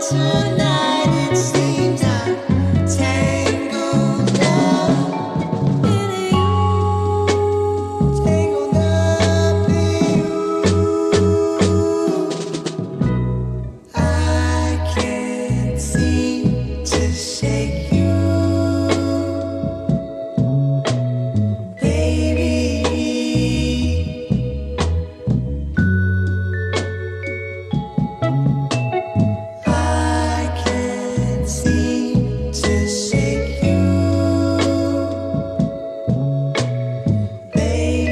tonight, it seems I'm tangled up in you, tangled up in you. I can't seem to shake you, baby. I can't seem to shake you, baby.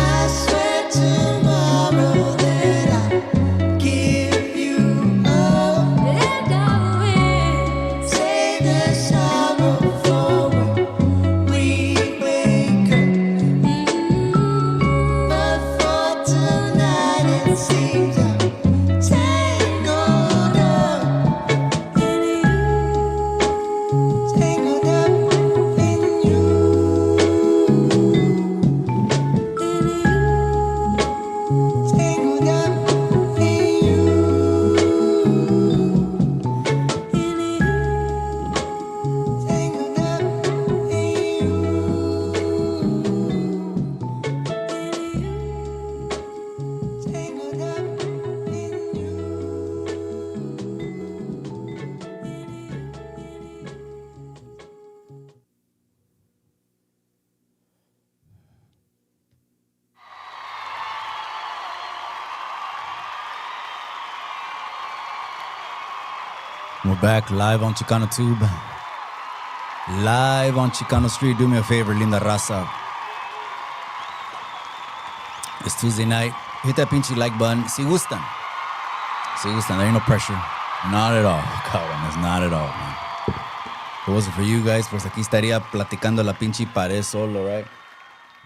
I swear tomorrow that I'll give you up, and I will save the sorrow for when we wake up. But for tonight, it seems I'm tangled up in you, tangled up in you, tangled up in you, tangled up We're back live on Chicano Tube. Live on Chicano Street. Do me a favor, linda raza. It's Tuesday night. Hit that pinche like button. Si gustan. Si gustan. There ain't no pressure. Not at all. Cabrones, not at all, man. If it wasn't for you guys, pues aquí estaría platicando la pinche pared solo, right?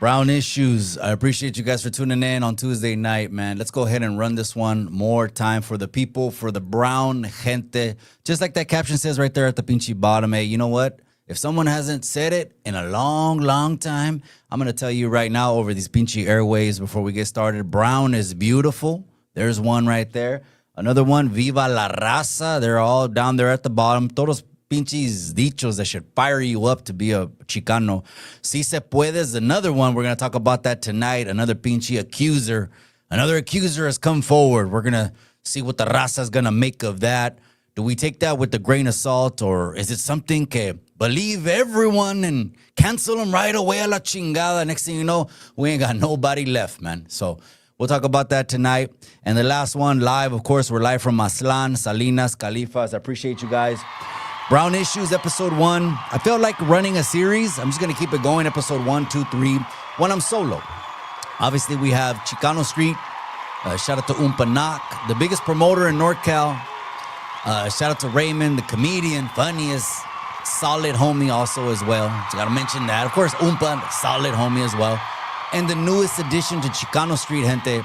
Brown Issues. I appreciate you guys for tuning in on Tuesday night, man. Let's go ahead and run this one more time for the people, for the brown gente. Just like that caption says right there at the pinche bottom. Hey, you know what? If someone hasn't said it in a long, long time, I'm going to tell you right now over these pinche airways before we get started. Brown is beautiful. There's one right there. Another one, Viva la Raza. They're all down there at the bottom. Todos pinches dichos that should fire you up to be a Chicano. Si se puede is another one. We're going to talk about that tonight. Another pinche accuser. Another accuser has come forward. We're going to see what the raza is going to make of that. Do we take that with a grain of salt, or is it something que believe everyone and cancel them right away a la chingada? Next thing you know, we ain't got nobody left, man. So we'll talk about that tonight. And the last one, live, of course, we're live from Mazatlan, Salinas, Califas. I appreciate you guys. Brown Issues, episode 1. I feel like running a series. I'm just going to keep it going, episode 1, 2, 3, when I'm solo. Obviously, we have Chicano Street. Shout out to Umpanak, the biggest promoter in NorCal. Shout out to Raymond, the comedian, funniest, solid homie also as well. So got to mention that. Of course, Umpa, solid homie as well. And the newest addition to Chicano Street, gente.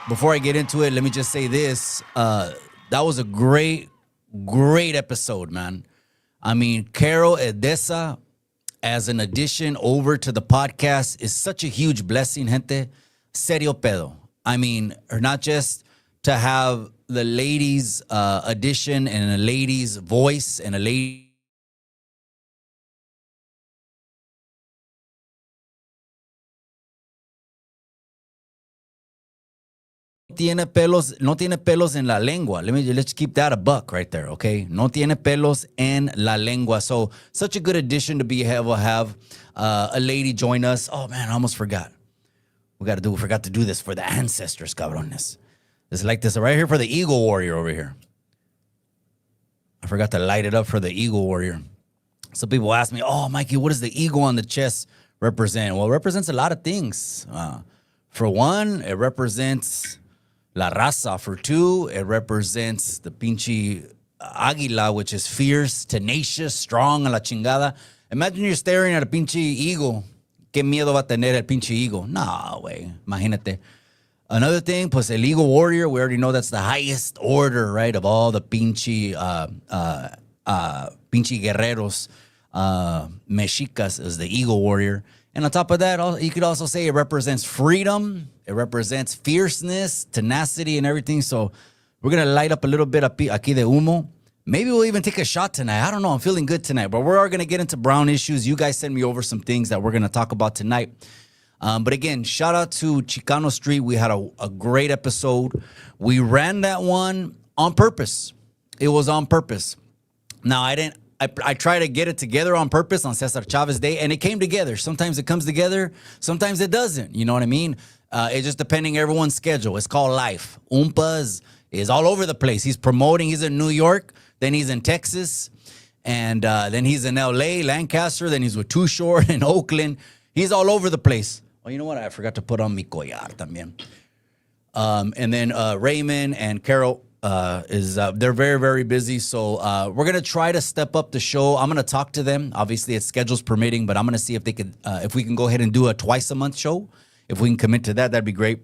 Before I get into it, let me just say this. That was a great episode, man. I mean, Carol Edessa as an addition over to the podcast is such a huge blessing, gente. Serio pedo. I mean, or not just to have the ladies' addition and a lady's voice and a lady. No tiene pelos en la lengua. Let's keep that a buck right there, okay? No tiene pelos en la lengua. So, such a good addition to be able to have a lady join us. Oh, man, I almost forgot. We forgot to do this for the ancestors, cabrones. It's like this right here for the Eagle Warrior over here. I forgot to light it up for the Eagle Warrior. Some people ask me, oh, Mikey, what does the eagle on the chest represent? Well, it represents a lot of things. For one, it represents la raza. For two, it represents the pinche águila, which is fierce, tenacious, strong, a la chingada. Imagine you're staring at a pinche eagle. ¿Qué miedo va a tener el pinche eagle? No, güey. Imagínate. Another thing, pues el Eagle Warrior, we already know that's the highest order, right, of all the pinche guerreros. Mexicas is the Eagle Warrior. And on top of that, you could also say it represents freedom. It represents fierceness, tenacity, and everything. So we're going to light up a little bit aquí de humo. Maybe we'll even take a shot tonight. I don't know. I'm feeling good tonight. But we're going to get into brown issues. You guys send me over some things that we're going to talk about tonight. But again, shout out to Chicano Street. We had a great episode. We ran that one on purpose. It was on purpose. Now, I try to get it together on purpose on Cesar Chavez Day, and it came together. Sometimes it comes together, sometimes it doesn't. You know what I mean? It's just depending everyone's schedule. It's called life. Oompa is all over the place. He's promoting. He's in New York, then he's in Texas, and then he's in L.A., Lancaster, then he's with Too Short in Oakland. He's all over the place. Oh, you know what? I forgot to put on mi collar también. And then Raymond and Carol, they're very, very busy. So we're going to try to step up the show. I'm going to talk to them. Obviously, it's schedules permitting, but I'm going to see if if we can go ahead and do a twice-a-month show. If we can commit to that, that'd be great.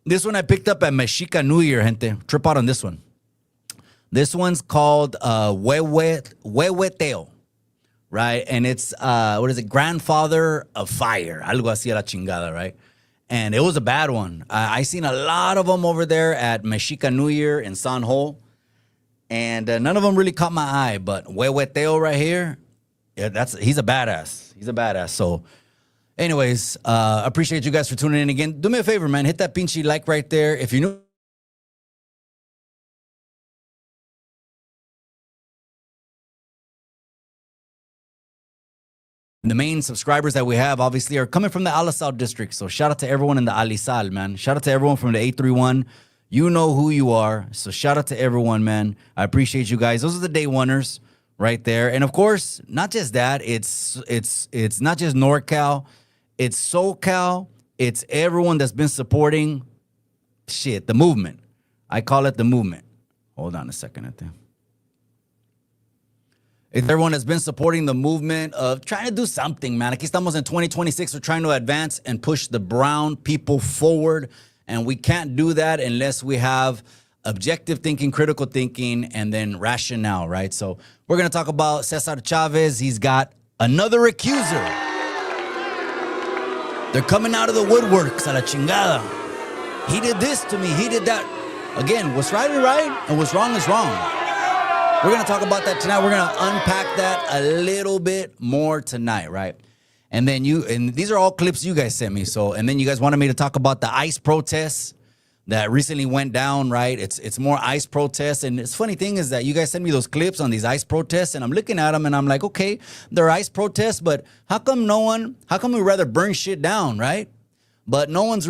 This one I picked up at Mexica New Year, gente. Trip out on this one. This one's called Huehueteo, right? And it's, Grandfather of Fire. Algo así a la chingada, right? And it was a bad one. I seen a lot of them over there at Mexica New Year in San Ho. And none of them really caught my eye. But Huehueteo right here, he's a badass. He's a badass. So anyways, appreciate you guys for tuning in again. Do me a favor, man. Hit that pinchy like right there. If you're new, the main subscribers that we have, obviously, are coming from the Alisal district. So shout out to everyone in the Alisal, man. Shout out to everyone from the 831. You know who you are. So shout out to everyone, man. I appreciate you guys. Those are the day oneers right there. And of course, not just that. It's not just NorCal. It's SoCal. It's everyone that's been supporting the movement. I call it the movement. Hold on a second, I think. It's everyone that's been supporting the movement of trying to do something, man. Aquí estamos in 2026. We're trying to advance and push the brown people forward. And we can't do that unless we have objective thinking, critical thinking, and then rationale, right? So we're going to talk about Cesar Chavez. He's got another accuser. They're coming out of the woodworks, a la chingada. He did this to me. He did that. Again, what's right is right, and what's wrong is wrong. We're going to talk about that tonight. We're going to unpack that a little bit more tonight, right? And then these are all clips you guys sent me. And then you guys wanted me to talk about the ICE protests that recently went down, right? It's more ICE protests. And it's funny thing is that you guys send me those clips on these ICE protests, and I'm looking at them and I'm like, okay, they're ICE protests, but how come we rather burn shit down, right? But no one's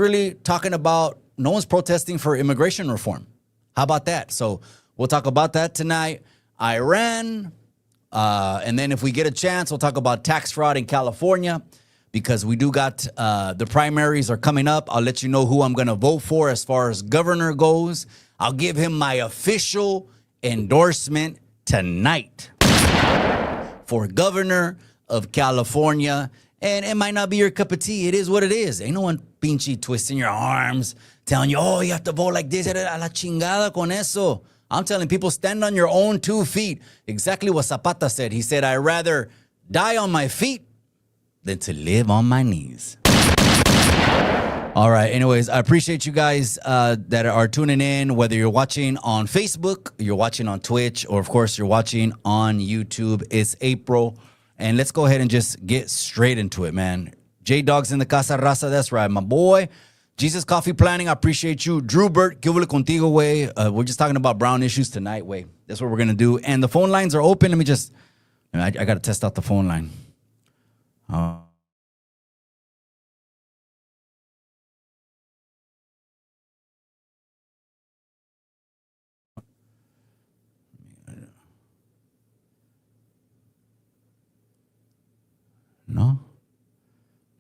protesting for immigration reform. How about that? So we'll talk about that tonight. Iran, and then if we get a chance, we'll talk about tax fraud in California, because we do got the primaries are coming up. I'll let you know who I'm going to vote for as far as governor goes. I'll give him my official endorsement tonight for governor of California. And it might not be your cup of tea. It is what it is. Ain't no one pinchy twisting your arms, telling you, oh, you have to vote like this. A la chingada con eso. I'm telling people, stand on your own 2 feet. Exactly what Zapata said. He said, I'd rather die on my feet than to live on my knees. All right. Anyways, I appreciate you guys that are tuning in, whether you're watching on Facebook, you're watching on Twitch, or, of course, you're watching on YouTube. It's April. And let's go ahead and just get straight into it, man. J-Dog's in the Casa Raza. That's right, my boy. Jesus Coffee Planning, I appreciate you. Drew Burt, que huele contigo, way. We're just talking about brown issues tonight, way. That's what we're going to do. And the phone lines are open. Let me just, I got to test out the phone line. No?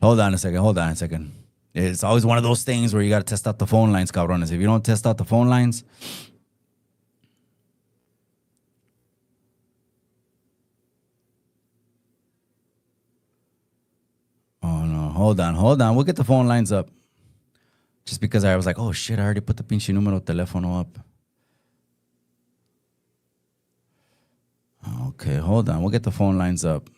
Hold on a second. It's always one of those things where you got to test out the phone lines, cabrones. If you don't test out the phone lines, oh no, hold on. We'll get the phone lines up. Just because I was like, oh shit, I already put the pinche número teléfono up. Okay, hold on. We'll get the phone lines up.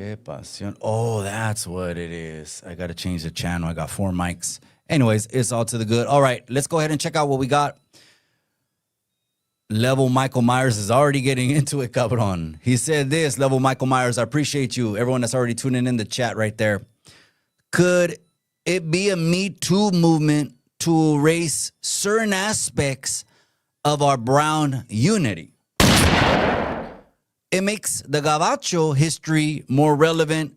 Qué pasión. Oh, that's what it is. I got to change the channel. I got 4 mics. Anyways, it's all to the good. All right, let's go ahead and check out what we got. Level Michael Myers is already getting into it, cabron. He said this, Level Michael Myers, I appreciate you. Everyone that's already tuning in the chat right there. Could it be a Me Too movement to erase certain aspects of our brown unity? It makes the Gabacho history more relevant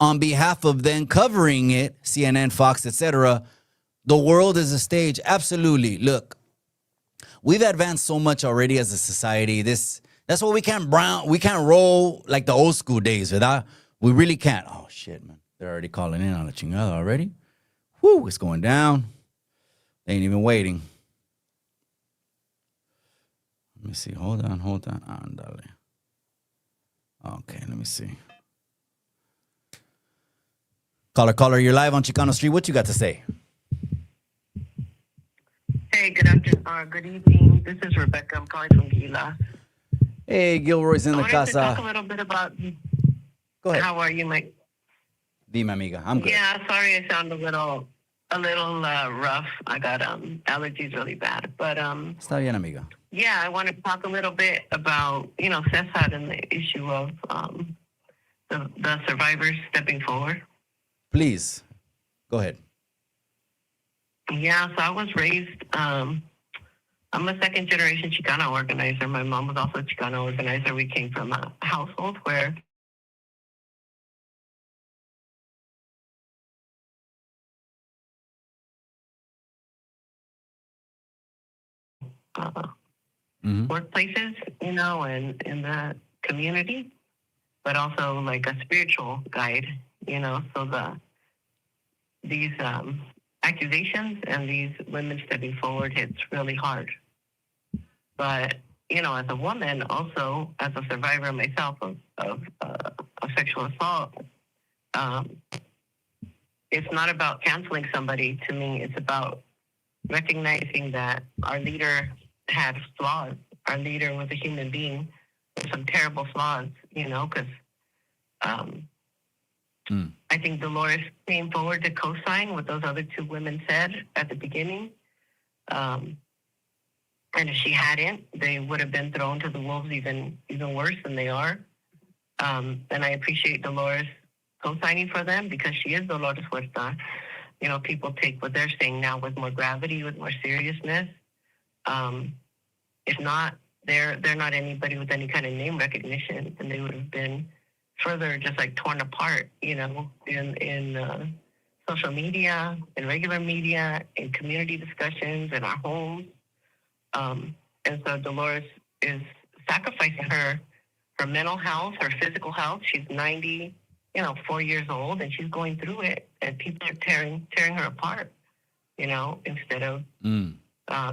on behalf of then covering it, CNN, Fox, etc. The world is a stage. Absolutely. Look, we've advanced so much already as a society. That's why we can't roll like the old school days, ¿verdad? We really can't. Oh shit, man. They're already calling in on the chingada already. Whoo, it's going down. They ain't even waiting. Let me see. Hold on. Andale. Okay, let me see. Caller, you're live on Chicano Street. What you got to say? Hey, good afternoon. Good evening. This is Rebecca. I'm calling from Gila. Hey, Gilroy's in the I wanted casa. to talk a little bit about. Go ahead. How are you, Mike? Dime, amiga. I'm good. Yeah, sorry, I sound a little rough. I got allergies really bad, but Está bien, amiga. yeah, I want to talk a little bit about Cesar and the issue of the survivors stepping forward. Please, go ahead. Yeah, so I was raised. I'm a second generation Chicano organizer. My mom was also a Chicano organizer. We came from a household where workplaces, and in the community, but also like a spiritual guide, so these accusations and these women stepping forward hits really hard. But, as a woman, also as a survivor myself of sexual assault, it's not about canceling somebody. To me, it's about recognizing that our leader had flaws. Our leader was a human being with some terrible flaws, because I think Dolores came forward to co-sign what those other 2 women said at the beginning. And if she hadn't, they would have been thrown to the wolves even worse than they are. And I appreciate Dolores co-signing for them because she is Dolores Huerta. People take what they're saying now with more gravity, with more seriousness. If not, they're not anybody with any kind of name recognition, and they would have been further just like torn apart, in social media, in regular media, in community discussions, in our homes. And so Dolores is sacrificing her mental health, her physical health. She's 4 years old, and she's going through it, and people are tearing her apart, instead of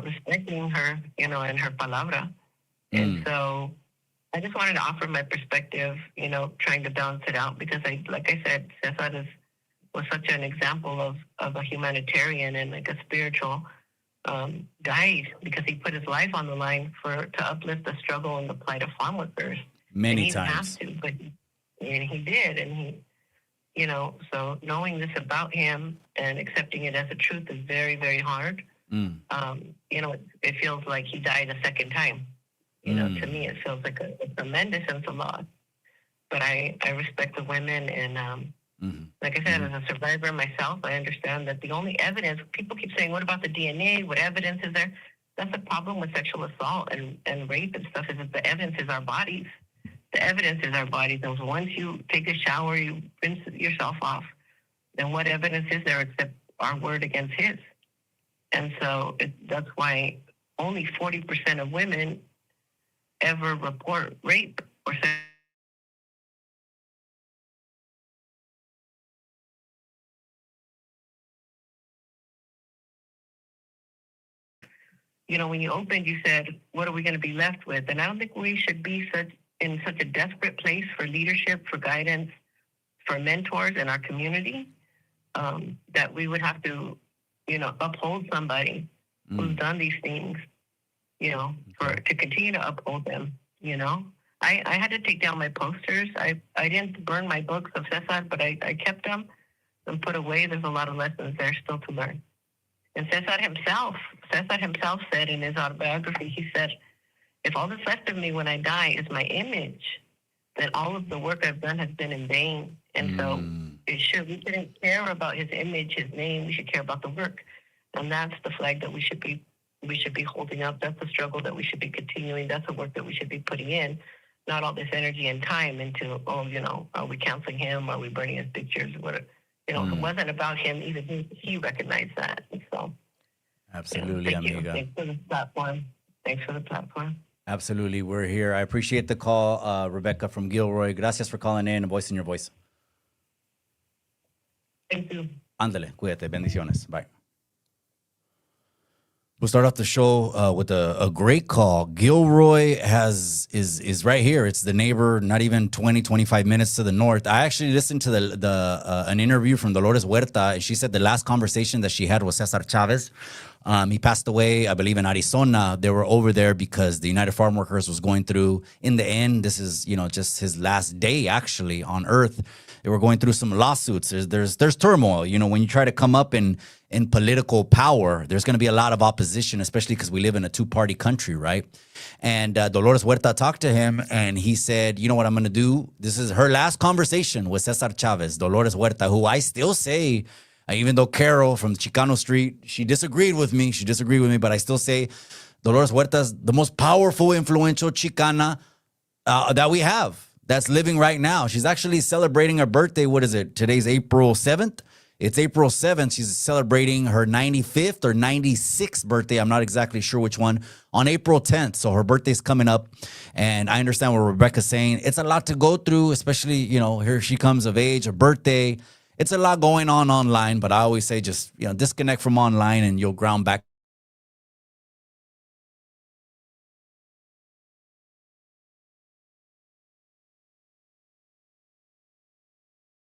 respecting her, and her palabra. And so I just wanted to offer my perspective, trying to balance it out, because like I said, Cesar was such an example of a humanitarian and like a spiritual guide, because he put his life on the line to uplift the struggle and the plight of farm workers. Many and he times. Didn't have to, but he did, and he, so knowing this about him and accepting it as a truth is very, very hard. It feels like he died a second time. To me, it feels like a tremendous sense of loss. But I respect the women, and like I said, as a survivor myself, I understand that the only evidence, people keep saying, what about the DNA? What evidence is there? That's the problem with sexual assault and rape and stuff, is that the evidence is our bodies. The evidence is our bodies. And once you take a shower, you rinse yourself off, then what evidence is there except our word against his? And so that's why only 40% of women ever report rape or sex. When you opened, you said, what are we going to be left with? And I don't think we should be in such a desperate place for leadership, for guidance, for mentors in our community, that we would have to, uphold somebody who's done these things, to continue to uphold them, I had to take down my posters. I didn't burn my books of Cesar, but I kept them and put away. There's a lot of lessons there still to learn. And Cesar himself said in his autobiography, he said, if all that's left of me when I die is my image, then all of the work I've done has been in vain. And so we shouldn't care about his image, his name. We should care about the work. And that's the flag that we should be holding up. That's the struggle that we should be continuing. That's the work that we should be putting in, not all this energy and time into, are we canceling him? Are we burning his pictures? It wasn't about him. Even he recognized that. And so, absolutely, thank you. amiga. Thanks for the platform. Thanks for the platform. Absolutely, we're here. I appreciate the call, Rebecca from Gilroy. Gracias for calling in and voicing your voice. Thank you. Ándale, cuídate, bendiciones. Bye. We'll start off the show with a great call. Gilroy is right here. It's the neighbor, not even 25 minutes to the north. I actually listened to an interview from Dolores Huerta, and she said the last conversation that she had with Cesar Chavez. He passed away, I believe, in Arizona. They were over there because the United Farm Workers was going through, in the end, this is, just his last day, actually, on Earth. They were going through some lawsuits. There's turmoil. When you try to come up in political power, there's going to be a lot of opposition, especially because we live in a two-party country, right? And Dolores Huerta talked to him, and he said, you know what I'm going to do? This is her last conversation with Cesar Chavez, Dolores Huerta, who I still say, even though Carol from Chicano Street, she disagreed with me, but I still say Dolores Huerta's the most powerful, influential Chicana that we have that's living right now. She's actually celebrating her birthday. What is it? Today's April 7th. It's April 7th. She's celebrating her 95th or 96th birthday. I'm not exactly sure which one. On April 10th. So her birthday's coming up. And I understand what Rebecca's saying. It's a lot to go through, especially, here she comes of age, her birthday. It's a lot going on online. But I always say just, disconnect from online and you'll ground back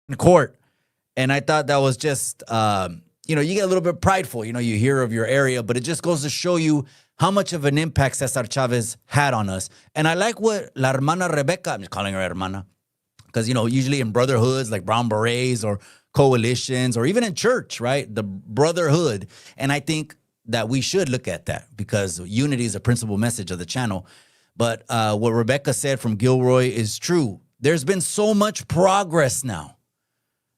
in court. And I thought that was just, you get a little bit prideful. You hear of your area, but it just goes to show you how much of an impact Cesar Chavez had on us. And I like what La Hermana Rebecca, I'm just calling her Hermana, because, usually in brotherhoods like Brown Berets or coalitions or even in church, right? The brotherhood. And I think that we should look at that because unity is a principal message of the channel. But what Rebecca said from Gilroy is true. There's been so much progress now.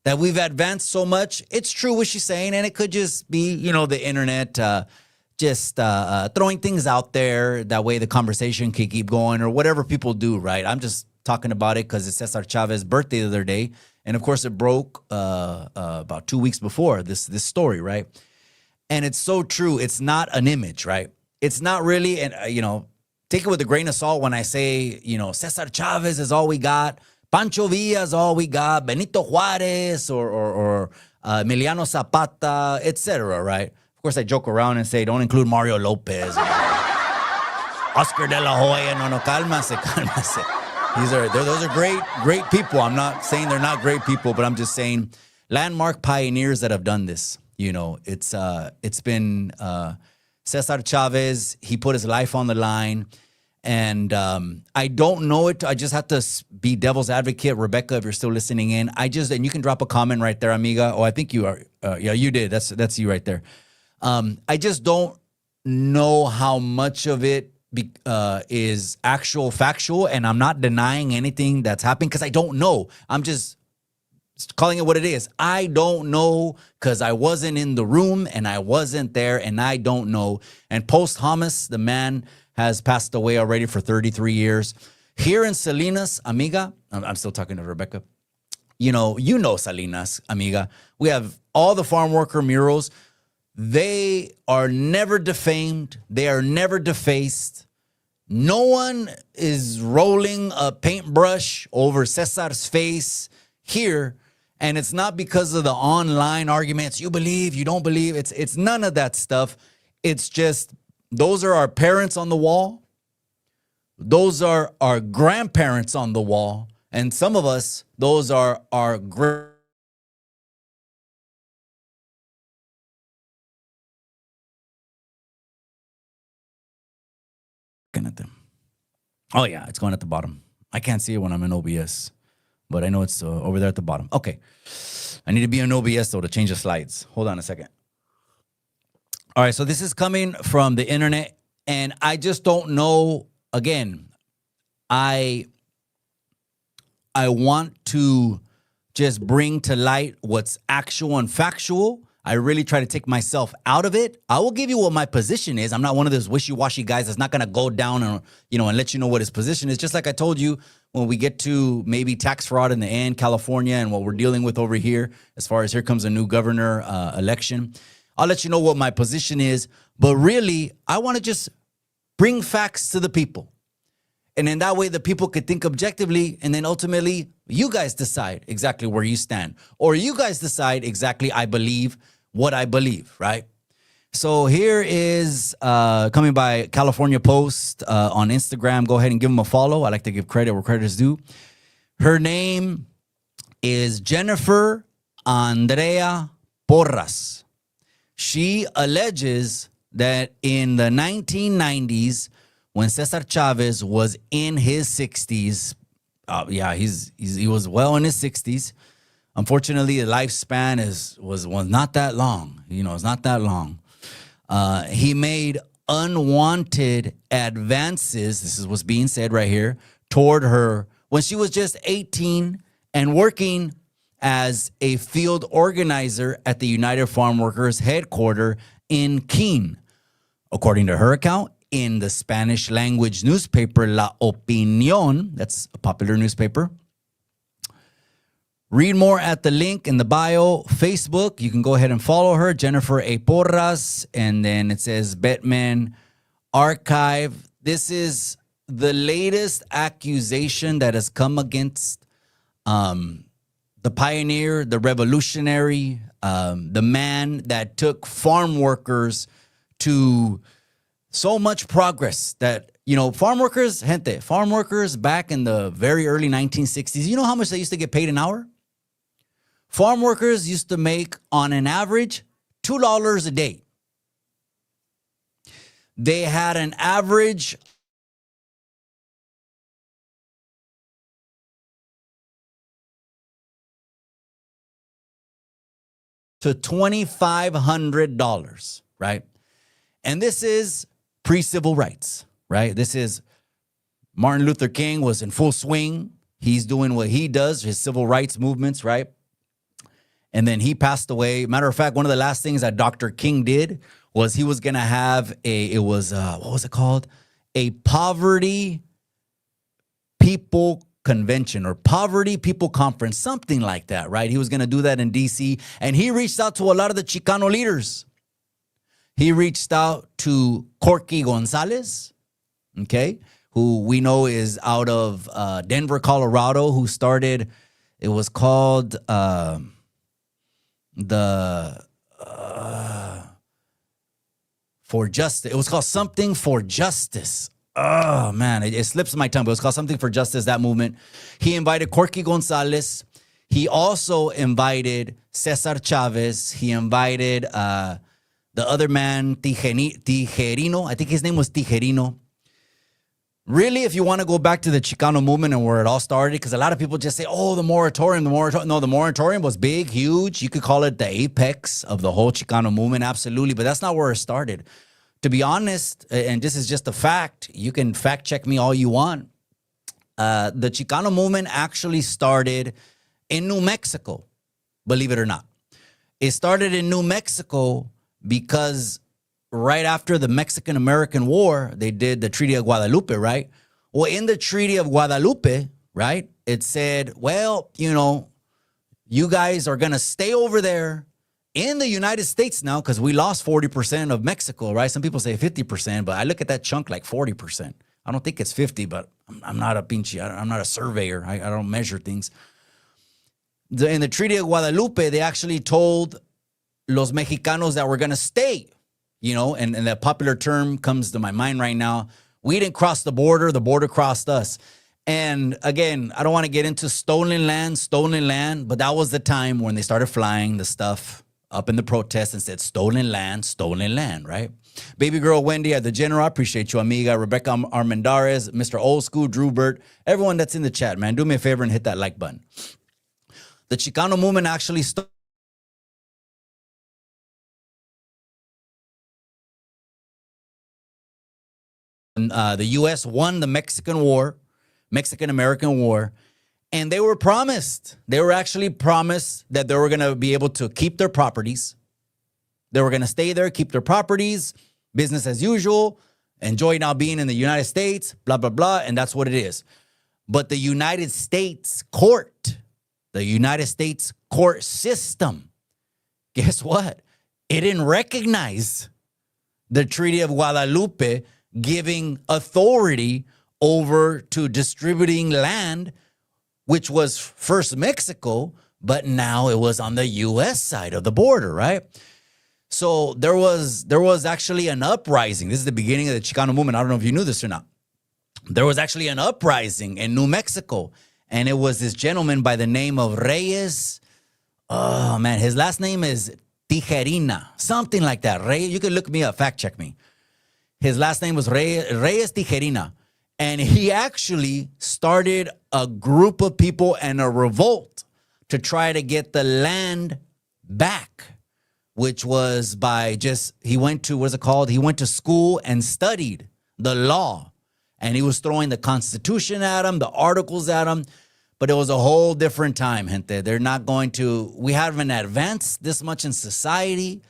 That we've advanced so much. It's true what she's saying, and it could just be, the internet just throwing things out there. That way the conversation can keep going or whatever people do, right? I'm just talking about it because it's Cesar Chavez's birthday the other day. And, of course, it broke about 2 weeks before this story, right? And it's so true. It's not an image, right? It's not really, and take it with a grain of salt when I say, Cesar Chavez is all we got. Pancho Villa is all we got, Benito Juarez or Emiliano Zapata, etc., right? Of course, I joke around and say, don't include Mario Lopez. Oscar de la Hoya, no, cálmase. Those are great people. I'm not saying they're not great people, but I'm just saying landmark pioneers that have done this. It's been Cesar Chavez. He put his life on the line. And I don't know it. I just have to be devil's advocate. Rebecca, if you're still listening in, and you can drop a comment right there, amiga. Oh, I think you are. Yeah, you did. That's you right there. I just don't know how much of it is actual factual. And I'm not denying anything that's happening because I don't know. I'm just calling it what it is. I don't know because I wasn't in the room and I wasn't there and I don't know. And post-Hamas, the man has passed away already for 33 years. Here in Salinas, amiga, I'm still talking to Rebecca. You know Salinas, amiga. We have all the farm worker murals. They are never defamed. They are never defaced. No one is rolling a paintbrush over Cesar's face here. And it's not because of the online arguments. You believe, you don't believe. It's none of that stuff. It's just those are our parents on the wall. Those are our grandparents on the wall. And some of us, those are our at them. Oh, yeah, it's going at the bottom. I can't see it when I'm in OBS, but I know it's over there at the bottom. Okay. I need to be in OBS, though, to change the slides. Hold on a second. All right, so this is coming from the internet, and I just don't know. Again, I want to just bring to light what's actual and factual. I really try to take myself out of it. I will give you what my position is. I'm not one of those wishy-washy guys that's not going to go down and, and let you know what his position is. Just like I told you, when we get to maybe tax fraud in the end, California, and what we're dealing with over here, as far as here comes a new governor election, I'll let you know what my position is. But really, I want to just bring facts to the people. And in that way, the people could think objectively, and then ultimately, you guys decide exactly where you stand. Or you guys decide exactly, I believe what I believe, right? So here is coming by California Post on Instagram. Go ahead and give them a follow. I like to give credit where credit is due. Her name is Jennifer Andrea Porras. She alleges that in the 1990s, when Cesar Chavez was in his 60s, he was well in his 60s. Unfortunately, the lifespan was not that long. It's not that long. He made unwanted advances, this is what's being said right here, toward her when she was just 18 and working as a field organizer at the United Farm Workers headquarters in Keene. According to her account, in the Spanish language newspaper La Opinión, that's a popular newspaper. Read more at the link in the bio. Facebook, you can go ahead and follow her, Jennifer A. Porras, and then it says Batman Archive. This is the latest accusation that has come against the pioneer, the revolutionary, the man that took farm workers to so much progress that, farm workers back in the very early 1960s, you know how much they used to get paid an hour? Farm workers used to make, on an average, $2 a day. They had an average to $2,500, right? And this is pre-civil rights, right? This is Martin Luther King was in full swing. He's doing what he does, his civil rights movements, right? And then he passed away. Matter of fact, one of the last things that Dr. King did was he was going to have what was it called? A poverty people convention or poverty people conference, something like that, right? He was going to do that in D.C. And he reached out to a lot of the Chicano leaders. He reached out to Corky Gonzalez, okay, who we know is out of Denver, Colorado, who started, it was called For Justice. It was called Something for Justice. Oh, man, it slips my tongue, but it was called Something for Justice, that movement. He invited Corky Gonzalez. He also invited Cesar Chavez. He invited the other man, Tijerino. I think his name was Tijerino. Really, if you want to go back to the Chicano movement and where it all started, because a lot of people just say, oh, the moratorium. No, the moratorium was big, huge. You could call it the apex of the whole Chicano movement, absolutely. But that's not where it started. To be honest, and this is just a fact, you can fact check me all you want. The Chicano movement actually started in New Mexico, believe it or not. It started in New Mexico because right after the Mexican-American War, they did the Treaty of Guadalupe, right? Well, in the Treaty of Guadalupe, right, it said, well, you guys are going to stay over there in the United States now because we lost 40% of Mexico, right? Some people say 50%, but I look at that chunk like 40%. I don't think it's 50, but I'm not I'm not a surveyor. I don't measure things. In the Treaty of Guadalupe, they actually told los Mexicanos that we're going to stay. And that popular term comes to my mind right now. We didn't cross the border crossed us. And again, I don't want to get into stolen land, but that was the time when they started flying the stuff up in the protests and said stolen land, right? Baby girl Wendy at the General, I appreciate you, amiga. Rebecca Armendariz, Mr. Old School, Drew Burt, everyone that's in the chat, man, do me a favor and hit that like button. The Chicano movement actually started. The U.S. won the Mexican-American War, and they were actually promised that they were going to be able to keep their properties. They were going to stay there, keep their properties, business as usual, enjoy now being in the United States, blah, blah, blah, and that's what it is. But the United States court system, guess what? It didn't recognize the Treaty of Guadalupe giving authority over to distributing land, which was first Mexico, but now it was on the U.S. side of the border, right? So there was actually an uprising. This is the beginning of the Chicano movement. I don't know if you knew this or not. There was actually an uprising in New Mexico, and it was this gentleman by the name of Reyes. Oh, man, his last name is Tijerina, something like that. Reyes, you can look me up, fact check me. His last name was Reyes Tijerina. And he actually started a group of people and a revolt to try to get the land back, which was by he went to school and studied the law. And he was throwing the Constitution at him, the articles at him. But it was a whole different time, gente. We haven't advanced this much in society.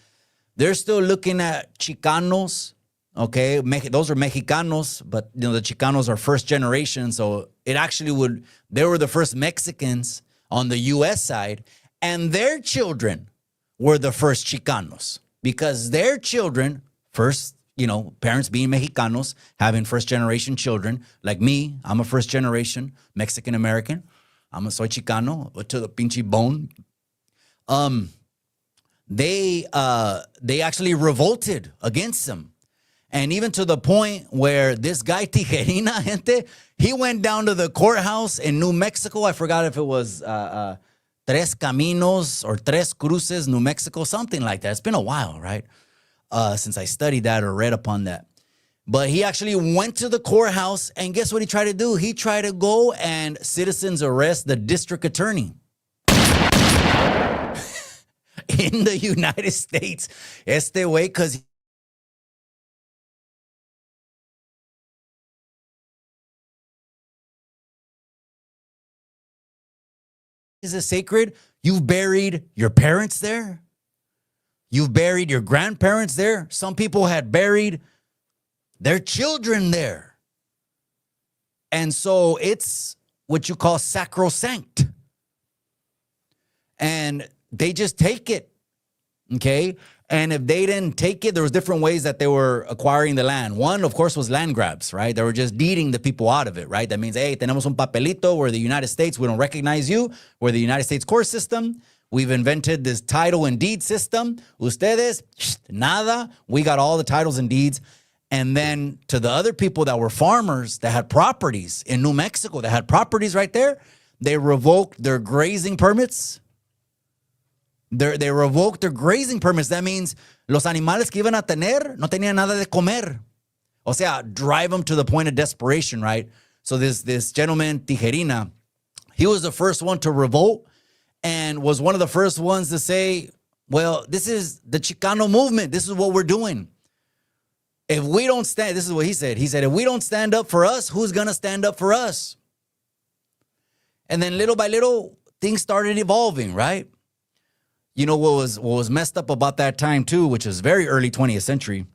They're still looking at Chicanos. Okay, those are Mexicanos, but the Chicanos are first generation. So it actually they were the first Mexicans on the U.S. side, and their children were the first Chicanos because their children, first, parents being Mexicanos, having first generation children, like me, I'm a first generation Mexican American. Soy Chicano to the pinche bone. They actually revolted against them. And even to the point where this guy, Tijerina, gente, he went down to the courthouse in New Mexico. I forgot if it was Tres Caminos or Tres Cruces, New Mexico, something like that. It's been a while, right? Since I studied that or read upon that. But he actually went to the courthouse, and guess what he tried to do? He tried to go and citizens arrest the district attorney in the United States. Because is it sacred? You've buried your parents there. You've buried your grandparents there. Some people had buried their children there. And so it's what you call sacrosanct. And they just take it, okay? And if they didn't take it, there was different ways that they were acquiring the land. One, of course, was land grabs, right? They were just deeding the people out of it, right? That means, hey, tenemos un papelito. We're the United States. We don't recognize you. We're the United States court system. We've invented this title and deed system. Ustedes, nada. We got all the titles and deeds. And then to the other people that were farmers that had properties in New Mexico, that had properties right there, they revoked their grazing permits. They revoked their grazing permits. That means los animales que iban a tener no tenían nada de comer. O sea, drive them to the point of desperation, right? So this gentleman, Tijerina, he was the first one to revolt and was one of the first ones to say, well, this is the Chicano movement. This is what we're doing. If we don't stand, this is what he said. He said, if we don't stand up for us, who's going to stand up for us? And then little by little, things started evolving, right? You know what was messed up about that time too, which is very early 20th century.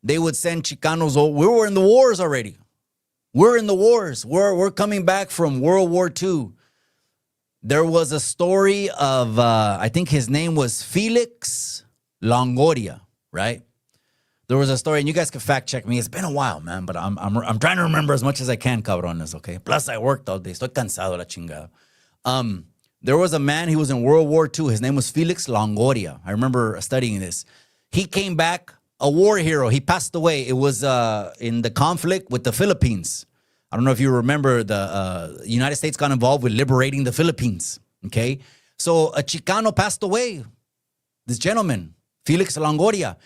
They would send Chicanos. We were in the wars already. We're in the wars. We're coming back from World War II. There was a story of I think his name was Felix Longoria, right? There was a story, and you guys can fact check me. It's been a while, man, but I'm trying to remember as much as I can, cabrones, okay? Plus, I worked all day. Estoy cansado la chingada. There was a man, he was in World War II. His name was Felix Longoria. I remember studying this. He came back, a war hero. He passed away. It was in the conflict with the Philippines. I don't know if you remember, the United States got involved with liberating the Philippines, okay? So a Chicano passed away, this gentleman, Felix Longoria.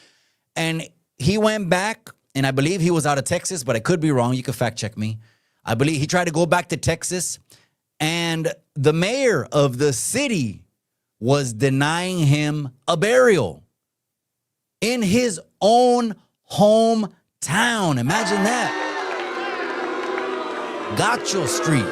And he went back, and I believe he was out of Texas, but I could be wrong. You can fact check me. I believe he tried to go back to Texas, and the mayor of the city was denying him a burial in his own hometown. Imagine that. Gacho Street.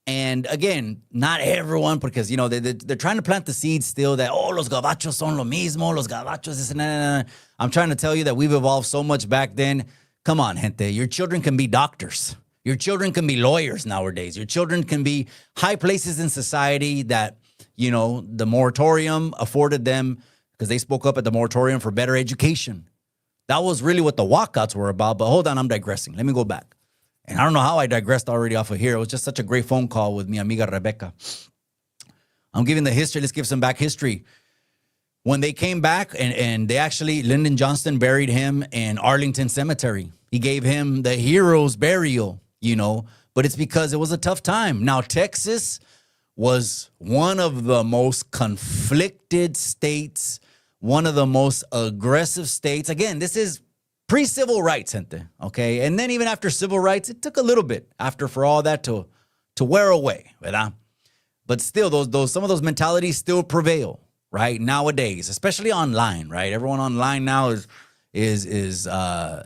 And again, not everyone, because, you know, they're trying to plant the seeds still that, oh, los gabachos son lo mismo, los gabachos, this and that. I'm trying to tell you that we've evolved so much back then. Come on, gente. Your children can be doctors. Your children can be lawyers nowadays. Your children can be high places in society that, you know, the moratorium afforded them because they spoke up at the moratorium for better education. That was really what the walkouts were about. But hold on, I'm digressing. Let me go back. And I don't know how I digressed already off of here. It was just such a great phone call with mi amiga Rebecca. I'm giving the history. Let's give some back history. When they came back, and they actually, Lyndon Johnson buried him in Arlington Cemetery. He gave him the hero's burial, you know, but it's because it was a tough time. Now, Texas was one of the most conflicted states, one of the most aggressive states. Again, this is pre-civil rights, gente, okay? And then even after civil rights, it took a little bit after for all that to wear away, ¿verdad? But still, some of those mentalities still prevail, right? Nowadays, especially online, right? Everyone online now is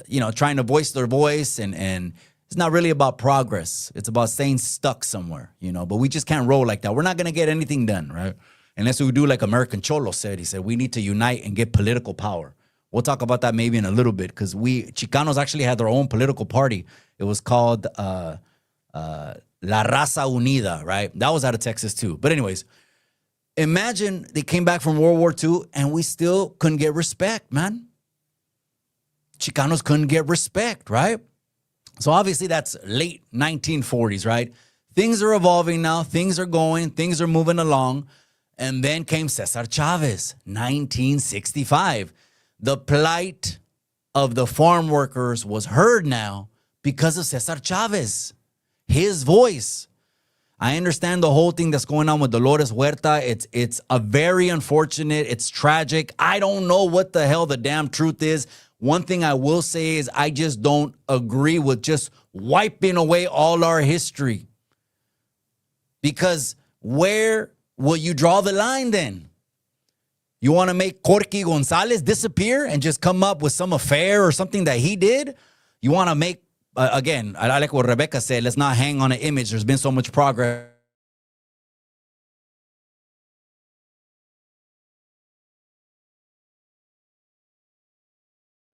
you know, trying to voice their voice, and it's not really about progress. It's about staying stuck somewhere, you know? But we just can't roll like that. We're not going to get anything done, right? Unless we do like American Cholo said. He said, we need to unite and get political power. We'll talk about that maybe in a little bit, because Chicanos actually had their own political party. It was called La Raza Unida, right? That was out of Texas too. But anyways, imagine they came back from World War II and we still couldn't get respect, man. Chicanos couldn't get respect, right? So obviously that's late 1940s, right? Things are evolving now. Things are going. Things are moving along. And then came Cesar Chavez, 1965. The plight of the farm workers was heard now because of Cesar Chavez, his voice. I understand the whole thing that's going on with Dolores Huerta. It's a very unfortunate. It's tragic. I don't know what the hell the damn truth is. One thing I will say is I just don't agree with just wiping away all our history. Because where will you draw the line then? You want to make Corky Gonzalez disappear and just come up with some affair or something that he did? You want to make, again, I like what Rebecca said, let's not hang on an image. There's been so much progress.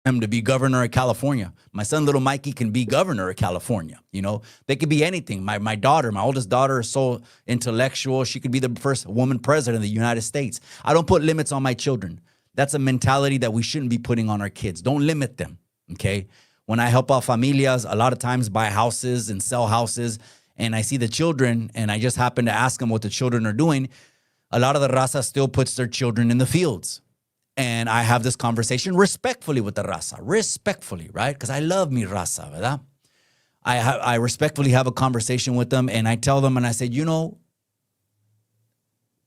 Him to be governor of California. My son, little Mikey, can be governor of California. You know, they could be anything. My daughter, my oldest daughter, is so intellectual. She could be the first woman president of the United States. I don't put limits on my children. That's a mentality that we shouldn't be putting on our kids. Don't limit them, okay? When I help out familias, a lot of times buy houses and sell houses, and I see the children, and I just happen to ask them what the children are doing, a lot of the raza still puts their children in the fields. And I have this conversation respectfully with the raza. Respectfully, right? Because I love mi raza, ¿verdad? I respectfully have a conversation with them, and I tell them, and I say, you know,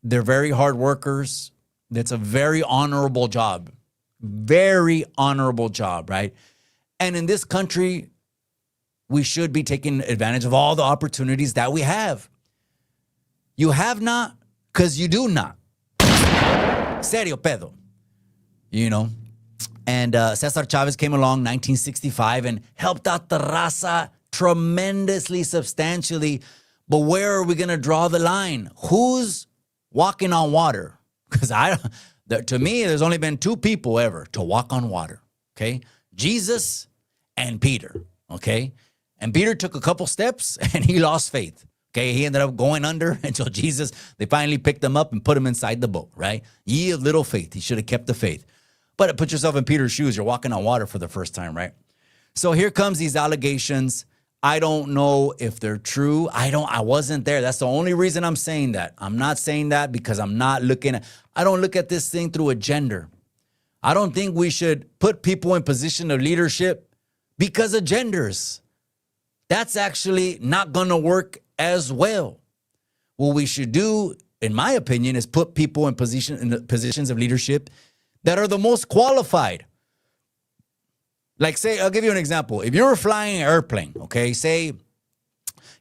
they're very hard workers. That's a very honorable job. Very honorable job, right? And in this country, we should be taking advantage of all the opportunities that we have. You have not, because you do not. Serio pedo. You know, and Cesar Chavez came along 1965 and helped out the raza tremendously, substantially. But where are we going to draw the line? Who's walking on water? Because to me, there's only been two people ever to walk on water, okay? Jesus and Peter, okay? And Peter took a couple steps and he lost faith, okay? He ended up going under until Jesus, they finally picked him up and put him inside the boat, right? Ye of little faith. He should have kept the faith. But put yourself in Peter's shoes. You're walking on water for the first time, right? So here comes these allegations. I don't know if they're true. I wasn't there. That's the only reason I'm saying that. I'm not saying that because I don't look at this thing through a gender. I don't think we should put people in position of leadership because of genders. That's actually not going to work as well. What we should do, in my opinion, is put people in the positions of leadership that are the most qualified. Like, say, I'll give you an example. If you're flying an airplane, okay, say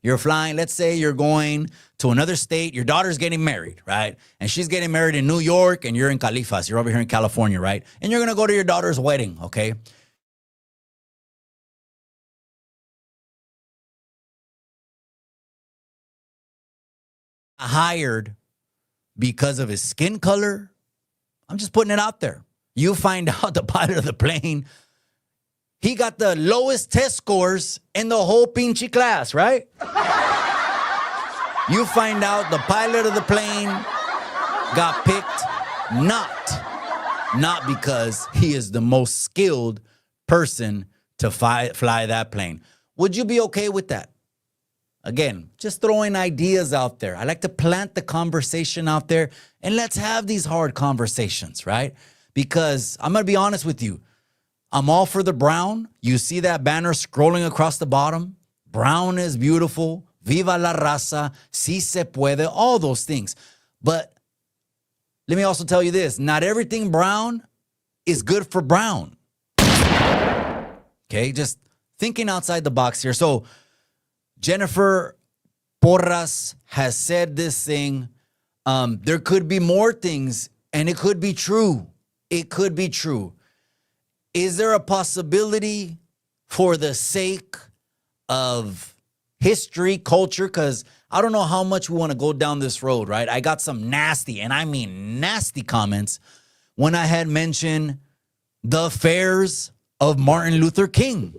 you're flying, let's say you're going to another state, your daughter's getting married, right? And she's getting married in New York and you're in Califas, you're over here in California, right? And you're going to go to your daughter's wedding, okay? Hired because of his skin color. I'm just putting it out there. You find out the pilot of the plane, he got the lowest test scores in the whole pinchy class, right? You find out the pilot of the plane got picked not because he is the most skilled person to fly that plane. Would you be okay with that? Again, just throwing ideas out there. I like to plant the conversation out there, and let's have these hard conversations, right? Because I'm going to be honest with you. I'm all for the brown. You see that banner scrolling across the bottom? Brown is beautiful. Viva la raza. Si se puede. All those things. But let me also tell you this. Not everything brown is good for brown. Okay, just thinking outside the box here. So Jennifer Porras has said this thing. There could be more things, and it could be true. It could be true. Is there a possibility for the sake of history, culture? Because I don't know how much we want to go down this road, right? I got some nasty, and I mean nasty comments when I had mentioned the affairs of Martin Luther King.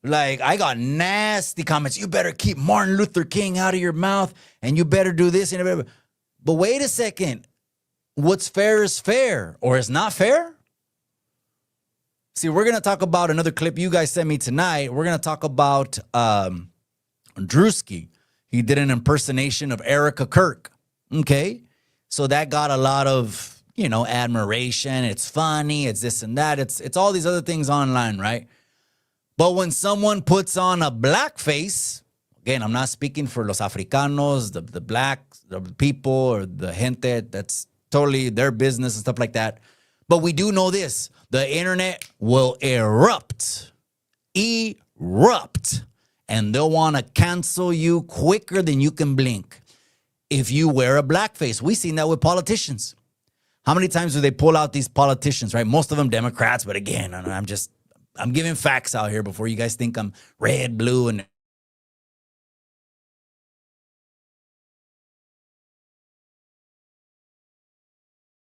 Like, I got nasty comments. You better keep Martin Luther King out of your mouth, and you better do this. And but wait a second. What's fair is fair, or is not fair? See, we're going to talk about another clip you guys sent me tonight. We're going to talk about Drewski. He did an impersonation of Erica Kirk. Okay? So that got a lot of, admiration. It's funny. It's this and that. It's all these other things online, right? But when someone puts on a blackface, again, I'm not speaking for los Africanos, the blacks, the people, or the gente. That's totally their business and stuff like that. But we do know this. The internet will erupt. And they'll want to cancel you quicker than you can blink if you wear a blackface. We've seen that with politicians. How many times do they pull out these politicians, right? Most of them Democrats. But again, I'm giving facts out here before you guys think I'm red, blue, and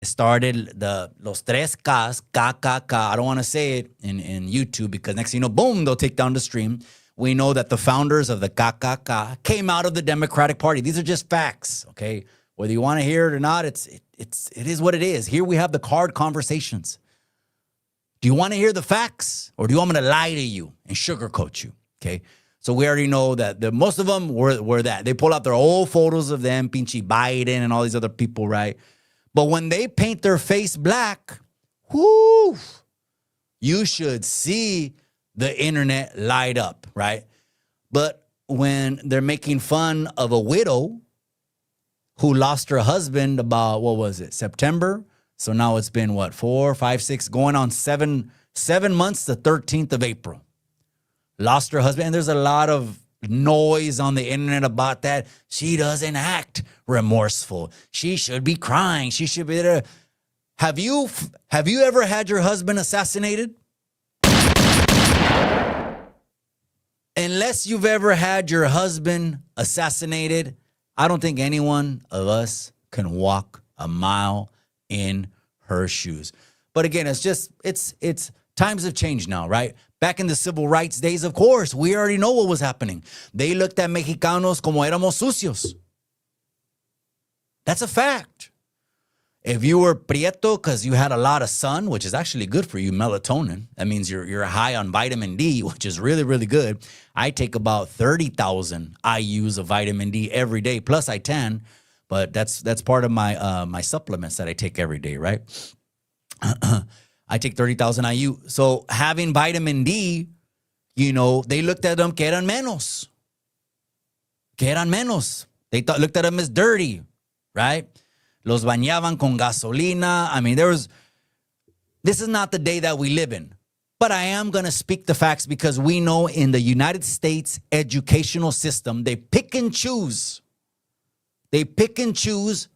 started the Los Tres Ks, KKK. I don't want to say it in YouTube because next thing you know, boom, they'll take down the stream. We know that the founders of the KKK came out of the Democratic Party. These are just facts, okay? Whether you want to hear it or not, it is what it is. Here we have the hard conversations. Do you want to hear the facts, or do you want me to lie to you and sugarcoat you? Okay, so we already know that most of them were that. They pull out their old photos of them, Pinchy Biden and all these other people, right? But when they paint their face black, whoo, you should see the internet light up, right? But when they're making fun of a widow who lost her husband about, September? So now it's been 4, 5, 6, going on 7 months, the 13th of April. Lost her husband. And there's a lot of noise on the internet about that. She doesn't act remorseful. She should be crying. She should be there. Have you ever had your husband assassinated? Unless you've ever had your husband assassinated, I don't think anyone of us can walk a mile in her shoes. But again, it's times have changed now, right? Back in the civil rights days, of course, we already know what was happening. They looked at Mexicanos como éramos sucios. That's a fact. If you were prieto because you had a lot of sun, which is actually good for you, melatonin. That means you're high on vitamin D, which is really, really good. I take about 30,000 IUs of vitamin D every day, plus I tan. But that's part of my my supplements that I take every day, right? I take 30,000 IU. So having vitamin D, you know, they looked at them que eran menos. Que eran menos. They looked at them as dirty, right? Los bañaban con gasolina. I mean, this is not the day that we live in. But I am going to speak the facts because we know in the United States educational system, they pick and choose. They pick and choose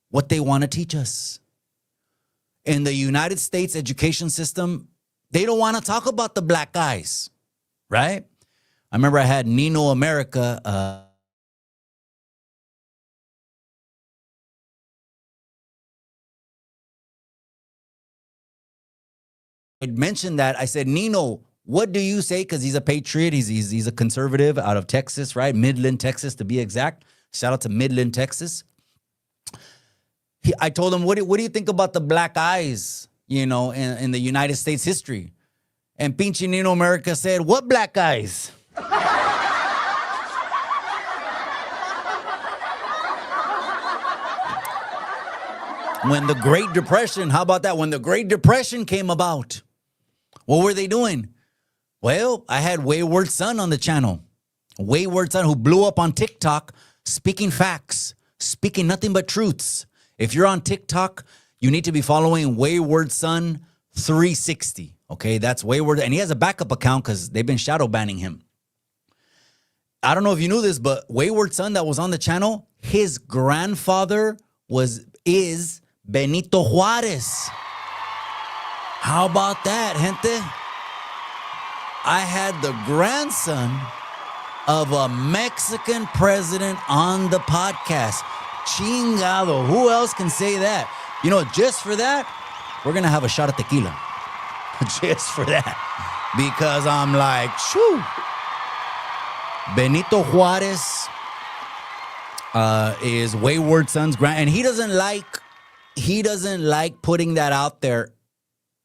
what they want to teach us. In the United States education system, they don't want to talk about the black guys, right? I remember I had Nino America, I mentioned that. I said, Nino, what do you say? Because he's a patriot. He's a conservative out of Texas, right? Midland, Texas, to be exact. Shout out to Midland, Texas. I told him, what do you think about the black eyes, you know, in the United States history? And pinche Nino America said, what black eyes? When the Great Depression, how about that? When the Great Depression came about, what were they doing? Well, I had Wayward Son on the channel. Wayward Son, who blew up on TikTok, speaking facts, speaking nothing but truths. If you're on TikTok, you need to be following Wayward Son 360. Okay, that's Wayward. And he has a backup account because they've been shadow banning him. I don't know if you knew this, but Wayward Son that was on the channel, his grandfather is Benito Juarez. How about that, gente? I had the grandson of a Mexican president on the podcast. Chingado. Who else can say that? You know, just for that, we're going to have a shot of tequila. Just for that. Because I'm like, shoo. Benito Juarez is Wayward Son's grand, and he doesn't like putting that out there.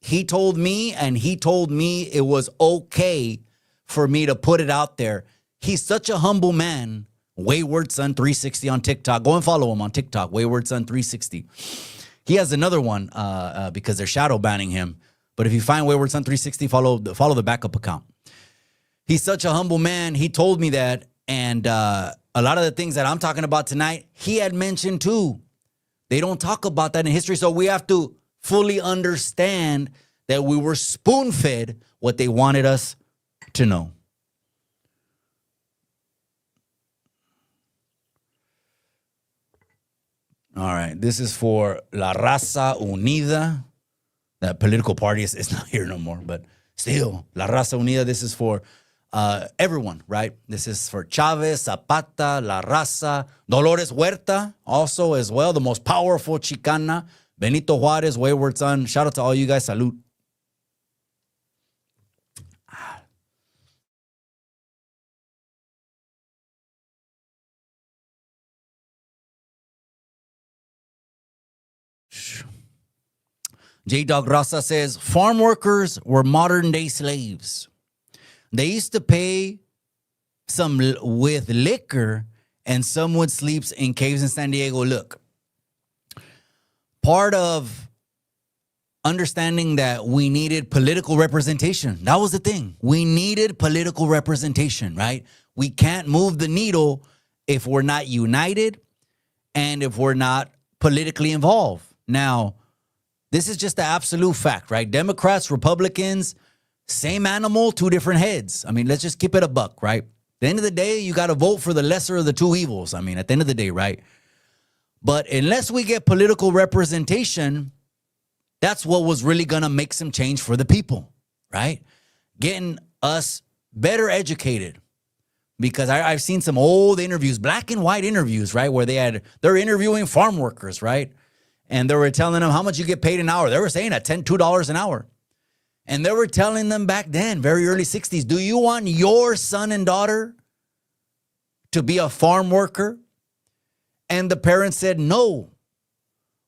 He told me it was okay for me to put it out there. He's such a humble man. Wayward Son 360 on TikTok. Go and follow him on TikTok. Wayward Son 360. He has another one because they're shadow banning him. But if you find Wayward Son 360, follow the backup account. He's such a humble man. He told me that, and a lot of the things that I'm talking about tonight, he had mentioned too. They don't talk about that in history, so we have to fully understand that we were spoon-fed what they wanted us to know. All right, this is for La Raza Unida. That political party is not here no more, but still, La Raza Unida, this is for everyone, right? This is for Chavez, Zapata, La Raza, Dolores Huerta, also as well, the most powerful Chicana, Benito Juarez, Wayward Son. Shout out to all you guys. Salud. J-Dog Raza says, farm workers were modern-day slaves. They used to pay some with liquor, and some would sleep in caves in San Diego. Look, part of understanding that we needed political representation. That was the thing. We needed political representation, right? We can't move the needle if we're not united and if we're not politically involved. Now, this is just the absolute fact, right? Democrats, Republicans, same animal, two different heads. I mean, let's just keep it a buck, right? At the end of the day, you got to vote for the lesser of the two evils. I mean, at the end of the day, right? But unless we get political representation, that's what was really going to make some change for the people, right? Getting us better educated. Because I've seen some old interviews, black and white interviews, right? Where they're interviewing farm workers, right? And they were telling them how much you get paid an hour. They were saying at $2 an hour. And they were telling them back then, very early 60s, do you want your son and daughter to be a farm worker? And the parents said, no,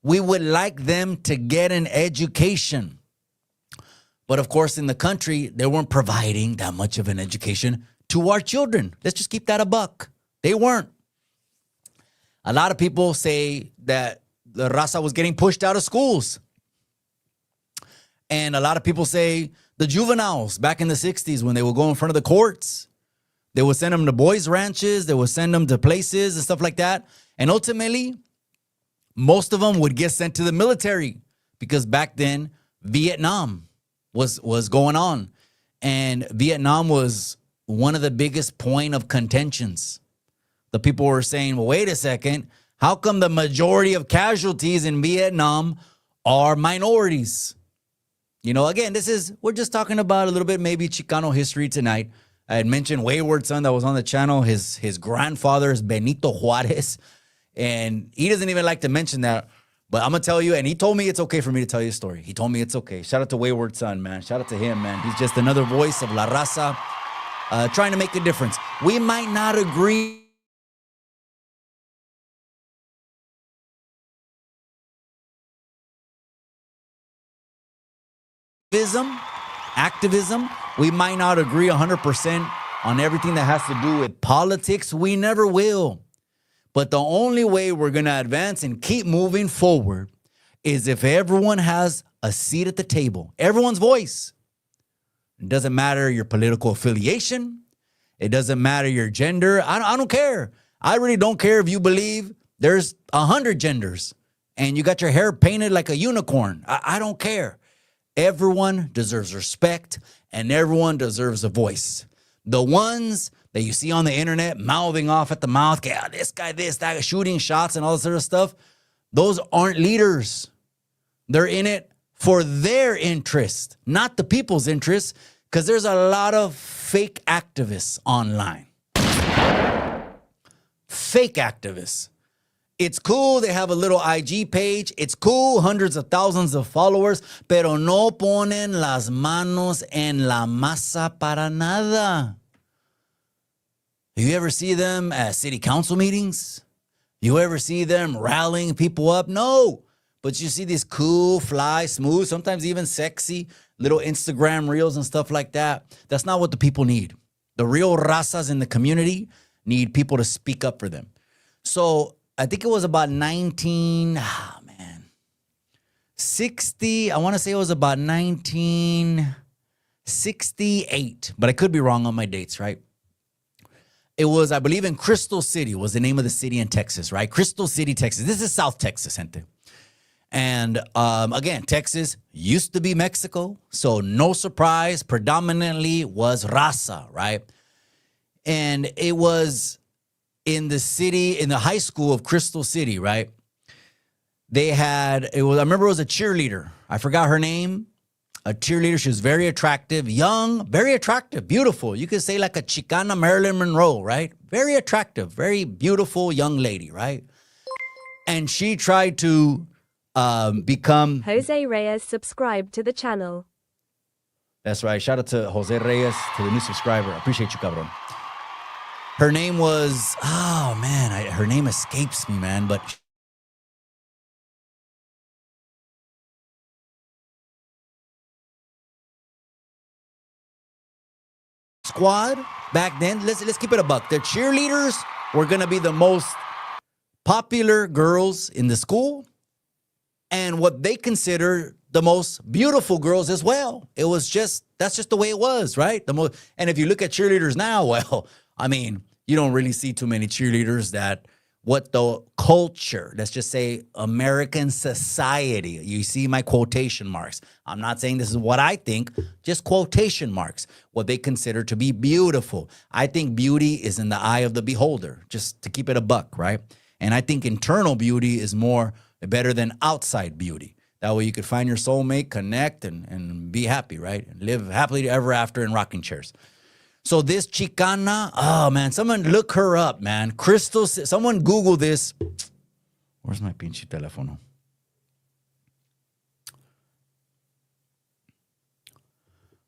we would like them to get an education. But of course, in the country, they weren't providing that much of an education to our children. Let's just keep that a buck. They weren't. A lot of people say that the raza was getting pushed out of schools. And a lot of people say the juveniles back in the 60s when they would go in front of the courts, they would send them to boys' ranches, they would send them to places and stuff like that. And ultimately, most of them would get sent to the military because back then, Vietnam was going on. And Vietnam was one of the biggest point of contentions. The people were saying, well, wait a second, how come the majority of casualties in Vietnam are minorities? You know, again, we're just talking about a little bit maybe Chicano history tonight. I had mentioned Wayward Son that was on the channel. His grandfather is Benito Juarez. And he doesn't even like to mention that. But I'm going to tell you, and he told me it's okay for me to tell you a story. He told me it's okay. Shout out to Wayward Son, man. Shout out to him, man. He's just another voice of La Raza trying to make a difference. We might not agree. Activism, we might not agree 100% on everything that has to do with politics. We never will. But the only way we're going to advance and keep moving forward is if everyone has a seat at the table, everyone's voice. It doesn't matter your political affiliation. It doesn't matter your gender. I don't care. I really don't care if you believe there's 100 genders and you got your hair painted like a unicorn. I don't care. Everyone deserves respect and everyone deserves a voice. The ones that you see on the internet mouthing off at the mouth, yeah, this guy, that, shooting shots and all this sort of stuff, those aren't leaders. They're in it for their interest, not the people's interest, because there's a lot of fake activists online. Fake activists. It's cool, they have a little IG page. It's cool, hundreds of thousands of followers, pero no ponen las manos en la masa para nada. You ever see them at city council meetings? You ever see them rallying people up? No. But you see these cool, fly, smooth, sometimes even sexy little Instagram reels and stuff like that. That's not what the people need. The real razas in the community need people to speak up for them. So I think it was about 60. I want to say it was about 1968, but I could be wrong on my dates, right? It was, I believe, in Crystal City was the name of the city in Texas, right? Crystal City, Texas. This is South Texas, gente. And again, Texas used to be Mexico, so no surprise, predominantly was raza, right? And it was in the city, in the high school of Crystal City, right? They had, I remember it was a cheerleader. I forgot her name. A cheerleader. She was very attractive, young, very attractive, beautiful. You could say like a Chicana Marilyn Monroe, right? Very attractive, very beautiful young lady, right? And she tried to become... Jose Reyes subscribed to the channel. That's right. Shout out to Jose Reyes, to the new subscriber. I appreciate you, cabron. Her name was, oh man, her name escapes me, man, but squad back then, let's keep it a buck. The cheerleaders were going to be the most popular girls in the school and what they consider the most beautiful girls as well. It was just, that's just the way it was, right? And if you look at cheerleaders now, well, I mean, you don't really see too many cheerleaders that what the culture, let's just say American society, you see my quotation marks. I'm not saying this is what I think, just quotation marks, what they consider to be beautiful. I think beauty is in the eye of the beholder, just to keep it a buck, right? And I think internal beauty is better than outside beauty. That way you could find your soulmate, connect, and be happy, right? And live happily ever after in rocking chairs. So this Chicana, oh man, someone look her up, man. Crystal, someone Google this. Where's my pinche teléfono?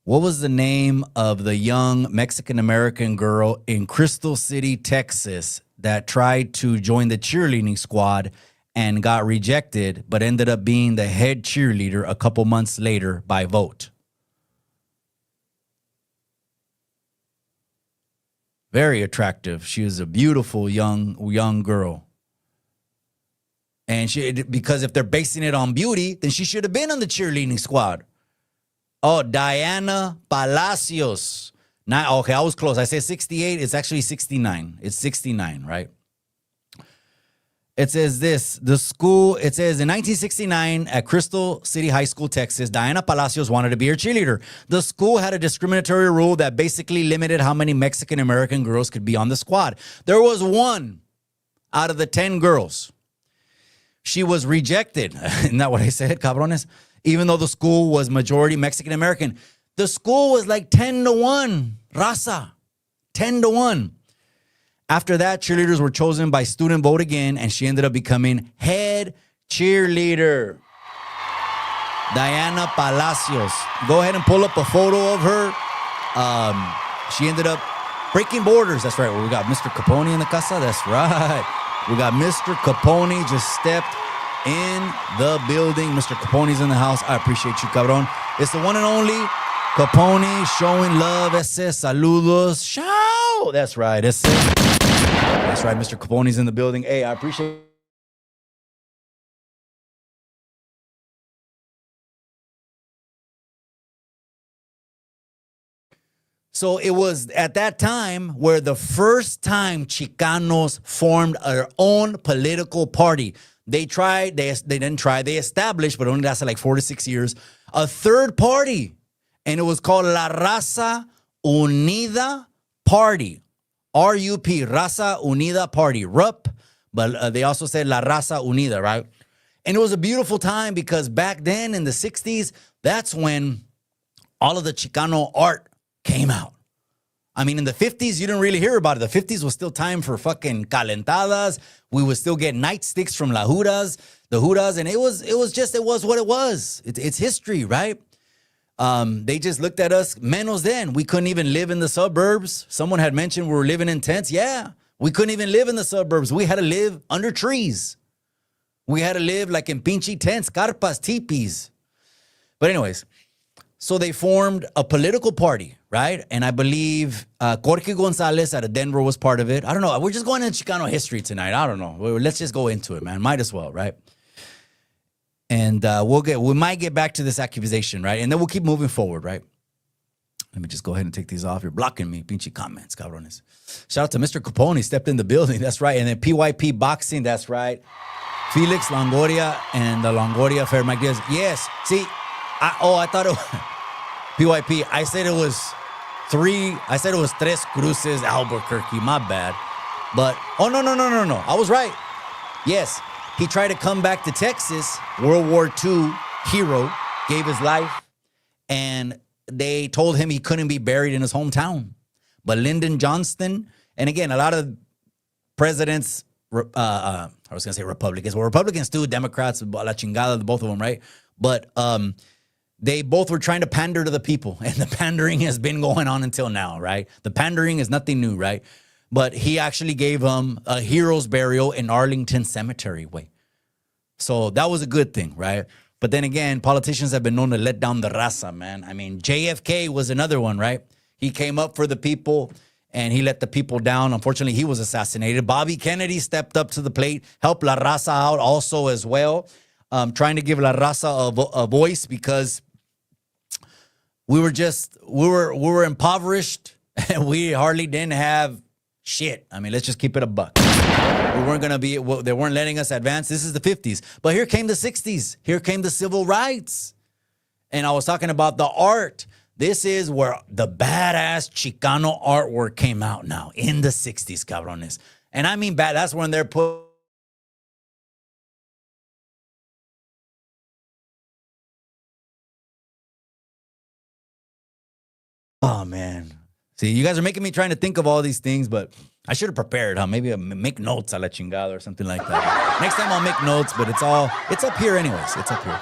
What was the name of the young Mexican-American girl in Crystal City, Texas that tried to join the cheerleading squad and got rejected, but ended up being the head cheerleader a couple months later by vote? Very attractive. She was a beautiful young girl. And because if they're basing it on beauty, then she should have been on the cheerleading squad. Oh, Diana Palacios. Okay, I was close. I said 68. It's actually 69. It's 69, right? It says this, the school, it says in 1969 at Crystal City High School, Texas, Diana Palacios wanted to be her cheerleader. The school had a discriminatory rule that basically limited how many Mexican American girls could be on the squad. There was one out of the 10 girls. She was rejected. Isn't that what I said, cabrones? Even though the school was majority Mexican American. The school was like 10-1, raza, 10-1. After that, cheerleaders were chosen by student vote again, and she ended up becoming head cheerleader. Diana Palacios. Go ahead and pull up a photo of her. She ended up breaking borders. That's right. We got Mr. Capone in the casa. That's right. We got Mr. Capone just stepped in the building. Mr. Capone's in the house. I appreciate you, cabron. It's the one and only Capone showing love. Ese saludos. Ciao. That's right. That's right. Mr. Capone's in the building. Hey, I appreciate So it was at that time where the first time Chicanos formed their own political party. They established, but it only lasted like 4 to 6 years, a third party. And it was called La Raza Unida Party. R-U-P, Raza Unida Party. RUP, but they also said La Raza Unida, right? And it was a beautiful time because back then in the 60s, that's when all of the Chicano art came out. I mean, in the 50s, you didn't really hear about it. The 50s was still time for fucking calentadas. We would still get nightsticks from the Hudas, and it was what it was. It's history, right? They just looked at us, menos then. We couldn't even live in the suburbs. Someone had mentioned we were living in tents. Yeah, we couldn't even live in the suburbs. We had to live under trees. We had to live like in pinche tents, carpas, tipis. But anyways, so they formed a political party, right? And I believe Jorge Gonzalez out of Denver was part of it. I don't know. We're just going into Chicano history tonight. I don't know. Let's just go into it, man. Might as well, right? And we might get back to this accusation, right? And then we'll keep moving forward, right? Let me just go ahead and take these off. You're blocking me. Pinche comments, cabrones. Shout out to Mr. Capone. Stepped in the building. That's right. And then PYP Boxing. That's right. Felix Longoria and the Longoria Fair Magdias. Yes. See, I thought it was PYP. I said it was Tres Cruces, Albuquerque. My bad. But, no. I was right. Yes. He tried to come back to Texas. World War II hero. Gave his life. And they told him he couldn't be buried in his hometown. But Lyndon Johnson, and again, a lot of presidents, I was going to say Republicans. Well, Republicans too, Democrats, la chingada, both of them, right? But they both were trying to pander to the people. And the pandering has been going on until now, right? The pandering is nothing new, right? But he actually gave him a hero's burial in Arlington Cemetery. So that was a good thing, right? But then again, politicians have been known to let down the raza, man. I mean, JFK was another one, right? He came up for the people and he let the people down. Unfortunately, he was assassinated. Bobby Kennedy stepped up to the plate, helped La Raza out also as well, trying to give La Raza a voice because we were impoverished and we hardly didn't have shit. I mean, let's just keep it a buck. They weren't letting us advance. This is the 50s. But here came the 60s. Here came the civil rights. And I was talking about the art. This is where the badass Chicano artwork came out now in the 60s, cabrones. And I mean bad. That's when they're put. Oh, man. See, you guys are making me trying to think of all these things, but I should have prepared, huh? Maybe make notes a la chingada or something like that. Next time I'll make notes, but it's up here anyways. It's up here.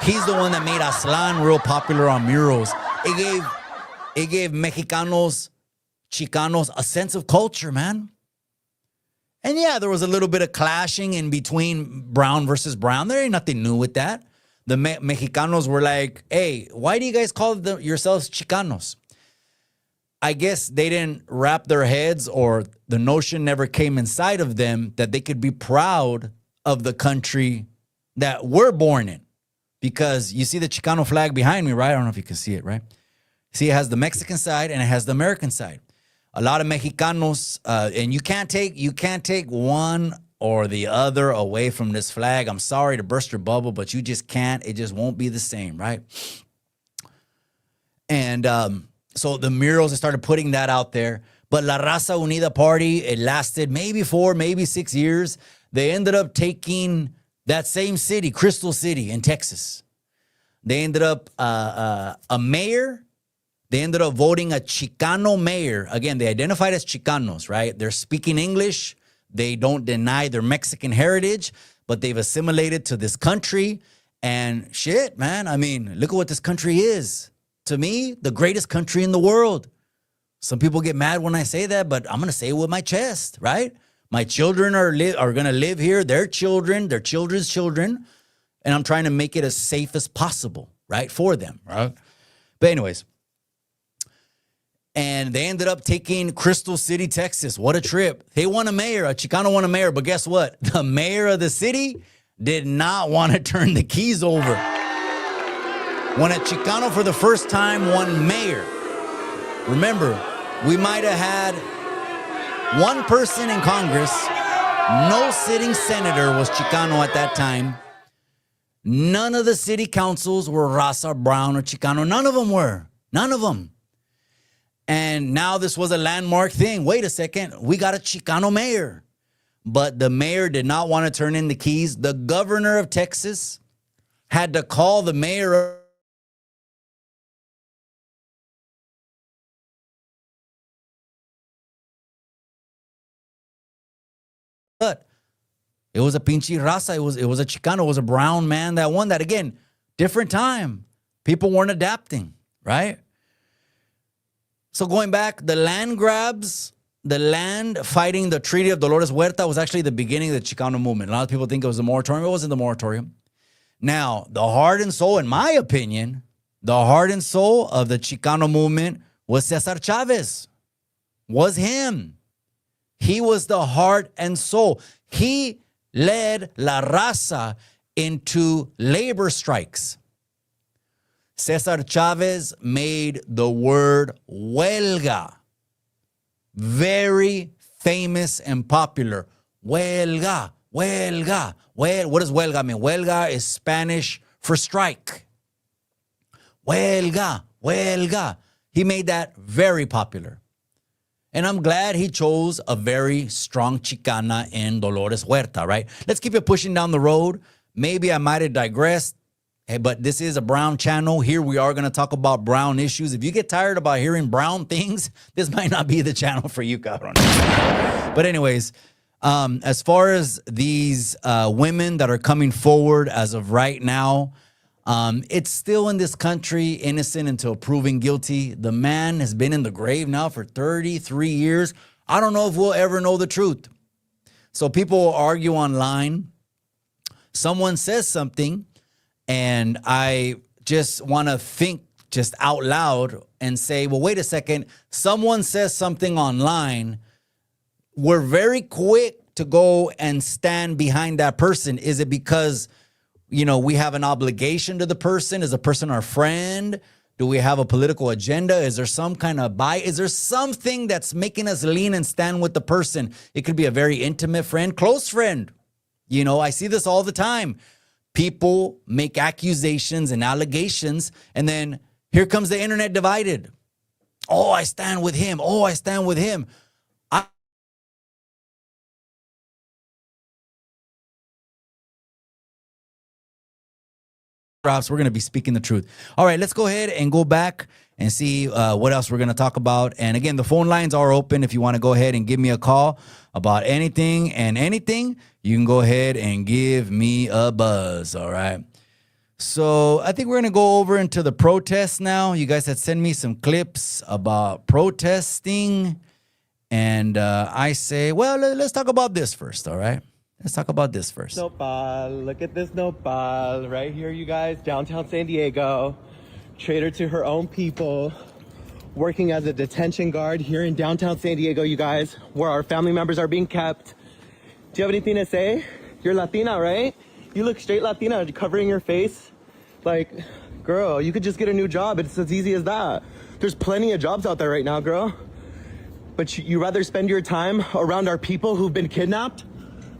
He's the one that made Aslan real popular on murals. It gave Mexicanos, Chicanos a sense of culture, man. And yeah, there was a little bit of clashing in between brown versus brown. There ain't nothing new with that. The Mexicanos were like, hey, why do you guys call yourselves Chicanos? I guess they didn't wrap their heads, or the notion never came inside of them that they could be proud of the country that we're born in. because you see the Chicano flag behind me, right? I don't know if you can see it, right? See, it has the Mexican side and it has the American side. A lot of Mexicanos, and you can't take one or the other away from this flag. I'm sorry to burst your bubble, but you just can't. It just won't be the same, right? And so the murals, they started putting that out there. But La Raza Unida Party, it lasted maybe 4, maybe 6 years. They ended up taking that same city, Crystal City in Texas. They ended up a mayor. They ended up voting a Chicano mayor. Again, they identified as Chicanos, right? They're speaking English. They don't deny their Mexican heritage, but they've assimilated to this country. And shit, man, I mean, look at what this country is. To me, the greatest country in the world. Some people get mad when I say that, but I'm going to say it with my chest, right? My children are going to live here, their children, their children's children, and I'm trying to make it as safe as possible, right, for them, right? But anyways, and they ended up taking Crystal City, Texas. What a trip. They won a mayor, a Chicano won a mayor, but guess what? The mayor of the city did not want to turn the keys over. When a Chicano for the first time won mayor, remember, we might have had one person in Congress. No sitting senator was Chicano at that time. None of the city councils were Raza, Brown, or Chicano. None of them were. None of them. And now this was a landmark thing. Wait a second. We got a Chicano mayor. But the mayor did not want to turn in the keys. The governor of Texas had to call the mayor. But it was a pinche raza. It was a Chicano. It was a brown man that won that. Again, different time. People weren't adapting, right? So going back, the land grabs, the land fighting the Treaty of Dolores Huerta was actually the beginning of the Chicano movement. A lot of people think it was the moratorium. It wasn't the moratorium. Now, the heart and soul, in my opinion, the heart and soul of the Chicano movement was Cesar Chavez. Was him. He was the heart and soul. He led La Raza into labor strikes. Cesar Chavez made the word huelga very famous and popular. Huelga, huelga. What does huelga mean? Huelga is Spanish for strike. Huelga, huelga. He made that very popular. And I'm glad he chose a very strong Chicana in Dolores Huerta, right? Let's keep it pushing down the road. Maybe I might have digressed. Hey, but this is a brown channel. Here we are going to talk about brown issues. If you get tired about hearing brown things, this might not be the channel for you, cabrón. But anyways, as far as these women that are coming forward as of right now, it's still in this country, innocent until proven guilty. The man has been in the grave now for 33 years. I don't know if we'll ever know the truth. So people will argue online. Someone says something, and I just want to think just out loud and say, well, wait a second. Someone says something online. We're very quick to go and stand behind that person. Is it because, you know, we have an obligation to the person? Is the person our friend? Do we have a political agenda? Is there some kind of bias? Is there something that's making us lean and stand with the person? It could be a very intimate friend, close friend. You know, I see this all the time. People make accusations and allegations, and then here comes the internet divided. Oh, I stand with him. Oh, I stand with him. We're going to be speaking the truth. All right, let's go ahead and go back and see what else we're going to talk about. And again, the phone lines are open. If you want to go ahead and give me a call about anything and anything, you can go ahead and give me a buzz. All right. So I think we're going to go over into the protests now. You guys had sent me some clips about protesting. And I say, well, let's talk about this first. All right. Let's talk about this first. Nopal, look at this nopal right here, you guys, downtown San Diego. Traitor to her own people, working as a detention guard here in downtown San Diego, you guys, where our family members are being kept. Do you have anything to say? You're Latina, right? You look straight Latina, covering your face. Like, girl, you could just get a new job. It's as easy as that. There's plenty of jobs out there right now, girl. But you rather spend your time around our people who've been kidnapped?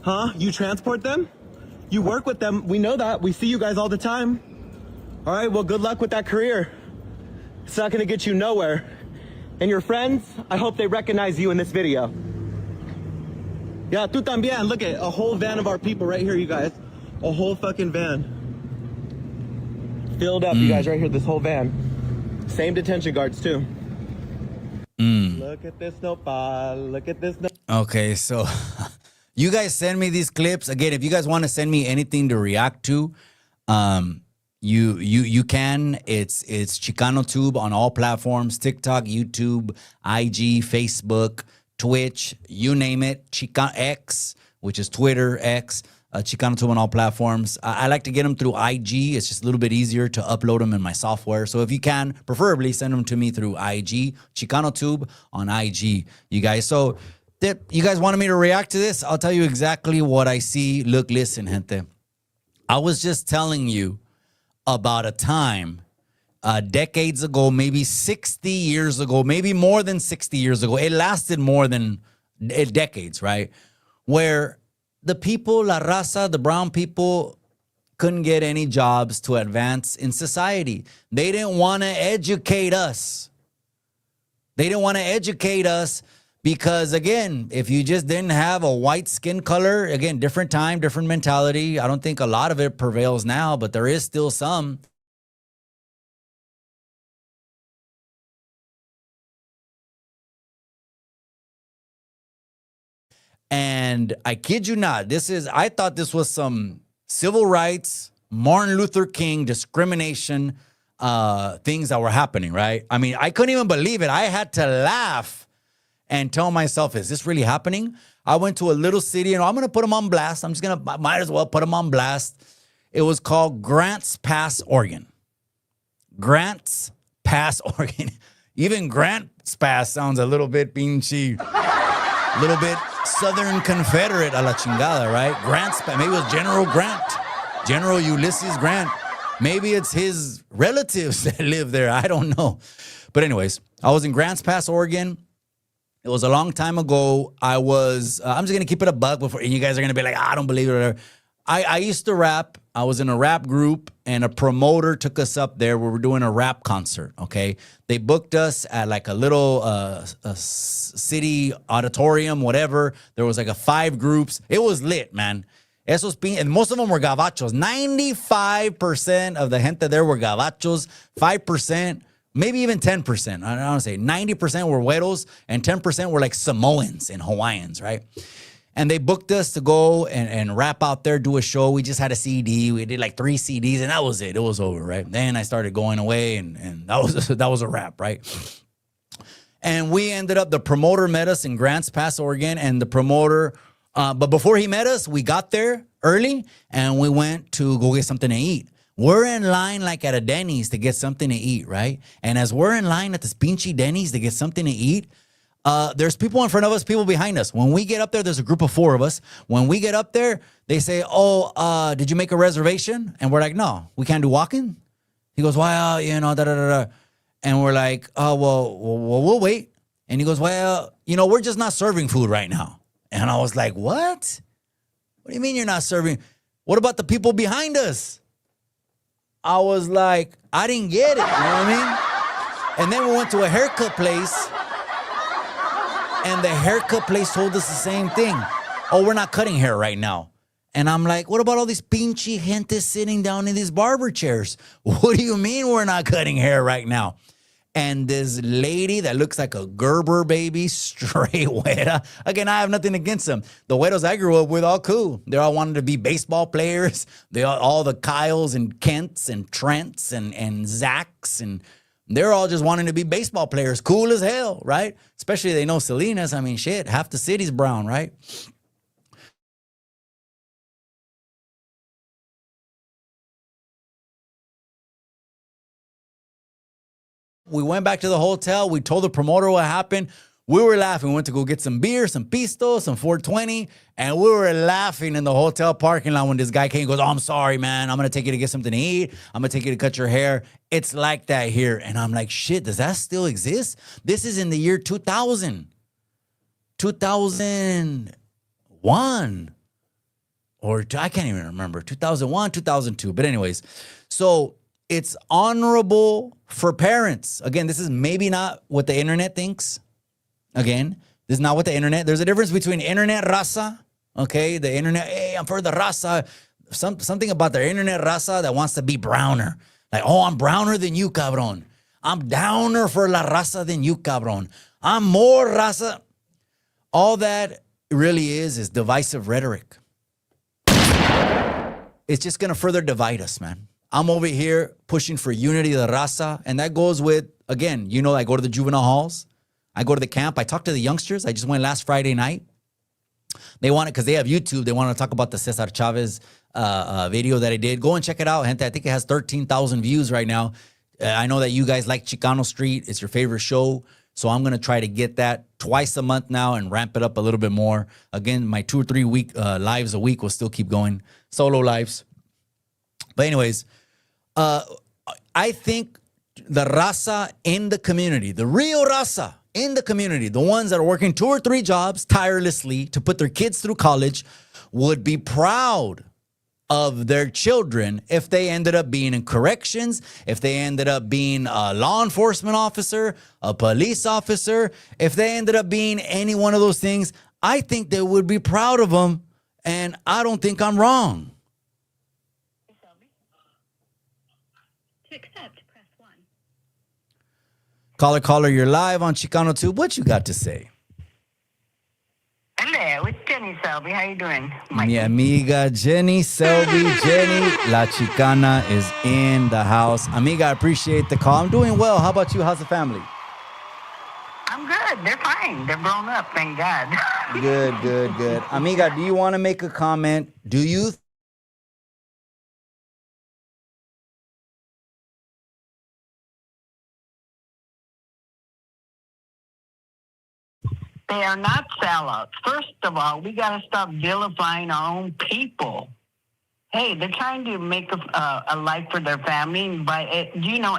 Huh? You transport them? You work with them. We know that. We see you guys all the time. All right, well, good luck with that career. It's not gonna get you nowhere. And your friends, I hope they recognize you in this video. Yeah, tú también. Look at a whole van of our people right here, you guys. A whole fucking van. Filled up, you guys, right here, this whole van. Same detention guards, too. Look at this nopal. Look at this nopal. Okay, so you guys send me these clips. Again, if you guys want to send me anything to react to, you can. It's Chicano Tube on all platforms: TikTok, YouTube, IG, Facebook, Twitch, you name it. Chicano X, which is Twitter, X. Chicano Tube on all platforms. I like to get them through IG. It's just a little bit easier to upload them in my software. So if you can, preferably send them to me through IG. Chicano Tube on IG, you guys. So you guys wanted me to react to this? I'll tell you exactly what I see. Look, listen, gente. I was just telling you about a time decades ago, maybe 60 years ago, maybe more than 60 years ago. It lasted more than decades, right? Where the people, la raza, the brown people, couldn't get any jobs to advance in society. They didn't want to educate us. They didn't want to educate us because, again, if you just didn't have a white skin color, again, different time, different mentality. I don't think a lot of it prevails now, but there is still some. And I kid you not, I thought this was some civil rights, Martin Luther King discrimination things that were happening, right? I mean, I couldn't even believe it. I had to laugh and tell myself, is this really happening? I went to a little city and I'm going to put them on blast. Might as well put them on blast. It was called Grants Pass, Oregon. Grants Pass, Oregon. Even Grants Pass sounds a little bit pinchy, a little bit Southern Confederate a la chingada, right? Grant's, maybe it was General Grant, General Ulysses Grant. Maybe it's his relatives that live there. I don't know. But anyways, I was in Grants Pass, Oregon. It was a long time ago. I'm just going to keep it a buck before, and you guys are going to be like, I don't believe it. Or whatever. I used to rap. I was in a rap group, and a promoter took us up there where we're doing a rap concert, okay? They booked us at like a little a city auditorium, whatever. There was like 5 groups. It was lit, man. And most of them were gabachos. 95% of the gente there were gabachos. 5%, maybe even 10%. I don't want to say 90% were güeros, and 10% were like Samoans and Hawaiians, right? And they booked us to go and rap out there, do a show. We just had a CD. We did like 3 CDs, and that was it. It was over, right? Then I started going away, and that was a wrap, right? And we ended up, the promoter met us in Grants Pass, Oregon, and the promoter, but before he met us, we got there early, and we went to go get something to eat. We're in line like at a Denny's to get something to eat, right? And as we're in line at this pinchy Denny's to get something to eat, there's people in front of us, people behind us. When we get up there, there's a group of 4 of us. When we get up there, they say, oh, did you make a reservation? And we're like, no, we can't do walk-in. He goes, well, da-da-da-da. And we're like, oh, well, we'll wait. And he goes, well, we're just not serving food right now. And I was like, what? What do you mean you're not serving? What about the people behind us? I was like, I didn't get it. You know what I mean? And then we went to a haircut place. And the haircut place told us the same thing. Oh, we're not cutting hair right now. And I'm like, what about all these pinchy gente sitting down in these barber chairs? What do you mean we're not cutting hair right now? And this lady that looks like a Gerber baby, straight güera. Again, I have nothing against them. The güeros I grew up with, all cool. They all wanted to be baseball players. They all the Kyles and Kents and Trents and Zachs, and they're all just wanting to be baseball players. Cool as hell, right? Especially they know Salinas. I mean, shit, half the city's brown, right? We went back to the hotel. We told the promoter what happened. We were laughing. We went to go get some beer, some pisto, some 420, and we were laughing in the hotel parking lot when this guy came and goes, oh, I'm sorry, man. I'm going to take you to get something to eat. I'm going to take you to cut your hair. It's like that here. And I'm like, shit, does that still exist? This is in the year 2000. 2001. Or I can't even remember. 2001, 2002. But anyways, so it's honorable for parents. Again, this is maybe not what the internet thinks. Again, this is not what the internet. There's a difference between internet raza, okay? The internet, hey, I'm for the raza. Something about the internet raza that wants to be browner. Like, oh, I'm browner than you, cabron. I'm downer for la raza than you, cabron. I'm more raza. All that really is divisive rhetoric. It's just going to further divide us, man. I'm over here pushing for unity of the raza. And that goes with, again, you know, I go to the juvenile halls. I go to the camp. I talk to the youngsters. I just went last Friday night. They want it because they have YouTube. They want to talk about the Cesar Chavez video that I did. Go and check it out, gente. I think it has 13,000 views right now. I know that you guys like Chicano Street. It's your favorite show. So I'm going to try to get that twice a month now and ramp it up a little bit more. Again, my 2 or 3 lives a week will still keep going. Solo lives. But anyways, I think the raza in the community, the real raza in the community, the ones that are working 2 or 3 jobs tirelessly to put their kids through college, would be proud of their children if they ended up being in corrections, if they ended up being a law enforcement officer, a police officer, if they ended up being any one of those things. I think they would be proud of them, and I don't think I'm wrong. To accept, press 1. Caller, you're live on Chicano Tube. What you got to say? Hello, it's Jenny Selby. How you doing? Mi amiga Jenny Selby. Jenny La Chicana is in the house. Amiga, I appreciate the call. I'm doing well. How about you? How's the family? I'm good. They're fine. They're grown up, thank God. Good. Amiga, do you want to make a comment? Do you They are not sellouts. First of all, we got to stop vilifying our own people. Hey, they're trying to make a life for their family by,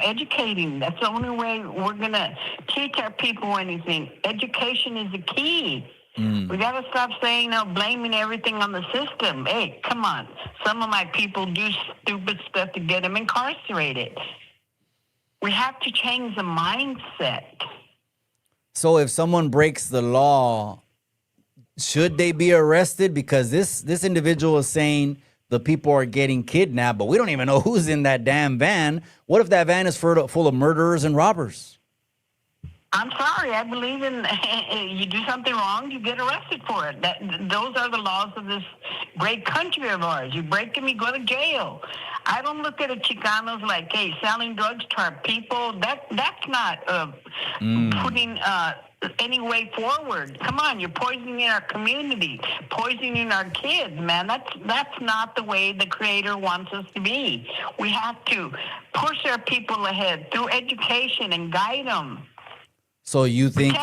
educating. That's the only way we're going to teach our people anything. Education is the key. We got to stop saying, blaming everything on the system. Hey, come on. Some of my people do stupid stuff to get them incarcerated. We have to change the mindset. So if someone breaks the law, should they be arrested? Because this individual is saying the people are getting kidnapped, but we don't even know who's in that damn van. What if that van is full of murderers and robbers? I'm sorry. I believe in you do something wrong, you get arrested for it. Those are the laws of this great country of ours. You break them, you go to jail. I don't look at the Chicanos like, hey, selling drugs to our people. That's not putting any way forward. Come on, you're poisoning our community, poisoning our kids, man. That's not the way the Creator wants us to be. We have to push our people ahead through education and guide them. So you think...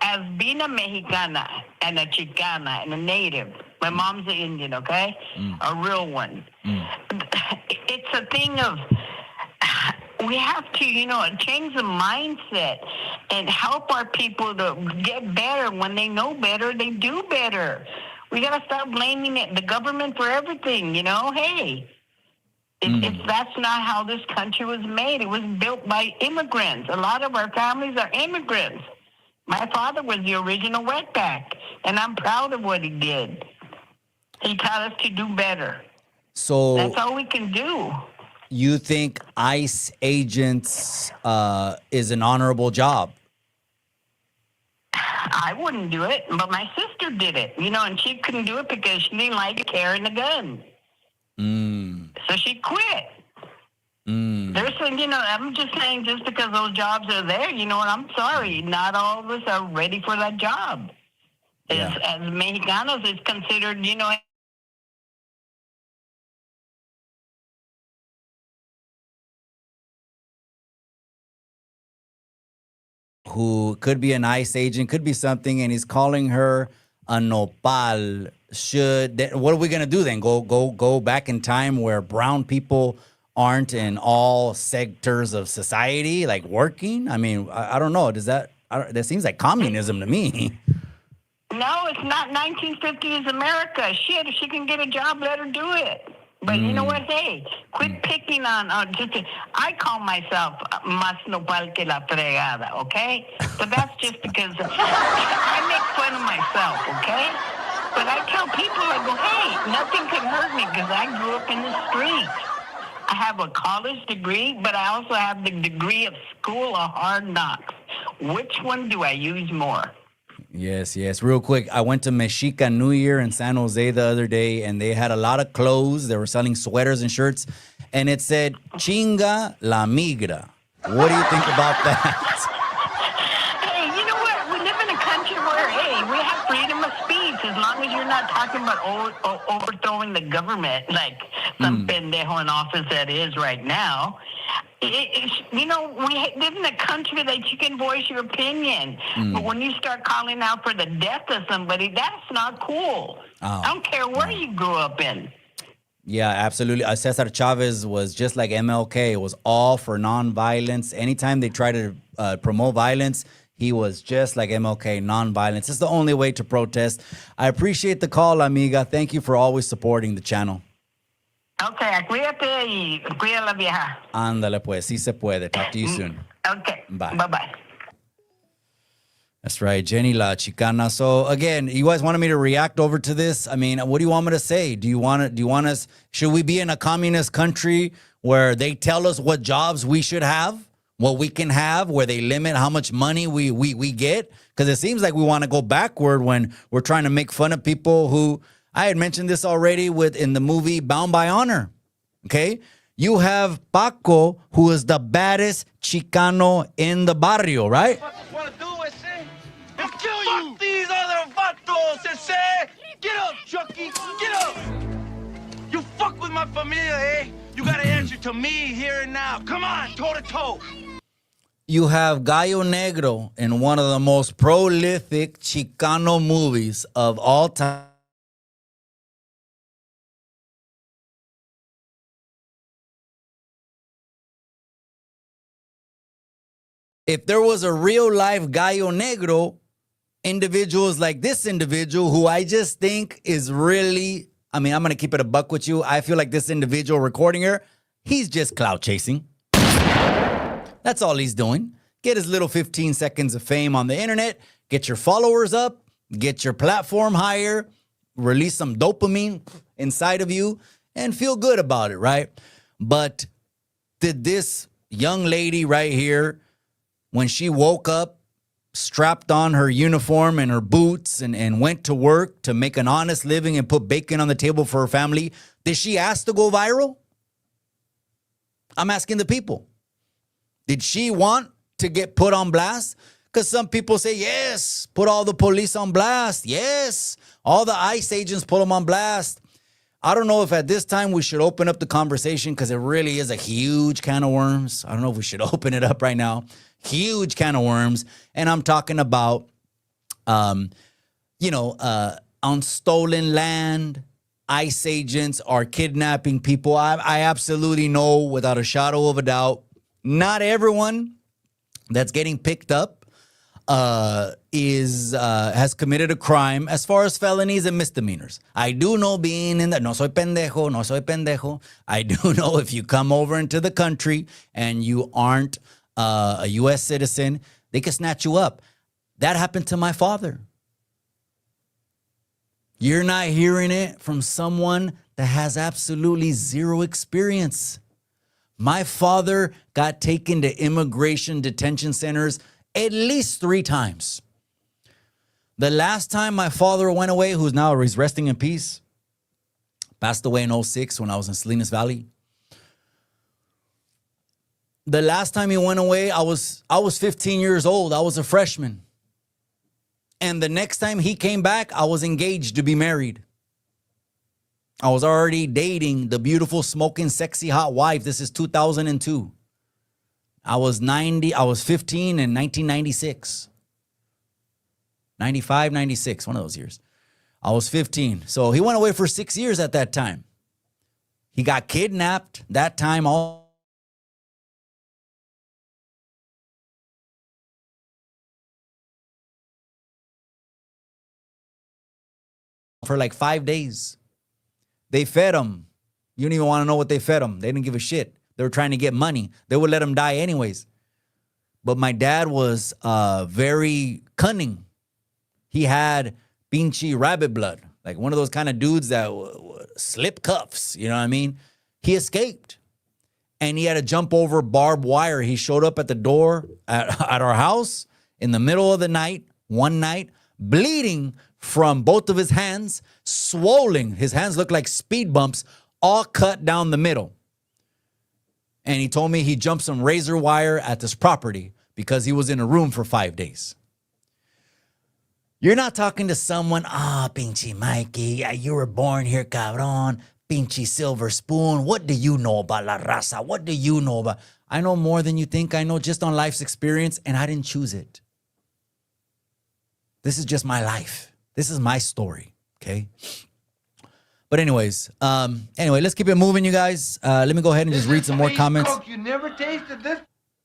As being a Mexicana and a Chicana and a native, my mom's an Indian, okay? A real one. It's a thing of, we have to, change the mindset and help our people to get better. When they know better, they do better. We got to stop blaming the government for everything, hey. That's not how this country was made. It was built by immigrants. A lot of our families are immigrants. My father was the original wetback, and I'm proud of what he did. He taught us to do better. So that's all we can do. You think ICE agents is an honorable job? I wouldn't do it, but my sister did it, and she couldn't do it because she didn't like carrying a gun. So she quit. There's some, I'm just saying, just because those jobs are there, I'm sorry, not all of us are ready for that job. Yeah. As Mexicanos, it's considered, who could be an ICE agent, could be something, and he's calling her a nopal. What are we gonna do then? Go back in time where brown people aren't in all sectors of society, like working? I mean, I don't know. That seems like communism to me. No, it's not 1950s America. Shit, if she can get a job, let her do it. But you know what? Hey, quit picking on I call myself más nopal que la fregada, okay? But that's just because I make fun of myself, okay? But I tell people, I go, hey, nothing can hurt me because I grew up in the streets. I have a college degree, but I also have the degree of School of Hard Knocks. Which one do I use more? Yes. Real quick, I went to Mexica New Year in San Jose the other day, and they had a lot of clothes. They were selling sweaters and shirts, and it said, Chinga la migra. What do you think about that? Hey, you know what? We live in a country where, hey, we have freedom of speech as long as you're not talking about overthrowing the government like some pendejo in office that is right now. We live in a country that you can voice your opinion. But when you start calling out for the death of somebody, that's not cool. I don't care where you grew up in. Yeah, absolutely. Cesar Chavez was just like MLK. It was all for nonviolence. Anytime they try to promote violence, he was just like MLK, nonviolence. It's the only way to protest. I appreciate the call, amiga. Thank you for always supporting the channel. Okay, cuídate y cuida a la vieja. Ándale pues, sí se puede. Talk to you soon. Okay, Bye. Bye-bye. That's right, Jenny La Chicana. So again, you guys wanted me to react over to this. I mean, what do you want me to say? Do you want us, should we be in a communist country where they tell us what jobs we should have, what we can have, where they limit how much money we get? Because it seems like we want to go backward when we're trying to make fun of people who, I had mentioned this already in the movie Bound by Honor. Okay? You have Paco, who is the baddest Chicano in the barrio, right? Want to do is they'll kill you. Fuck these other vatos, ese. Get up, Chucky. Get up. You fuck with my familia, eh? You gotta answer to me here and now. Come on, toe to toe. You have Gallo Negro in one of the most prolific Chicano movies of all time. If there was a real life Gallo Negro, individuals like this individual who I just think is really, I mean, I'm going to keep it a buck with you. I feel like this individual recording her, he's just clout chasing. That's all he's doing. Get his little 15 seconds of fame on the internet, get your followers up, get your platform higher, release some dopamine inside of you, and feel good about it, right? But did this young lady right here, when she woke up, strapped on her uniform and her boots and went to work to make an honest living and put bacon on the table for her family, did she ask to go viral? I'm asking the people. Did she want to get put on blast? Because some people say, yes, put all the police on blast. Yes, all the ICE agents put them on blast. I don't know if at this time we should open up the conversation because it really is a huge can of worms. I don't know if we should open it up right now. Huge can of worms. And I'm talking about, on stolen land, ICE agents are kidnapping people. I absolutely know without a shadow of a doubt, not everyone that's getting picked up has committed a crime as far as felonies and misdemeanors. I do know being in the no soy pendejo. I do know if you come over into the country and you aren't a U.S. citizen, they can snatch you up. That happened to my father. You're not hearing it from someone that has absolutely zero experience. My father got taken to immigration detention centers at least 3 times. The last time my father went away, he's resting in peace, passed away in 2006 when I was in Salinas Valley. The last time he went away, I was 15 years old. I was a freshman. And the next time he came back, I was engaged to be married. I was already dating the beautiful, smoking, sexy, hot wife. This is 2002. I was 15 in 1996. 95, 96, one of those years. I was 15. So he went away for 6 years at that time. He got kidnapped that time all for like 5 days. They fed him. You don't even want to know what they fed him. They didn't give a shit. They were trying to get money. They would let him die anyways. But my dad was very cunning. He had pinchy rabbit blood, like one of those kind of dudes that slip cuffs, you know what I mean? He escaped. And he had to jump over barbed wire. He showed up at the door at our house in the middle of the night, one night, bleeding from both of his hands, swollen. His hands looked like speed bumps, all cut down the middle. And he told me he jumped some razor wire at this property because he was in a room for 5 days. You're not talking to someone, pinchy Mikey, you were born here, cabrón, pinchy silver spoon. What do you know about la raza? What do you know about? I know more than you think I know just on life's experience, and I didn't choose it. This is just my life. This is my story, okay? But anyways, let's keep it moving, you guys. Let me go ahead and just read some more comments. Coke, you never tasted this?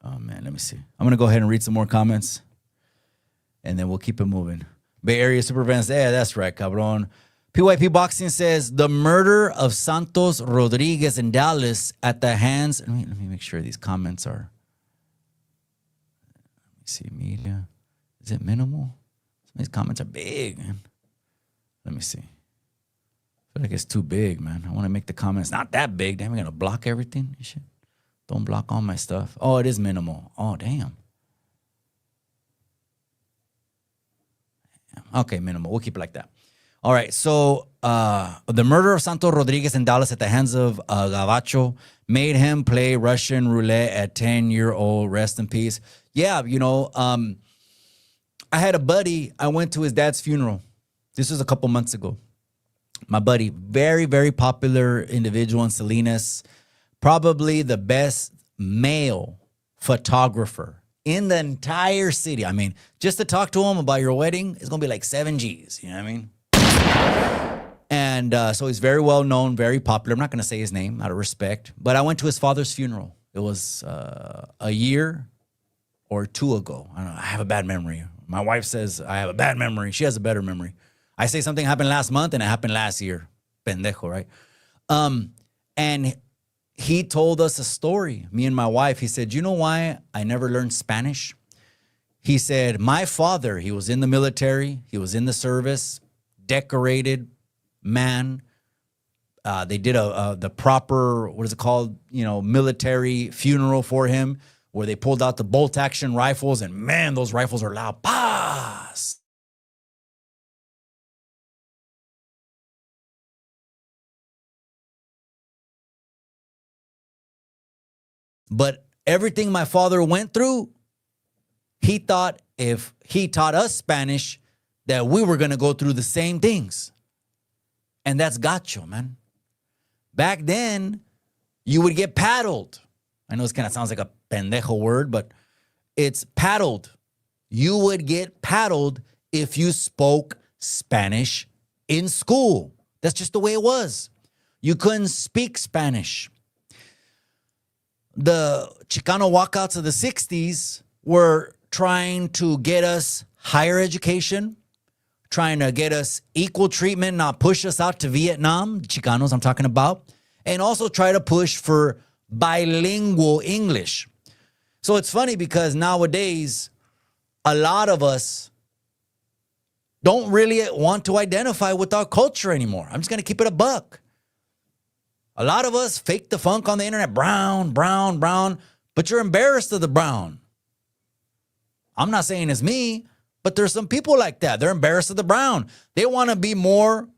Oh, man, let me see. I'm going to go ahead and read some more comments, and then we'll keep it moving. Bay Area Superfans, yeah, that's right, cabron. PYP Boxing says, the murder of Santos Rodriguez in Dallas at the hands... Let me make sure these comments are... Let me see, media. Is it minimal? Some of these comments are big, man. Let me see. I feel like it's too big, man. I want to make the comments not that big. Damn, I'm going to block everything. Shit. Don't block all my stuff. Oh, it is minimal. Oh, damn. Okay, minimal. We'll keep it like that. All right, so the murder of Santos Rodriguez in Dallas at the hands of Gabacho made him play Russian roulette at 10-year-old. Rest in peace. Yeah, I had a buddy. I went to his dad's funeral. This was a couple months ago. My buddy, very, very popular individual in Salinas, probably the best male photographer in the entire city. I mean, just to talk to him about your wedding, it's going to be like 7 G's. You know what I mean? And so he's very well known, very popular. I'm not going to say his name out of respect, but I went to his father's funeral. It was a year or two ago. I don't know. I have a bad memory. My wife says I have a bad memory. She has a better memory. I say something happened last month and it happened last year. Pendejo, right? And he told us a story, me and my wife. He said, you know why I never learned Spanish? He said, my father, he was in the military. He was in the service, decorated man. They did the proper, what is it called? Military funeral for him where they pulled out the bolt action rifles and man, those rifles are loud. Paz. But everything my father went through, he thought if he taught us Spanish, that we were going to go through the same things. And that's gacho, man. Back then, you would get paddled. I know this kind of sounds like a pendejo word, but it's paddled. You would get paddled if you spoke Spanish in school. That's just the way it was. You couldn't speak Spanish. The Chicano walkouts of the 60s were trying to get us higher education, trying to get us equal treatment, not push us out to Vietnam, Chicanos I'm talking about, and also try to push for bilingual English. So it's funny because nowadays, a lot of us don't really want to identify with our culture anymore. I'm just going to keep it a buck. A lot of us fake the funk on the internet, brown, but you're embarrassed of the brown. I'm not saying it's me, but there's some people like that. They're embarrassed of the brown. They want to be more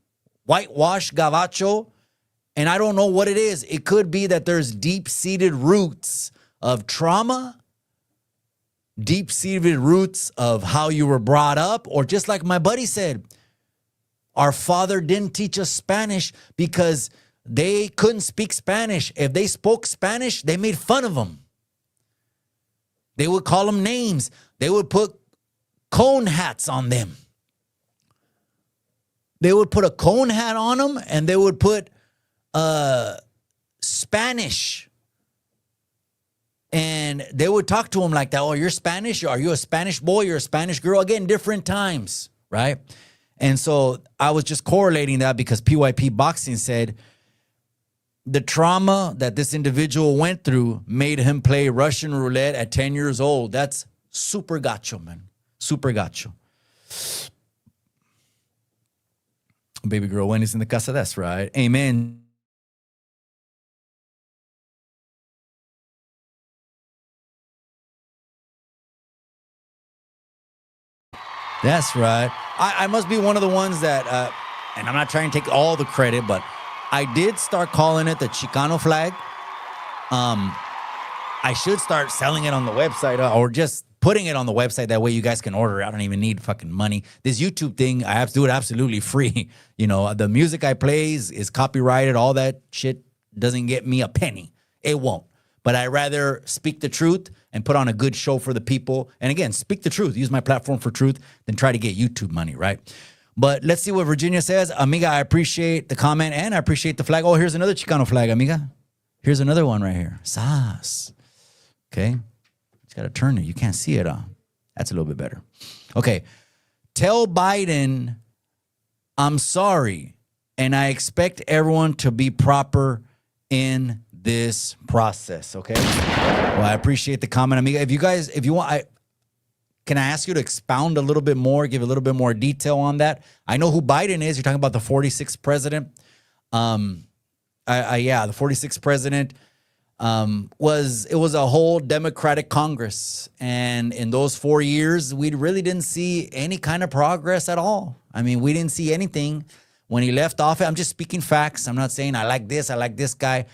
whitewashed gabacho, and I don't know what it is. It could be that there's deep-seated roots of trauma, deep-seated roots of how you were brought up, or just like my buddy said, our father didn't teach us Spanish because they couldn't speak Spanish. If they spoke Spanish, they made fun of them. They would call them names. They would put cone hats on them. They would put a cone hat on them, and they would put Spanish. And they would talk to him like that. Oh, you're Spanish? Are you a Spanish boy? You're a Spanish girl? Again, different times, right? And so I was just correlating that because PYP Boxing said the trauma that this individual went through made him play Russian roulette at 10 years old. That's super gacho, man. Super gacho. Baby girl, when is in the casa? That's right. Amen. That's right. I must be one of the ones that, and I'm not trying to take all the credit, but I did start calling it the Chicano flag. I should start selling it on the website or just putting it on the website. That way you guys can order it. I don't even need fucking money. This YouTube thing, I have to do it absolutely free. You know, the music I play is copyrighted. All that shit doesn't get me a penny. It won't. But I'd rather speak the truth and put on a good show for the people. And again, speak the truth. Use my platform for truth than try to get YouTube money, right? But let's see what Virginia says. Amiga, I appreciate the comment and I appreciate the flag. Oh, here's another Chicano flag, amiga. Here's another one right here. Sas. Okay. Just got to turn it. You can't see it. That's a little bit better. Okay. Tell Biden, I'm sorry. And I expect everyone to be proper in this process. Okay. Well, I appreciate the comment, amiga. If you want, can I ask you to expound a little bit more, give a little bit more detail on that? I know who Biden is. You're talking about the 46th president. Yeah, the 46th president was a whole Democratic Congress. And in those 4 years, we really didn't see any kind of progress at all. I mean, we didn't see anything when he left office. I'm just speaking facts. I'm not saying I like this guy.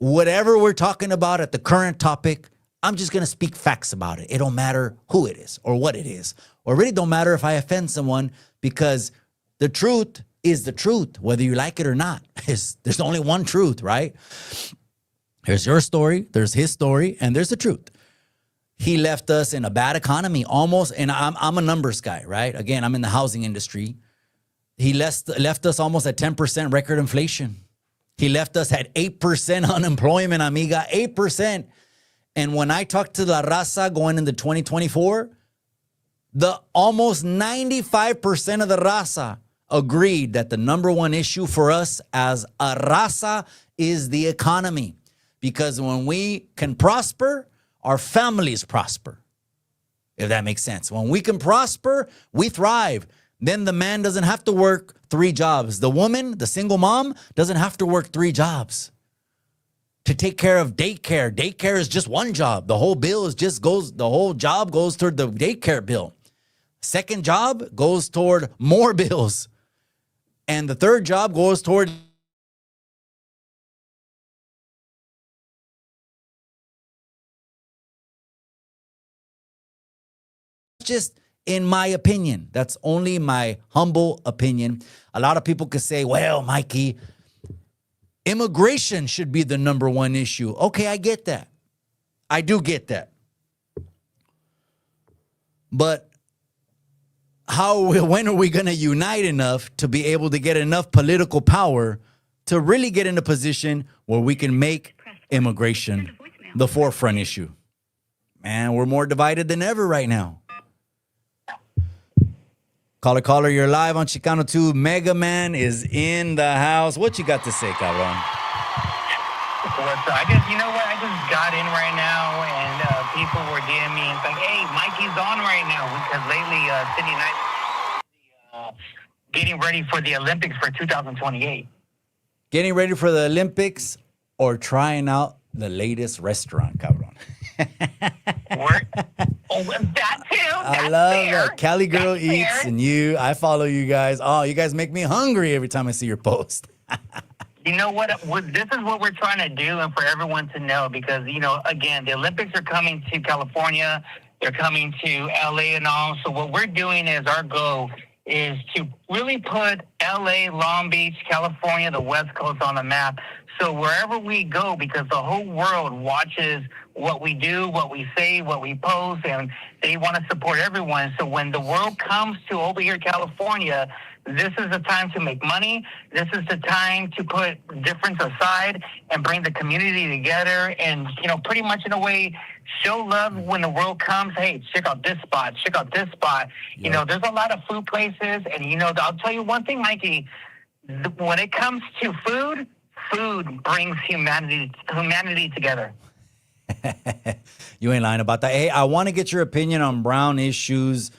Whatever we're talking about at the current topic, I'm just going to speak facts about it. It don't matter who it is or what it is. Or it really don't matter if I offend someone, because the truth is the truth, whether you like it or not. There's only one truth, right? There's your story, there's his story, and there's the truth. He left us in a bad economy almost, and I'm a numbers guy, right? Again, I'm in the housing industry. He left us almost at 10% record inflation. He left us at 8% unemployment, amiga, 8%. And when I talked to La Raza going into 2024, the almost 95% of the Raza agreed that the number one issue for us as a Raza is the economy. Because when we can prosper, our families prosper. If that makes sense. When we can prosper, we thrive. Then the man doesn't have to work 3 jobs. The woman, the single mom, doesn't have to work 3 jobs to take care of daycare. Daycare is just one job. The whole job goes toward the daycare bill. Second job goes toward more bills. And the third job goes toward just in my opinion. That's only my humble opinion. A lot of people could say, well, Mikey, immigration should be the number one issue. Okay, I get that. I do get that. But when are we going to unite enough to be able to get enough political power to really get in a position where we can make immigration the forefront issue? Man, we're more divided than ever right now. Caller, you're live on Chicano 2. Mega Man is in the house. What you got to say, cabrón? I just, you know what? I just got in right now, and people were DMing me and saying, hey, Mikey's on right now. Because lately, Sydney Night getting ready for the Olympics for 2028. Getting ready for the Olympics or trying out the latest restaurant, cabrón? That too. I love that. Cali Girl Eats and you. I follow you guys. Oh, you guys make me hungry every time I see your post. You know what? This is what we're trying to do, and for everyone to know, because, you know, again, the Olympics are coming to California. They're coming to LA and all. So what we're doing is our goal is to really put LA, Long Beach, California, the West Coast on the map, So wherever we go, because the whole world watches what we do, what we say, what we post, and they want to support everyone. So when the world comes to over here, California, this is the time to make money. This is the time to put difference aside and bring the community together and, pretty much in a way, show love when the world comes. Hey, check out this spot. Check out this spot. Yep. There's a lot of food places. And, I'll tell you one thing, Mikey, when it comes to food brings humanity together. You ain't lying about that. Hey, I want to get your opinion on brown issues.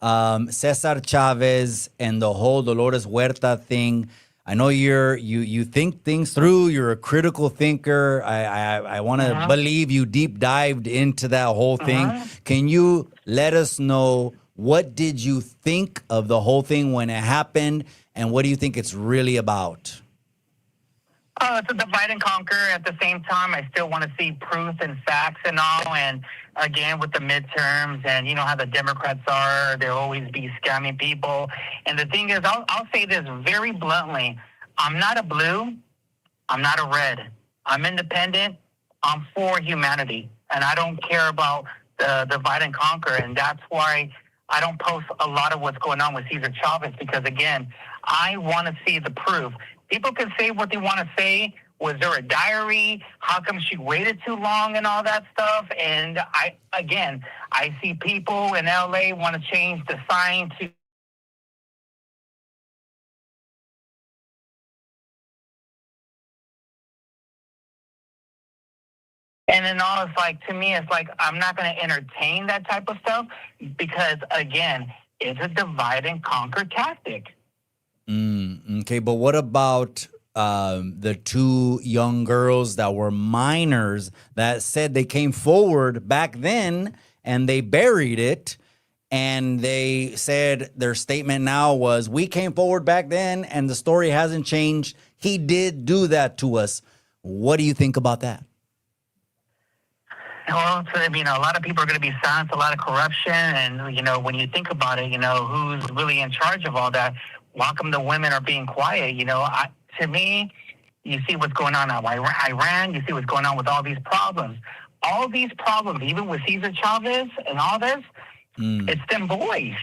Cesar Chavez and the whole Dolores Huerta thing. I know you think things through. You're a critical thinker. I want to believe you deep dived into that whole thing. Can you let us know, what did you think of the whole thing when it happened, and what do you think it's really about? Oh, it's a divide and conquer. At the same time, I still want to see proof and facts and all. And again, with the midterms and how the Democrats are, they'll always be scamming people. And the thing is, I'll say this very bluntly. I'm not a blue. I'm not a red. I'm independent. I'm for humanity. And I don't care about the divide and conquer. And that's why I don't post a lot of what's going on with Cesar Chavez, because, again, I want to see the proof. People can say what they want to say. Was there a diary? How come she waited too long and all that stuff? And I see people in LA want to change the sign to and then to me, it's like, I'm not going to entertain that type of stuff because, again, it's a divide and conquer tactic. Okay, but what about the two young girls that were minors that said they came forward back then and they buried it, and they said their statement now was, we came forward back then and the story hasn't changed. He did do that to us. What do you think about that? Well, a lot of people are going to be silenced, a lot of corruption, and, when you think about it, who's really in charge of all that? How come the women are being quiet? To me, you see what's going on now. Iran, you see what's going on with all these problems. All these problems, even with Cesar Chavez and all this, it's them boys.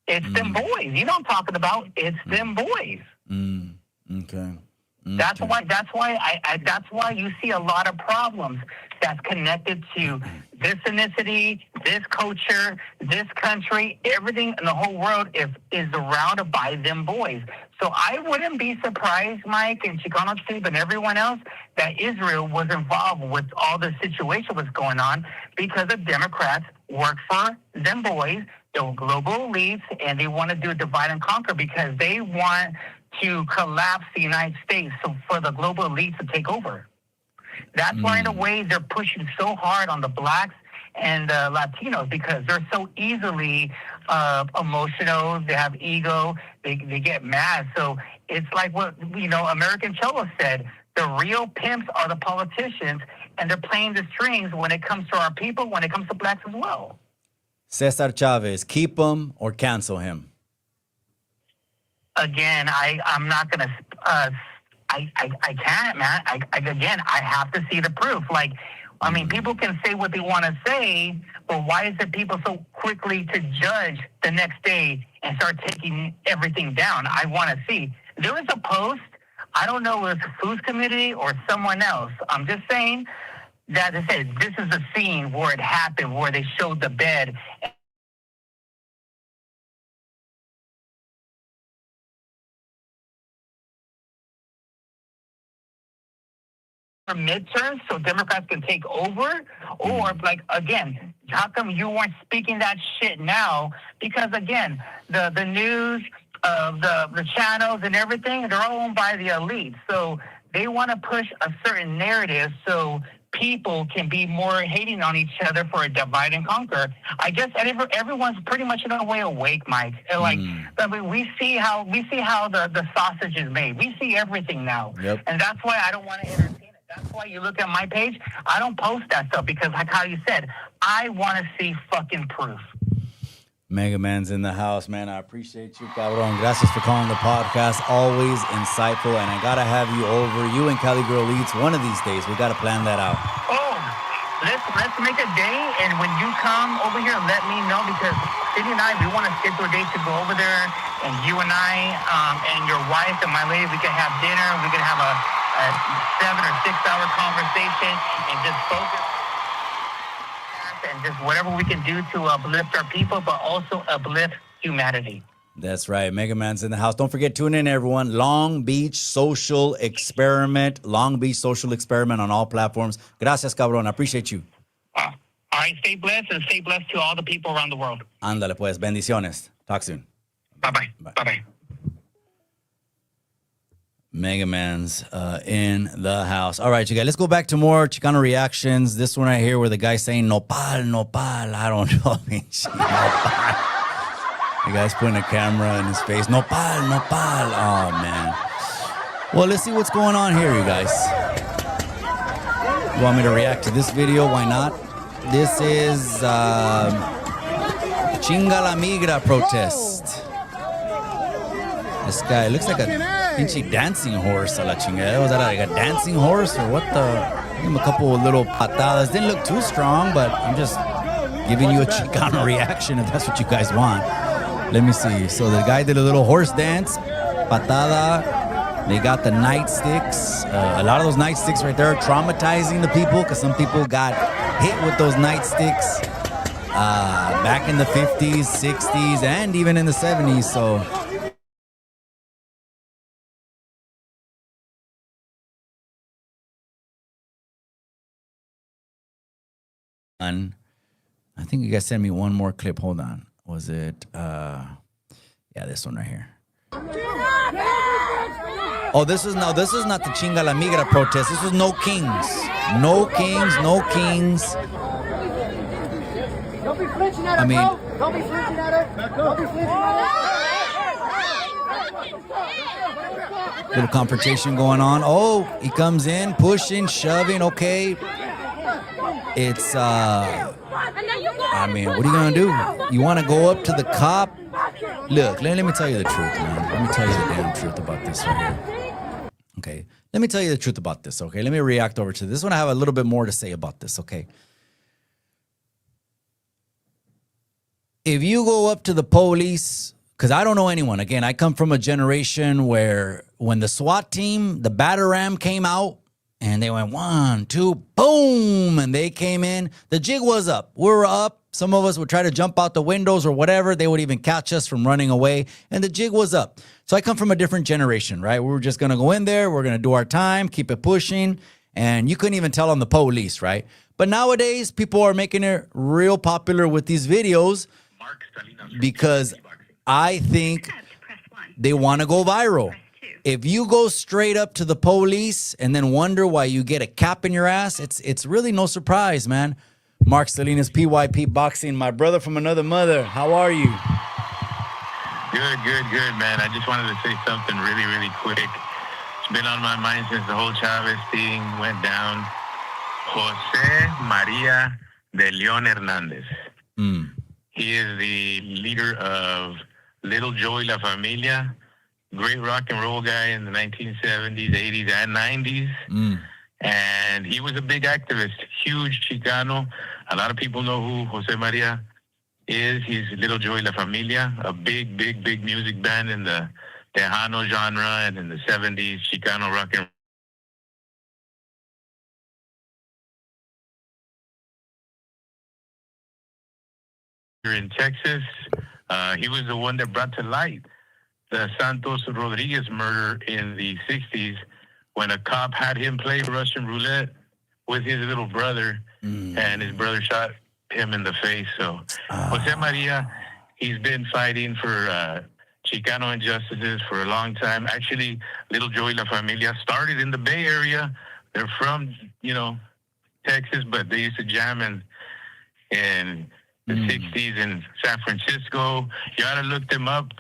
It's them boys. You know what I'm talking about? It's them boys. Okay. That's why you see a lot of problems that's connected to this ethnicity, this culture, this country. Everything in the whole world is surrounded by them boys. So I wouldn't be surprised, Mike and Chicano Steve and everyone else, that Israel was involved with all the situation was going on, because the Democrats work for them boys, the global elites, and they want to do a divide and conquer because they want to collapse the United States, so for the global elites to take over. That's why, in a way, they're pushing so hard on the blacks and the Latinos, because they're so easily emotional. They have ego. They get mad. So it's like what American Cholo said: the real pimps are the politicians, and they're playing the strings when it comes to our people, when it comes to blacks as well. Cesar Chavez, keep him or cancel him? Again, I'm not going to, I can't, man. I have to see the proof. People can say what they want to say, but why is it people so quickly to judge the next day and start taking everything down? I want to see. There was a post, I don't know if it's the Foods Committee or someone else. I'm just saying that they said this is a scene where it happened, where they showed the bed. Midterms so Democrats can take over, or again, how come you weren't speaking that shit now? Because again, the news, the channels and everything, they're all owned by the elite, so they want to push a certain narrative so people can be more hating on each other for a divide and conquer. I guess everyone's pretty much in a way awake, Mike. We see how the sausage is made. We see everything now, and that's why I don't want to entertain it. That's why you look at my page, I don't post that stuff, because like how you said, I want to see fucking proof. Mega Man's in the house, man. I appreciate you, cabrón. Gracias for calling the podcast. Always insightful, and I gotta have you over. You and Cali Girl Leads one of these days. We gotta plan that out. Oh, let's make a day, and when you come over here, let me know, because Cindy and I, we want to schedule a day to go over there, and you and I, and your wife and my lady, we can have dinner. We can have a 7 or 6 hour conversation and just focus. And just whatever we can do to uplift our people, but also uplift humanity. That's right. Mega Man's in the house. Don't forget, tune in, everyone. Long Beach Social Experiment. Long Beach Social Experiment on all platforms. Gracias, cabrón. I appreciate you. All right, stay blessed, and stay blessed to all the people around the world. Ándale, pues. Bendiciones. Talk soon. Bye-bye. Bye-bye. Mega Man's in the house. All right, you guys, let's go back to more Chicano reactions. This one right here where the guy's saying nopal, nopal. I don't know. Nopal. The guy's putting a camera in his face. Nopal, nopal. Oh, man. Well, let's see what's going on here, you guys. You want me to react to this video? Why not? This is Chinga la Migra protest. This guy looks like a pinchy dancing horse a la chingada. Was that like a dancing horse or what the? Give him a couple of little patadas. Didn't look too strong, but I'm just giving you a Chicano reaction if that's what you guys want. Let me see. So the guy did a little horse dance, patada. They got the nightsticks. A lot of those nightsticks right there are traumatizing the people, because some people got hit with those nightsticks back in the 50s, 60s, and even in the 70s. So I think you guys sent me one more clip. Hold on. Was it? Yeah, this one right here. Oh, this is not the Chinga la Migra protest. This was no kings. No kings, no kings. Don't be flinching at her, bro. Don't be flinching at her. Don't be flinching at her. Little confrontation going on. Oh, he comes in, pushing, shoving. Okay. It's, I mean, what are you going to do? You want to go up to the cop? Look, let me tell you the truth, man. Let me tell you the damn truth about this right here. Okay. Let me tell you the truth about this, okay? Let me react over to this one. I have a little bit more to say about this, okay? If you go up to the police, because I don't know anyone. Again, I come from a generation where when the SWAT team, the Batarang came out, and they went 1, 2, boom, and they came in. The jig was up. We were up. Some of us would try to jump out the windows or whatever. They would even catch us from running away, and the jig was up. So I come from a different generation, right? We were just going to go in there. We're going to do our time, keep it pushing, and you couldn't even tell on the police, right? But nowadays, people are making it real popular with these videos because I think they want to go viral. If you go straight up to the police and then wonder why you get a cap in your ass, it's really no surprise, man. Mark Salinas, PYP Boxing, my brother from another mother. How are you? Good, man. I just wanted to say something really, really quick. It's been on my mind since the whole Chavez thing went down. Jose Maria de Leon Hernandez. He is the leader of Little Joey La Familia. Great rock and roll guy in the 1970s, 80s, and 90s. And he was a big activist, huge Chicano. A lot of people know who Jose Maria is. He's Little Joey La Familia, a big music band in the Tejano genre and in the 70s, Chicano rock and roll. In Texas, he was the one that brought to light the Santos Rodriguez murder in the 60s when a cop had him play Russian roulette with his little brother, and his brother shot him in the face. So Jose Maria, he's been fighting for Chicano injustices for a long time. Actually, Little Joey La Familia started in the Bay Area. They're from, Texas, but they used to jam in the 60s in San Francisco. You ought to look them up.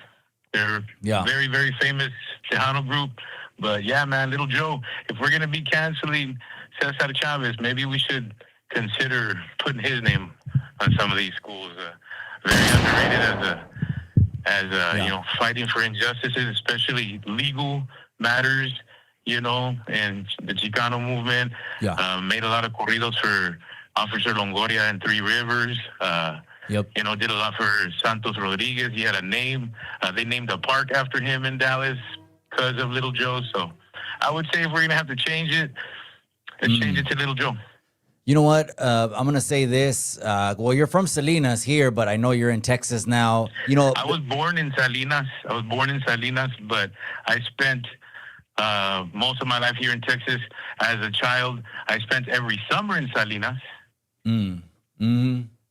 They're very, very famous Tejano group. But yeah, man, Little Joe, if we're going to be canceling Cesar Chavez, maybe we should consider putting his name on some of these schools. very underrated as fighting for injustices, especially legal matters. And the Chicano movement made a lot of corridos for Officer Longoria and Three Rivers. Did a lot for Santos Rodriguez. He had a name. They named a park after him in Dallas because of Little Joe. So I would say if we're going to have to change it, let's change it to Little Joe. You know what? I'm going to say this. Well, you're from Salinas here, but I know you're in Texas now. I was born in Salinas. But I spent most of my life here in Texas. As a child, I spent every summer in Salinas.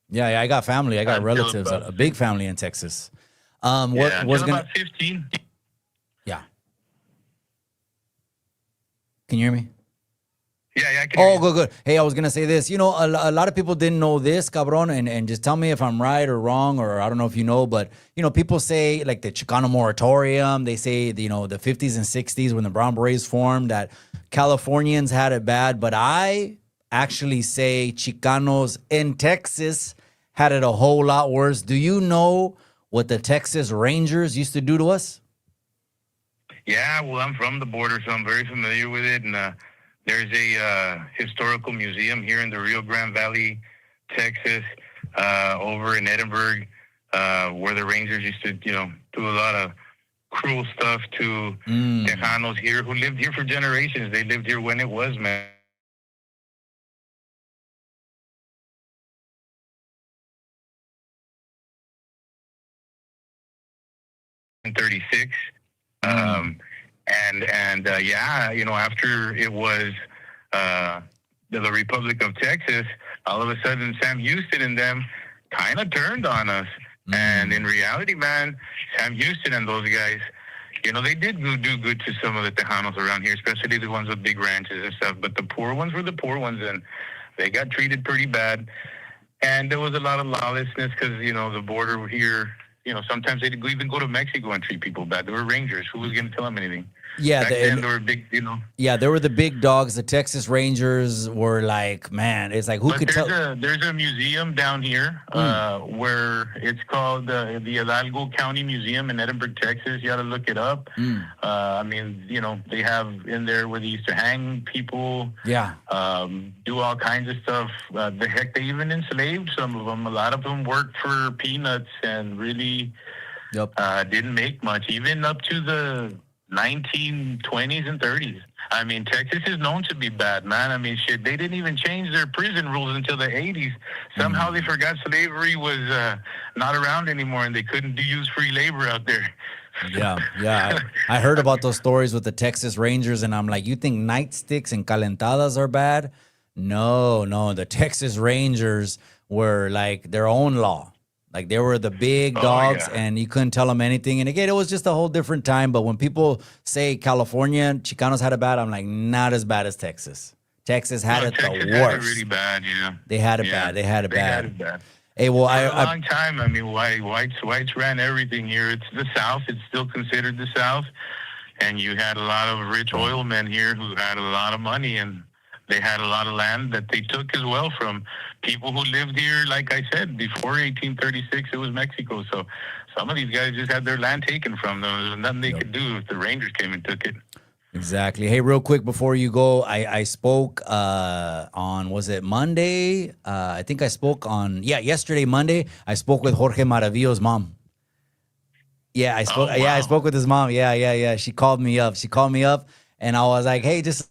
Yeah, I got family. I got relatives, a big family in Texas. About 15. Yeah. Can you hear me? Yeah, I can hear you. Good. Hey, I was going to say this. A lot of people didn't know this, cabron, and just tell me if I'm right or wrong, or I don't know if you know, but, people say, like, the Chicano moratorium, they say, the 50s and 60s when the Brown Berets formed, that Californians had it bad, but I actually say Chicanos in Texas had it a whole lot worse. Do you know what the Texas Rangers used to do to us? Yeah, well, I'm from the border, so I'm very familiar with it, and there's a historical museum here in the Rio Grande Valley, Texas, over in Edinburgh, where the Rangers used to, do a lot of cruel stuff to Tejanos here who lived here for generations. They lived here when it was, man. 36. After it was the Republic of Texas, all of a sudden Sam Houston and them kind of turned on us. And in reality, man, Sam Houston and those guys, they did do good to some of the Tejanos around here, especially the ones with big ranches and stuff. But the poor ones were the poor ones, and they got treated pretty bad. And there was a lot of lawlessness because, the border here, sometimes they'd even go to Mexico and treat people bad. There were Rangers. Who was going to tell them anything? Yeah, back then they were big, Yeah, they were the big dogs. The Texas Rangers were like, man, it's like, could tell? There's a museum down here where it's called the Hidalgo County Museum in Edinburgh, Texas. You got to look it up. They have in there where they used to hang people. Yeah. Do all kinds of stuff. They even enslaved some of them. A lot of them worked for peanuts and really didn't make much, even up to the 1920s and 30s. I mean, Texas is known to be bad, man. I mean, shit, they didn't even change their prison rules until the 80s. Somehow they forgot slavery was not around anymore and they couldn't use free labor out there. Yeah. I heard about those stories with the Texas Rangers, and I'm like, you think nightsticks and calentadas are bad? No. The Texas Rangers were like their own law. Like, they were the big dogs, and you couldn't tell them anything. And again, it was just a whole different time. But when people say California, Chicanos had it bad, I'm like, not as bad as Texas. Texas had it the worst. Texas had it really bad, They had it bad. They had it bad. Hey, well, for a long time, I mean, whites ran everything here. It's the South. It's still considered the South. And you had a lot of rich oil men here who had a lot of money, and they had a lot of land that they took as well from people who lived here. Like I said, before 1836, it was Mexico. So some of these guys just had their land taken from them. There was nothing they could do if the Rangers came and took it. Exactly. Hey, real quick before you go, I spoke on, was it Monday? I think I spoke on, yesterday, Monday. I spoke with Jorge Maravillo's mom. Yeah, I spoke. Yeah, I spoke with his mom. Yeah. She called me up. And I was like, hey, just.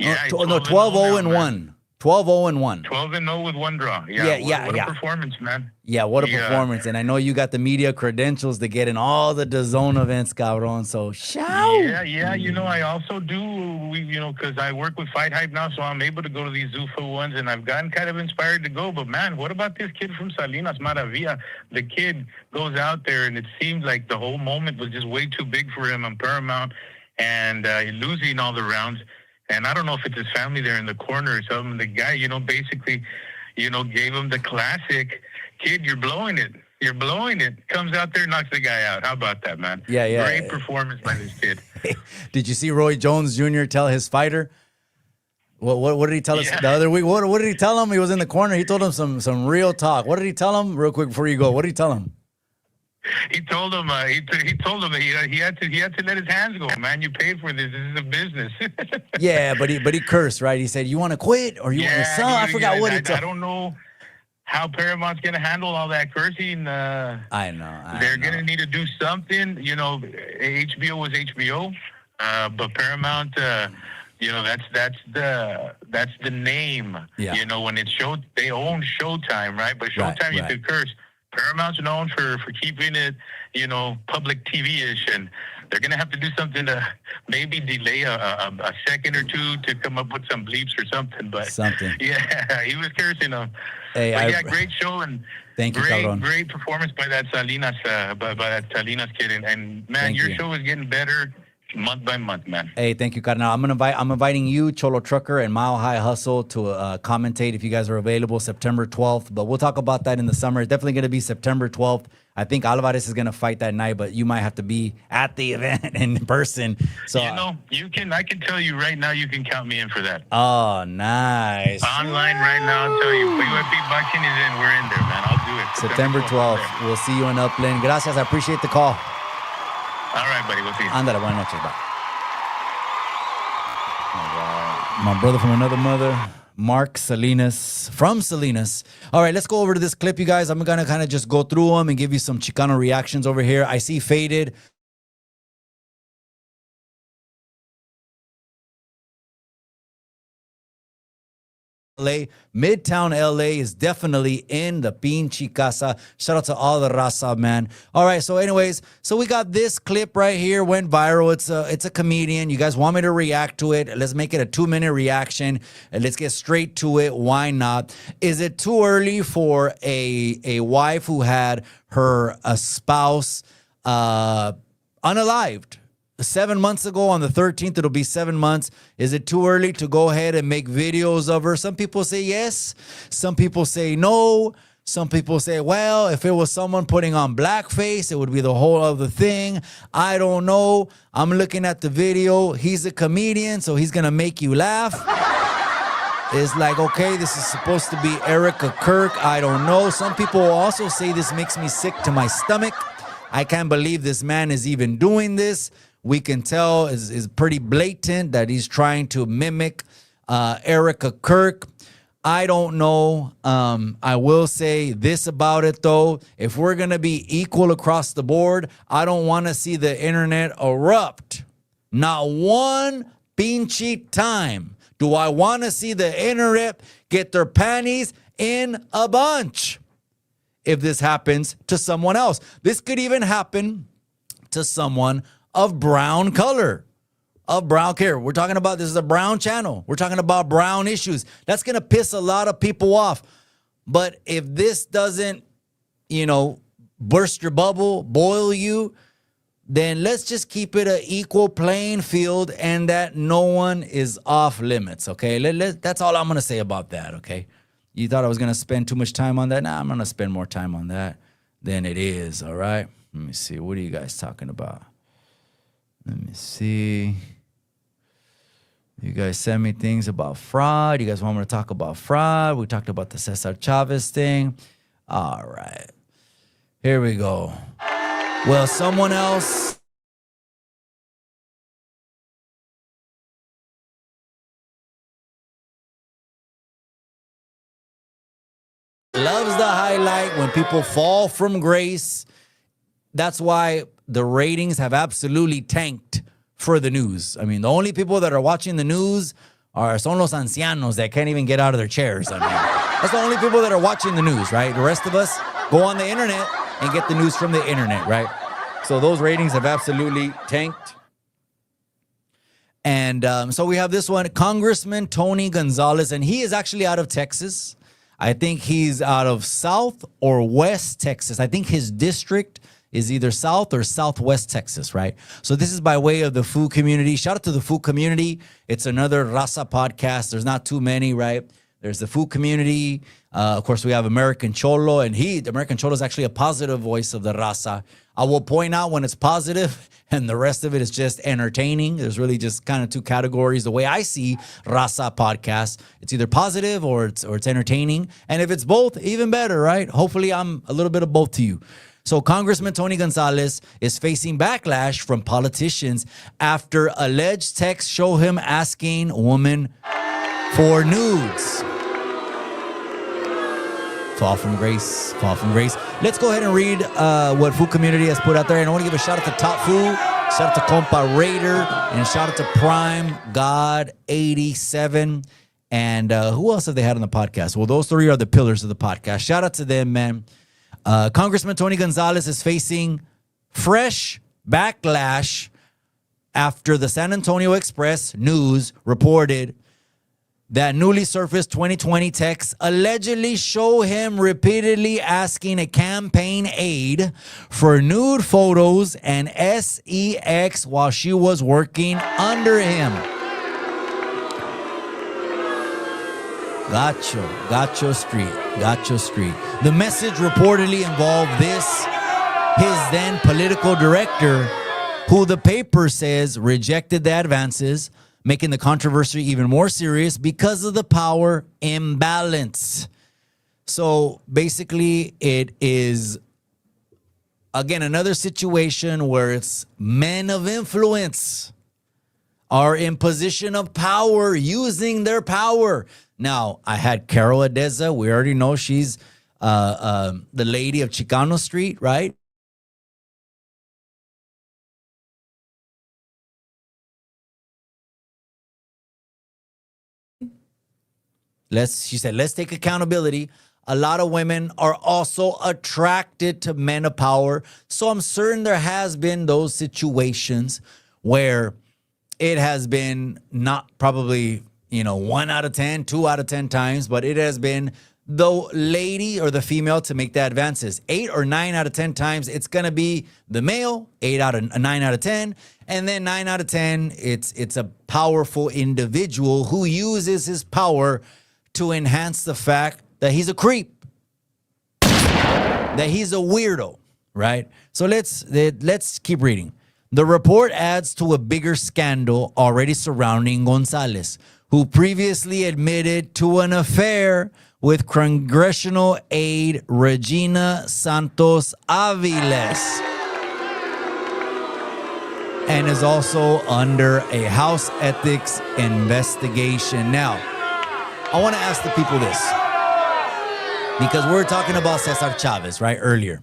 Yeah, 12-0-1. 12-0-1. 12-0 with one draw. What a performance, man. Yeah, what a performance. And I know you got the media credentials to get in all the DAZN events, cabron. So, shout. Yeah. I also do, because I work with Fight Hype now, so I'm able to go to these Zuffa ones, and I've gotten kind of inspired to go. But, man, what about this kid from Salinas, Maravilla? The kid goes out there, and it seemed like the whole moment was just way too big for him on Paramount, and losing all the rounds. And I don't know if it's his family there in the corner or something. The guy, basically, gave him the classic, kid, you're blowing it. You're blowing it. Comes out there, knocks the guy out. How about that, man? Yeah. Great performance by this kid. Did you see Roy Jones Jr. tell his fighter? What did he tell us the other week? What did he tell him? He was in the corner. He told him some real talk. What did he tell him? Real quick before you go. What did he tell him? He told him. He told him that he had to let his hands go. Man, you paid for this. This is a business. Yeah, but he cursed, right? He said, "You want to quit or you want your son?" I forgot what he told. I don't know how Paramount's gonna handle all that cursing. I know. They're gonna need to do something. You know, HBO was HBO, but Paramount. You know, that's the name. Yeah. You know, when it's they own Showtime, right? But Showtime, you could curse. Paramount's known for keeping it, you know, public TV-ish, and they're gonna have to do something to maybe delay a second or two to come up with some bleeps or something. But yeah, he was cursing them. Hey, great show and thank you, great performance by that Salinas Salinas kid, and man, your show is getting better month by month, man. Hey, thank you, Carnal. I'm inviting you, Cholo Trucker, and Mile High Hustle to commentate if you guys are available September 12th. But we'll talk about that in the summer. It's definitely going to be September 12th. I think Alvarez is going to fight that night, but you might have to be at the event in person. So you know, I can tell you right now, you can count me in for that. Oh, nice. Online right now, I'll tell you. UFC Boxing is in. We're in there, man. I'll do it. September 12th. We'll see you in Upland. Gracias. I appreciate the call. All right, buddy. We'll see you. Ándale, buenas noches. Bye. All right. My brother from another mother, Mark Salinas, from Salinas. All right, let's go over to this clip, you guys. I'm going to kind of just go through them and give you some Chicano reactions over here. I see Faded. LA, Midtown LA is definitely in the pinche casa. Shout out to all the raza, man. All right, so anyways, so we got this clip right here, went viral. It's a comedian. You guys want me to react to it? Let's make it a 2-minute reaction and let's get straight to it. Why not? Is it too early for a wife who had her spouse unalived? 7 months ago on the 13th, it'll be 7 months. Is it too early to go ahead and make videos of her? Some people say yes. Some people say no. Some people say, well, if it was someone putting on blackface, it would be the whole other thing. I don't know. I'm looking at the video. He's a comedian, so he's going to make you laugh. It's like, okay, this is supposed to be Erica Kirk. I don't know. Some people also say this makes me sick to my stomach. I can't believe this man is even doing this. We can tell is pretty blatant that he's trying to mimic Erica Kirk. I don't know. I will say this about it, though. If we're going to be equal across the board, I don't want to see the internet erupt. Not one pinche time do I want to see the internet get their panties in a bunch. If this happens to someone else, this could even happen to someone of brown color, of brown care. We're talking about, this is a brown channel. We're talking about brown issues. That's going to piss a lot of people off. But if this doesn't, burst your bubble, boil you, then let's just keep it an equal playing field and that no one is off limits, okay? That's all I'm going to say about that, okay? You thought I was going to spend too much time on that? Nah, I'm going to spend more time on that than it is, all right? Let me see. What are you guys talking about? Let me see. You guys send me things about fraud. You guys want me to talk about fraud? We talked about the Cesar Chavez thing. All right. Here we go. Well, someone else loves the highlight when people fall from grace. That's why the ratings have absolutely tanked for the news. I mean, the only people that are watching the news son los ancianos that can't even get out of their chairs. I mean, that's the only people that are watching the news, right? The rest of us go on the internet and get the news from the internet, right? So those ratings have absolutely tanked. And so we have this one, Congressman Tony Gonzalez, and he is actually out of Texas. I think he's out of South or West Texas. I think his district is either South or Southwest Texas, right? So this is by way of the food community. Shout out to the food community. It's another Raza podcast. There's not too many, right? There's the food community. Of course, we have American Cholo, and American Cholo is actually a positive voice of the raza. I will point out when it's positive and the rest of it is just entertaining. There's really just kind of two categories. The way I see raza podcasts, it's either positive or it's entertaining. And if it's both, even better, right? Hopefully I'm a little bit of both to you. So Congressman Tony Gonzalez is facing backlash from politicians after alleged texts show him asking women for nudes. Fall from grace, fall from grace. Let's go ahead and read what Food Community has put out there. And I want to give a shout out to Top Food, shout out to Compa Raider, and shout out to Prime God 87. And who else have they had on the podcast? Well, those three are the pillars of the podcast. Shout out to them, man. Congressman Tony Gonzalez is facing fresh backlash after the San Antonio Express News reported that newly surfaced 2020 texts allegedly show him repeatedly asking a campaign aide for nude photos and sex while she was working under him. Gacho Street. The message reportedly involved his then political director, who the paper says rejected the advances, making the controversy even more serious because of the power imbalance. So basically, it is, again, another situation where it's men of influence are in position of power, using their power. Now, I had Carol Adeza. We already know she's the lady of Chicano Street, right? She said, let's take accountability. A lot of women are also attracted to men of power. So I'm certain there has been those situations where it has been not probably, 1 out of 10, 2 out of 10 times, but it has been the lady or the female to make the advances. 8 or 9 out of 10 times, it's going to be the male, 9 out of 10. And then 9 out of 10, it's a powerful individual who uses his power to enhance the fact that he's a creep, that he's a weirdo, right? So let's keep reading. The report adds to a bigger scandal already surrounding Gonzalez, who previously admitted to an affair with congressional aide Regina Santos Aviles, and is also under a House Ethics investigation. Now, I want to ask the people this, because we're talking about Cesar Chavez, right, earlier.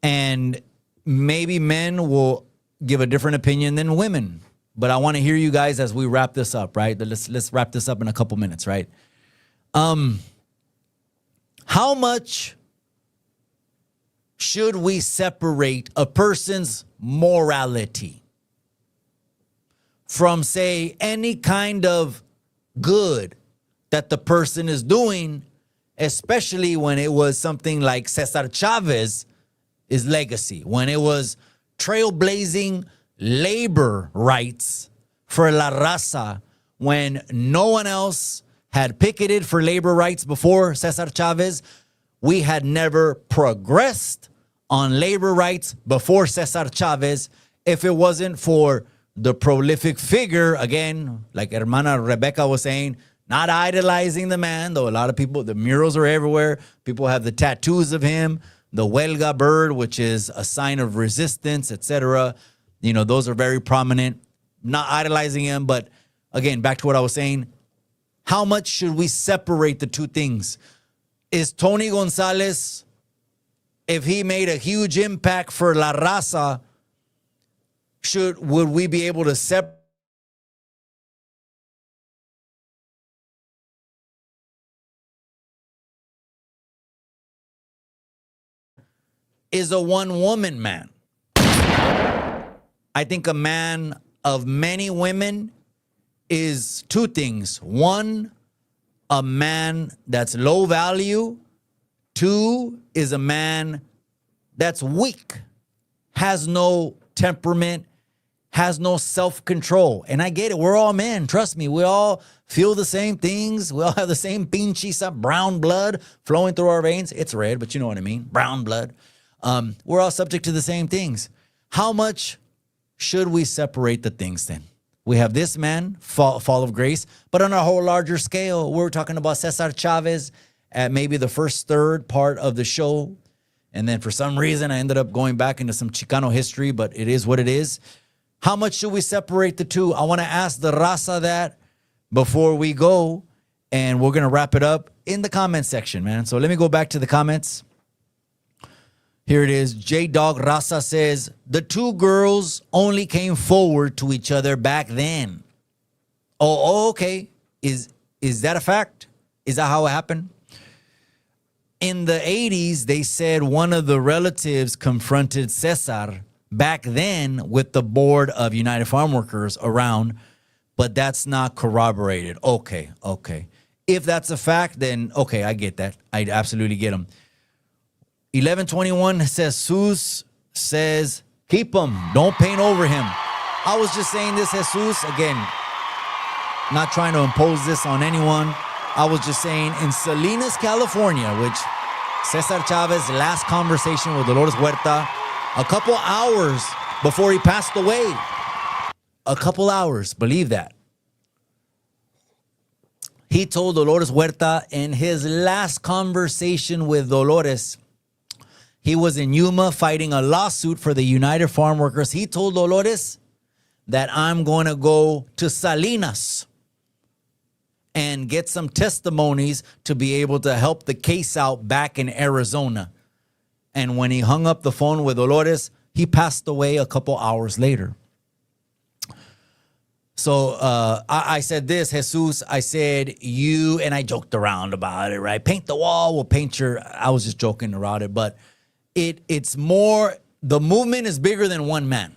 And maybe men will give a different opinion than women. But I want to hear you guys as we wrap this up, right? Let's wrap this up in a couple minutes, right? How much should we separate a person's morality from, say, any kind of good that the person is doing, especially when it was something like Cesar Chavez's legacy, when it was trailblazing labor rights for La Raza, when no one else had picketed for labor rights before Cesar Chavez. We had never progressed on labor rights before Cesar Chavez if it wasn't for the prolific figure, again, like Hermana Rebecca was saying, not idolizing the man, though a lot of people, the murals are everywhere. People have the tattoos of him, the huelga bird, which is a sign of resistance, etc. Those are very prominent. Not idolizing him, but again, back to what I was saying. How much should we separate the two things? Is Tony Gonzalez, if he made a huge impact for La Raza, would we be able to separate? Is a one-woman man. I think a man of many women is two things. One, a man that's low value. Two, is a man that's weak, has no temperament, has no self-control. And I get it. We're all men. Trust me. We all feel the same things. We all have the same pinche brown blood flowing through our veins. It's red, but you know what I mean. Brown blood. We're all subject to the same things. How much should we separate the things then? We have this man, fall of grace, but on a whole larger scale, we're talking about Cesar Chavez at maybe the first third part of the show. And then for some reason, I ended up going back into some Chicano history, but it is what it is. How much should we separate the two? I want to ask the raza that before we go, and we're going to wrap it up in the comment section, man. So let me go back to the comments. Here it is. J-Dog Raza says, the two girls only came forward to each other back then. Oh, okay. Is that a fact? Is that how it happened? In the 80s, they said one of the relatives confronted Cesar back then with the board of United Farm Workers around, but that's not corroborated. Okay. If that's a fact, then okay, I get that. I absolutely get them. 1121 Jesus says, keep him. Don't paint over him. I was just saying this, Jesus. Again, not trying to impose this on anyone. I was just saying in Salinas, California, which Cesar Chavez last conversation with Dolores Huerta, a couple hours before he passed away. A couple hours, believe that. He told Dolores Huerta in his last conversation with Dolores, he was in Yuma fighting a lawsuit for the United Farm Workers. He told Dolores that I'm going to go to Salinas and get some testimonies to be able to help the case out back in Arizona. And when he hung up the phone with Dolores, he passed away a couple hours later. So I said this, Jesus, I said, you, and I joked around about it, right? Paint the wall, we'll paint your, I was just joking around it, but it's more, the movement is bigger than one man.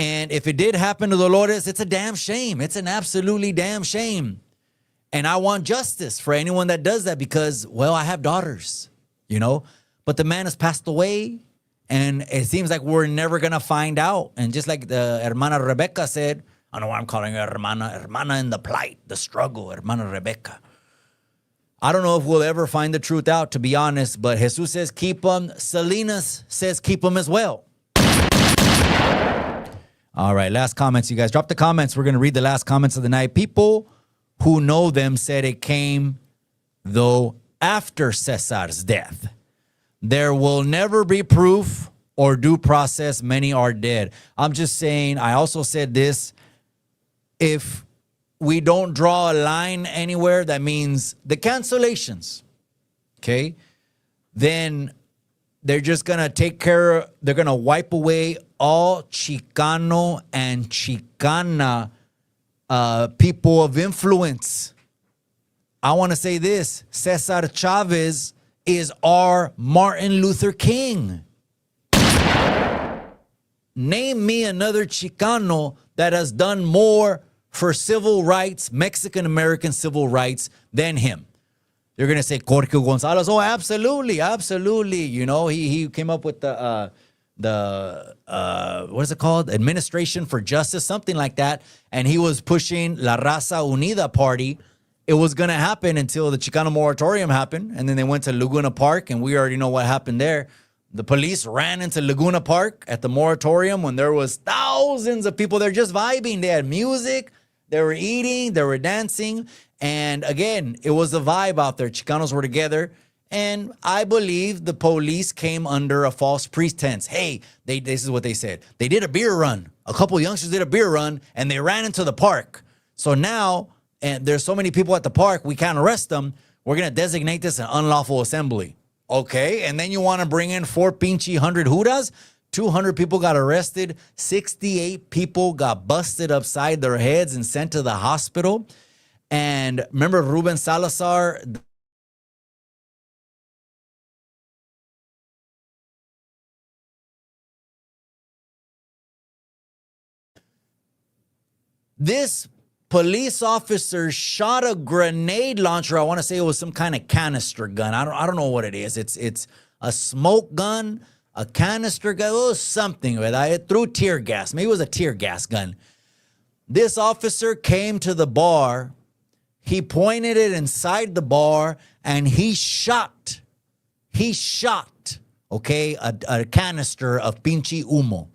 And if it did happen to Dolores, it's a damn shame. It's an absolutely damn shame. And I want justice for anyone that does that because, well, I have daughters, you know, but the man has passed away and it seems like we're never going to find out. And just like the hermana Rebecca said, I know why I'm calling her hermana in the plight, the struggle, hermana Rebecca. I don't know if we'll ever find the truth out, to be honest, but Jesus says keep them. Salinas says keep them as well. All right, last comments, you guys. Drop the comments. We're going to read the last comments of the night. People who know them said it came, though, after Cesar's death. There will never be proof or due process. Many are dead. I'm just saying, I also said this. If we don't draw a line anywhere, that means the cancellations, okay? Then they're just going to take care, they're going to wipe away all Chicano and Chicana people of influence. I want to say this, Cesar Chavez is our Martin Luther King. Name me another Chicano that has done more for civil rights, Mexican-American civil rights, than him. You're going to say Jorge Gonzalez. Oh, absolutely, absolutely. You know, he came up with the what is it called? Administration for Justice, something like that. And he was pushing La Raza Unida party. It was going to happen until the Chicano moratorium happened. And then they went to Laguna Park, and we already know what happened there. The police ran into Laguna Park at the moratorium when there was thousands of people there just vibing. They had music, they were eating, they were dancing. And again, it was a vibe out there. Chicanos were together. And I believe the police came under a false pretense. Hey, this is what they said. They did a beer run. A couple of youngsters did a beer run, and they ran into the park. So now, and there's so many people at the park, we can't arrest them. We're going to designate this an unlawful assembly. Okay, and then you want to bring in 400 huras? 200 people got arrested. 68 people got busted upside their heads and sent to the hospital. And remember Ruben Salazar? This police officers shot a grenade launcher. I want to say it was some kind of canister gun. I don't know what it is. It's a smoke gun, a canister gun, oh, something, ¿verdad? It threw tear gas. Maybe it was a tear gas gun. This officer came to the bar. He pointed it inside the bar and he shot, okay, a canister of pinche humo.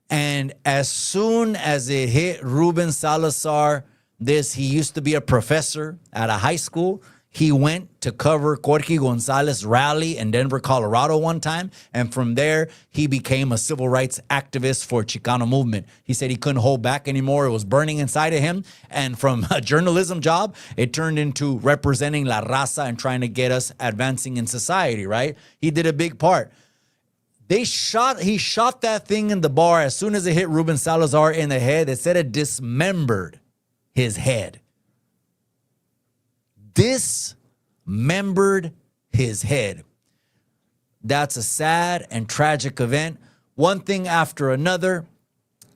And as soon as it hit Ruben Salazar, he used to be a professor at a high school. He went to cover Jorge Gonzalez rally in Denver, Colorado one time. And from there, he became a civil rights activist for Chicano movement. He said he couldn't hold back anymore. It was burning inside of him. And from a journalism job, it turned into representing La Raza and trying to get us advancing in society, right? He did a big part. He shot that thing in the bar. As soon as it hit Ruben Salazar in the head, it said it dismembered his head. Dismembered his head. That's a sad and tragic event. One thing after another.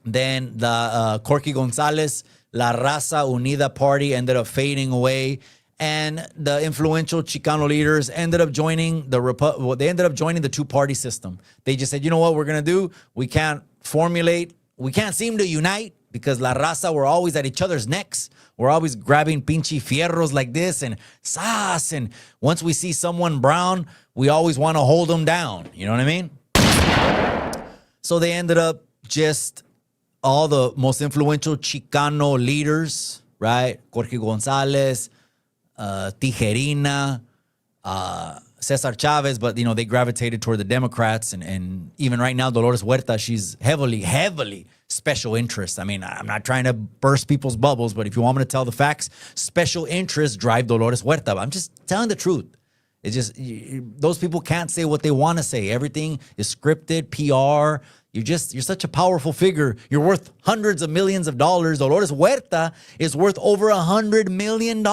Then the Jorge Gonzalez, La Raza Unida party ended up fading away. And the influential Chicano leaders ended up joining the two-party system. They just said, you know what we're going to do? We can't seem to unite because La Raza, we're always at each other's necks. We're always grabbing pinche fierros like this and sas. And once we see someone brown, we always want to hold them down. You know what I mean? So they ended up just all the most influential Chicano leaders, right? Jorge Gonzalez, Tijerina, Cesar Chavez, but, you know, they gravitated toward the Democrats. And even right now, Dolores Huerta, she's heavily special interest. I mean, I'm not trying to burst people's bubbles, but if you want me to tell the facts, special interests drive Dolores Huerta. I'm just telling the truth. It's just, those people can't say what they want to say. Everything is scripted, PR. You're such a powerful figure. You're worth hundreds of millions of dollars. Dolores Huerta is worth over $100 million.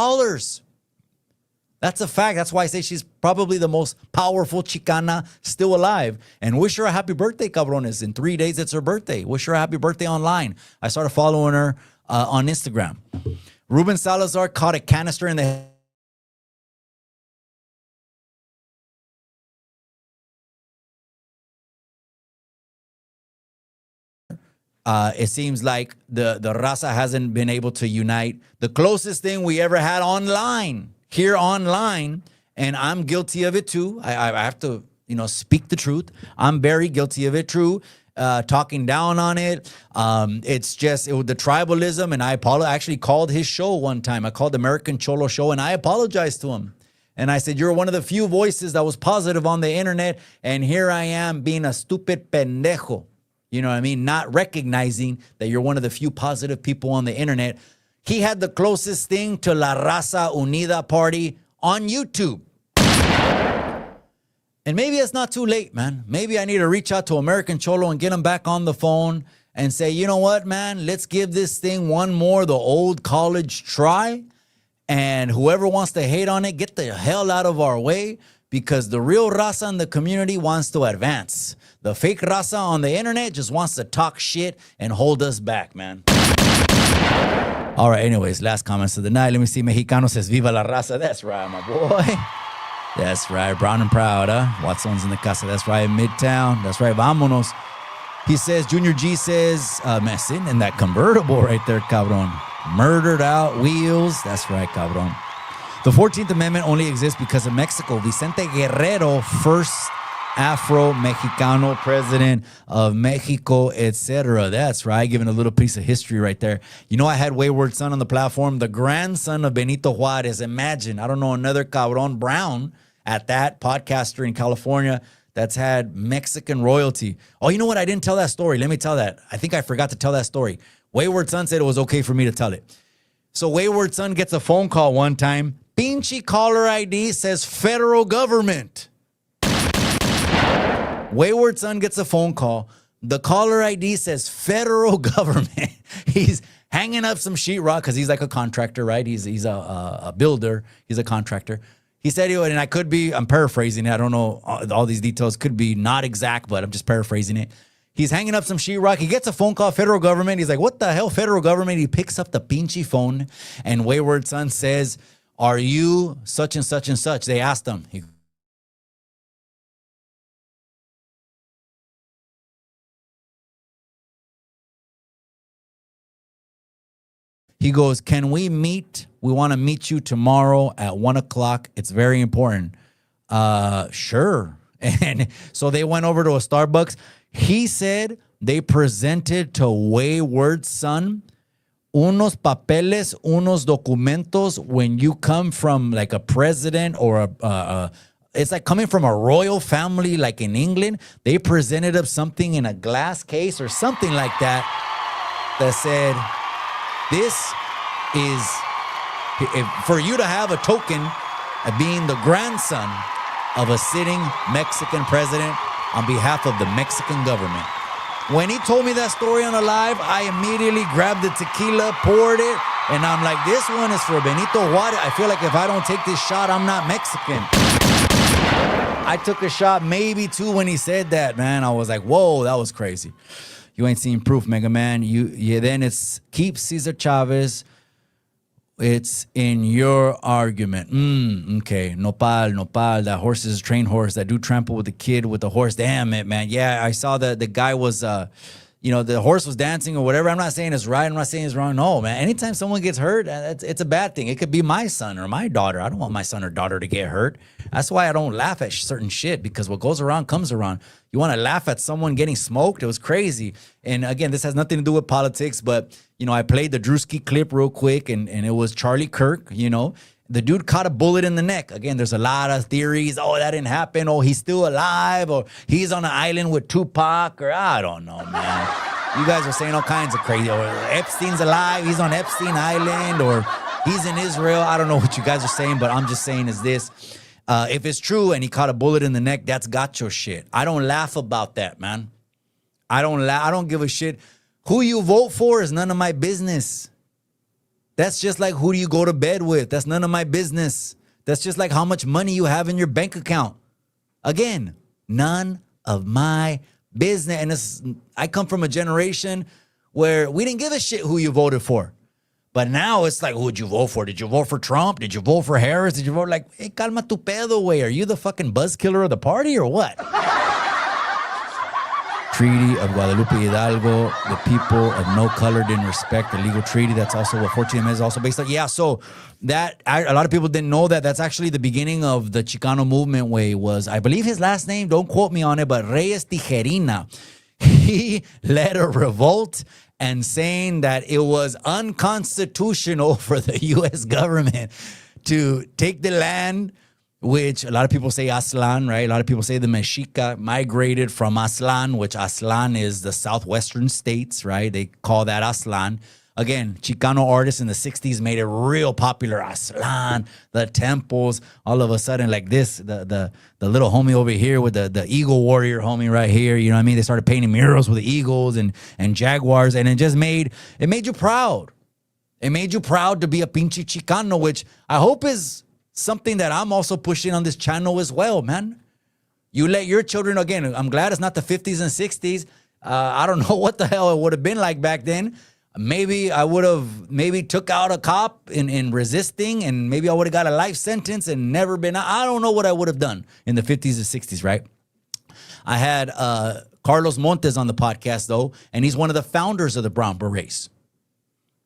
That's a fact. That's why I say she's probably the most powerful Chicana still alive. And wish her a happy birthday, cabrones. In 3 days, it's her birthday. Wish her a happy birthday online. I started following her on Instagram. Ruben Salazar caught a canister in the head. It seems like the Raza hasn't been able to unite. The closest thing we ever had here online, and I'm guilty of it too. I have to, speak the truth. I'm very guilty of it, true. Talking down on it. It's just the tribalism, and I actually called his show one time. I called the American Cholo Show, and I apologized to him. And I said, you're one of the few voices that was positive on the internet, and here I am being a stupid pendejo. You know what I mean? Not recognizing that you're one of the few positive people on the internet. He had the closest thing to La Raza Unida party on YouTube. And maybe it's not too late, man. Maybe I need to reach out to American Cholo and get him back on the phone and say, you know what, man? Let's give this thing one more, the old college try. And whoever wants to hate on it, get the hell out of our way, because the real Raza in the community wants to advance. The fake Raza on the internet just wants to talk shit and hold us back, man. All right, anyways, last comments of the night. Let me see. Mexicano says, Viva la Raza. That's right, my boy. That's right. Brown and proud, huh? Watson's in the casa. That's right. Midtown. That's right. Vámonos. He says, Junior G says, man, sitting in that convertible right there, cabron. Murdered out wheels. That's right, cabron. The 14th Amendment only exists because of Mexico. Vicente Guerrero, first Afro-Mexicano president of Mexico, etc. That's right. Giving a little piece of history right there. You know, I had Wayward Son on the platform, the grandson of Benito Juarez. Imagine, I don't know, another cabron brown at that podcaster in California that's had Mexican royalty. Oh, you know what? I didn't tell that story. Let me tell that. I think I forgot to tell that story. Wayward Son said it was okay for me to tell it. So Wayward Son gets a phone call one time. Pinche caller ID says federal government. Wayward Son gets a phone call. The caller ID says federal government. He's hanging up some sheetrock because he's like a contractor, right? He's a builder. He's a contractor. He said, and I'm paraphrasing it. I don't know, all these details could be not exact, but I'm just paraphrasing it. He's hanging up some sheetrock. He gets a phone call, federal government. He's like, what the hell, federal government? He picks up the pinchy phone, and Wayward Son says, are you such and such and such? They asked him. He goes, can we meet? We want to meet you tomorrow at 1:00. It's very important. Sure. And so they went over to a Starbucks. He said they presented to Wayward Son unos papeles, unos documentos. When you come from like a president or it's like coming from a royal family, like in England, they presented up something in a glass case or something like that said, this is for you to have a token of being the grandson of a sitting Mexican president on behalf of the Mexican government. When he told me that story on a live, I immediately grabbed the tequila, poured it, and I'm like, this one is for Benito Juarez. I feel like if I don't take this shot, I'm not Mexican. I took a shot, maybe two, when he said that, man. I was like, whoa, that was crazy. You ain't seen proof, Mega Man. Then it's keep Cesar Chavez. It's in your argument. Okay. Nopal. That horse is a trained horse. That dude trampled with the kid with the horse. Damn it, man. Yeah, I saw that the guy was, the horse was dancing or whatever. I'm not saying it's right. I'm not saying it's wrong. No, man. Anytime someone gets hurt, it's a bad thing. It could be my son or my daughter. I don't want my son or daughter to get hurt. That's why I don't laugh at certain shit, because what goes around comes around. You want to laugh at someone getting smoked? It was crazy. And again, this has nothing to do with politics, but, I played the Drewski clip real quick, and it was Charlie Kirk, The dude caught a bullet in the neck. Again, there's a lot of theories. Oh, that didn't happen. Oh, he's still alive. Or he's on an island with Tupac. Or I don't know, man. You guys are saying all kinds of crazy. Or Epstein's alive. He's on Epstein Island. Or he's in Israel. I don't know what you guys are saying, but I'm just saying is this. If it's true and he caught a bullet in the neck, that's gacho shit. I don't laugh about that, man. I don't give a shit. Who you vote for is none of my business. That's just like who do you go to bed with? That's none of my business. That's just like how much money you have in your bank account. Again, none of my business. And I come from a generation where we didn't give a shit who you voted for. But now it's like, who'd you vote for? Did you vote for Trump? Did you vote for Harris? Did you vote like, hey, calma tu pedo, güey. Are you the fucking buzz killer of the party or what? Treaty of Guadalupe Hidalgo, the people of no color didn't respect the legal treaty. That's also what 14 is also based on. Yeah, so that, a lot of people didn't know that. That's actually the beginning of the Chicano movement way was, I believe his last name, don't quote me on it, but Reyes Tijerina. He led a revolt and saying that it was unconstitutional for the U.S. government to take the land, which a lot of people say Aztlán, right? A lot of people say the Mexica migrated from Aztlán, which Aztlán is the southwestern states, right? They call that Aztlán. Again, Chicano artists in the 60s made it real popular. Aztlán, the temples, all of a sudden like this, the little homie over here with the eagle warrior homie right here, you know what I mean? They started painting murals with the eagles and jaguars, and it just made you proud. It made you proud to be a pinche Chicano, which I hope is something that I'm also pushing on this channel as well, man. You let your children, again, I'm glad it's not the 50s and 60s. I don't know what the hell it would have been like back then. Maybe I would have took out a cop in resisting, and maybe I would have got a life sentence and never been out. I don't know what I would have done in the 50s and 60s, right? I had Carlos Montes on the podcast, though, and he's one of the founders of the Brown Berets.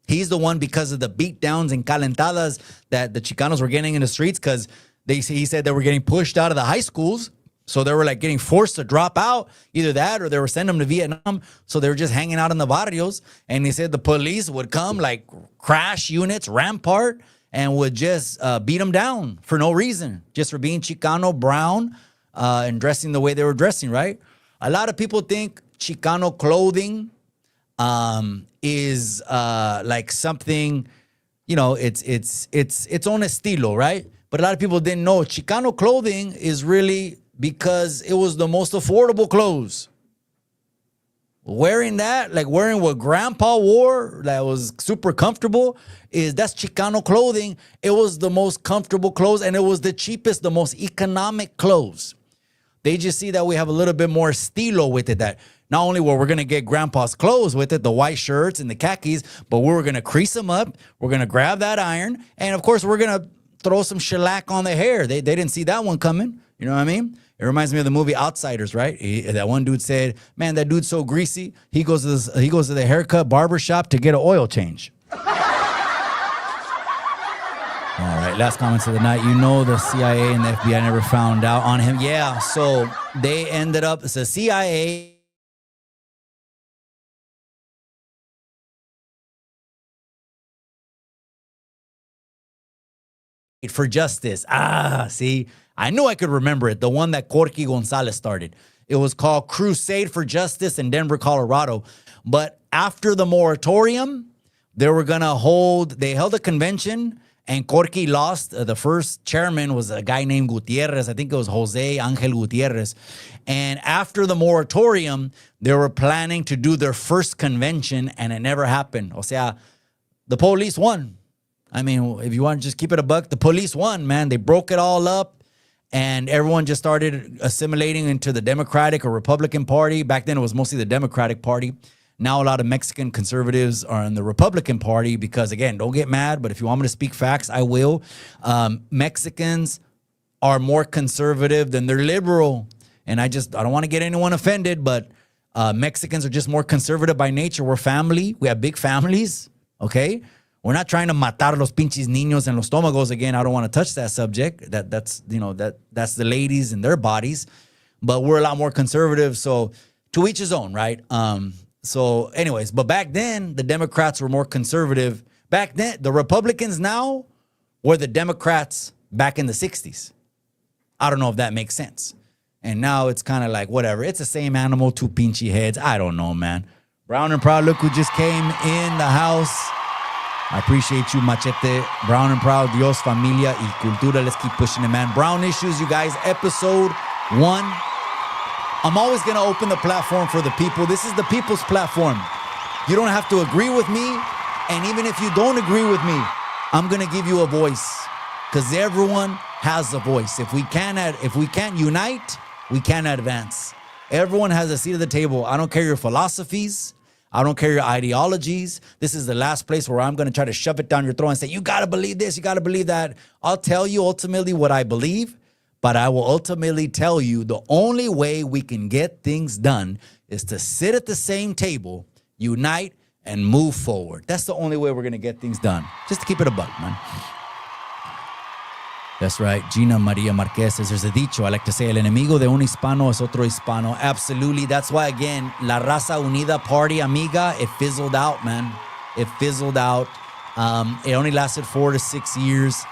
He's the one, because of the beatdowns and calentadas that the Chicanos were getting in the streets, because he said they were getting pushed out of the high schools. So they were like getting forced to drop out, either that or they were sending them to Vietnam. So they were just hanging out in the barrios. And he said the police would come, like crash units, rampart, and would just beat them down for no reason, just for being Chicano, brown, and dressing the way they were dressing, right? A lot of people think Chicano clothing is like something, it's its own estilo, right? But a lot of people didn't know Chicano clothing is really because it was the most affordable clothes. Wearing that, like wearing what grandpa wore that was super comfortable, that's Chicano clothing. It was the most comfortable clothes, and it was the cheapest, the most economic clothes. They just see that we have a little bit more estilo with it, that Not only were we going to get grandpa's clothes with it, the white shirts and the khakis, but we were going to crease them up. We're going to grab that iron. And of course, we're going to throw some shellac on the hair. They didn't see that one coming. You know what I mean? It reminds me of the movie Outsiders, right? That one dude said, man, that dude's so greasy. He goes to the haircut barber shop to get an oil change. All right, last comments of the night. You know the CIA and the FBI never found out on him. Yeah, so they ended up, it's the CIA for justice. See, I knew I could remember it. The one that Corky Gonzalez started. It was called Crusade for Justice in Denver, Colorado. But after the moratorium, they held a convention, and Corky lost. The first chairman was a guy named Gutierrez. I think it was Jose Angel Gutierrez. And after the moratorium, they were planning to do their first convention, and it never happened. O sea, the police won. I mean, if you want to just keep it a buck, the police won, man. They broke it all up, and everyone just started assimilating into the Democratic or Republican Party. Back then, it was mostly the Democratic Party. Now, a lot of Mexican conservatives are in the Republican Party because, again, don't get mad, but if you want me to speak facts, I will. Mexicans are more conservative than they're liberal. And I don't want to get anyone offended, but Mexicans are just more conservative by nature. We're family. We have big families, okay? We're not trying to matar los pinches niños en los estómagos again. I don't want to touch that subject. That's the ladies and their bodies. But we're a lot more conservative. So to each his own, right? So anyways, but back then, the Democrats were more conservative. Back then, the Republicans now were the Democrats back in the 60s. I don't know if that makes sense. And now it's kind of like, whatever. It's the same animal, two pinchy heads. I don't know, man. Brown and Proud, look who just came in the house. I appreciate you, Machete. Brown and Proud, Dios, Familia, y Cultura. Let's keep pushing it, man. Brown Issues, you guys, episode 1. I'm always going to open the platform for the people. This is the people's platform. You don't have to agree with me. And even if you don't agree with me, I'm going to give you a voice. Because everyone has a voice. If we can't unite, we can't advance. Everyone has a seat at the table. I don't care your philosophies. I don't care your ideologies. This is the last place where I'm going to try to shove it down your throat and say, you got to believe this, you got to believe that. I'll tell you ultimately what I believe, but I will ultimately tell you the only way we can get things done is to sit at the same table, unite, and move forward. That's the only way we're going to get things done. Just to keep it a buck, man. That's right. Gina Maria Marquez says, there's a dicho, I like to say, el enemigo de un hispano es otro hispano. Absolutely. That's why, again, La Raza Unida Party, amiga, it fizzled out, man. It fizzled out. It only lasted 4 to 6 years.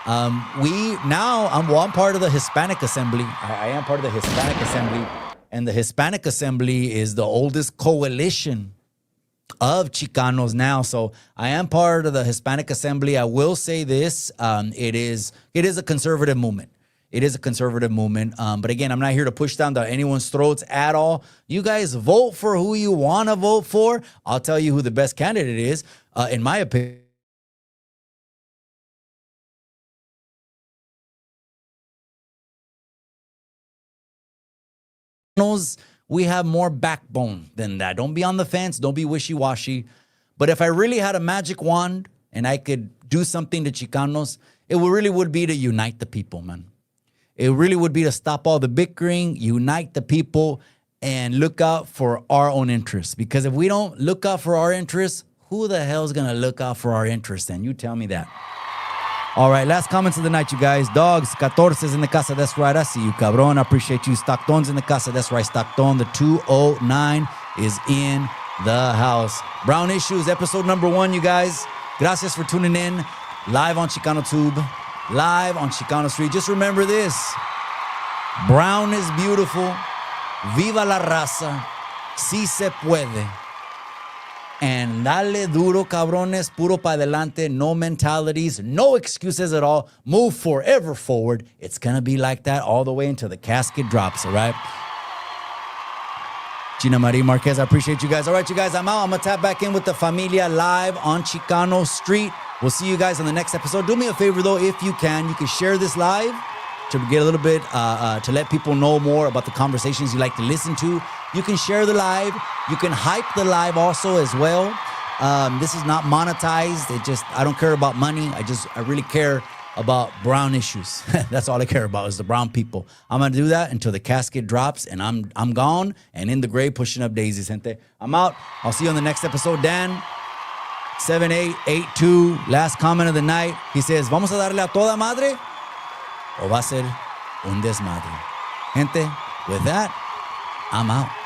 I'm part of the Hispanic Assembly. I am part of the Hispanic Assembly. And the Hispanic Assembly is the oldest coalition of Chicanos now. So I am part of the Hispanic Assembly. I will say this, it is a conservative movement. It is a conservative movement. But again, I'm not here to push down anyone's throats at all. You guys vote for who you want to vote for. I'll tell you who the best candidate is, in my opinion. We have more backbone than that. Don't be on the fence. Don't be wishy-washy. But if I really had a magic wand and I could do something to Chicanos, it really would be to unite the people, man. It really would be to stop all the bickering, unite the people, and look out for our own interests. Because if we don't look out for our interests, who the hell is going to look out for our interests then? You tell me that. All right, last comments of the night, you guys. Dogs, 14 is in the casa. That's right. I see you, cabron. I appreciate you. Stockton's in the casa. That's right. Stockton, the 209 is in the house. Brown Issues, episode number 1, you guys. Gracias for tuning in. Live on Chicano Tube. Live on Chicano Street. Just remember this. Brown is beautiful. Viva la raza. Si se puede. And dale duro, cabrones, puro pa' adelante, no mentalities, no excuses at all. Move forever forward. It's going to be like that all the way until the casket drops, all right? Gina Marie Marquez, I appreciate you guys. All right, you guys, I'm out. I'm going to tap back in with the Familia live on Chicano Street. We'll see you guys on the next episode. Do me a favor, though, if you can share this live to get a little bit, to let people know more about the conversations you like to listen to. You can share the live. You can hype the live also as well. This is not monetized. I don't care about money. I really care about brown issues. That's all I care about is the brown people. I'm going to do that until the casket drops and I'm gone and in the grave pushing up daisies, gente. I'm out. I'll see you on the next episode. Dan, 7882, last comment of the night. He says, ¿vamos a darle a toda madre o va a ser un desmadre? Gente, with that, I'm out.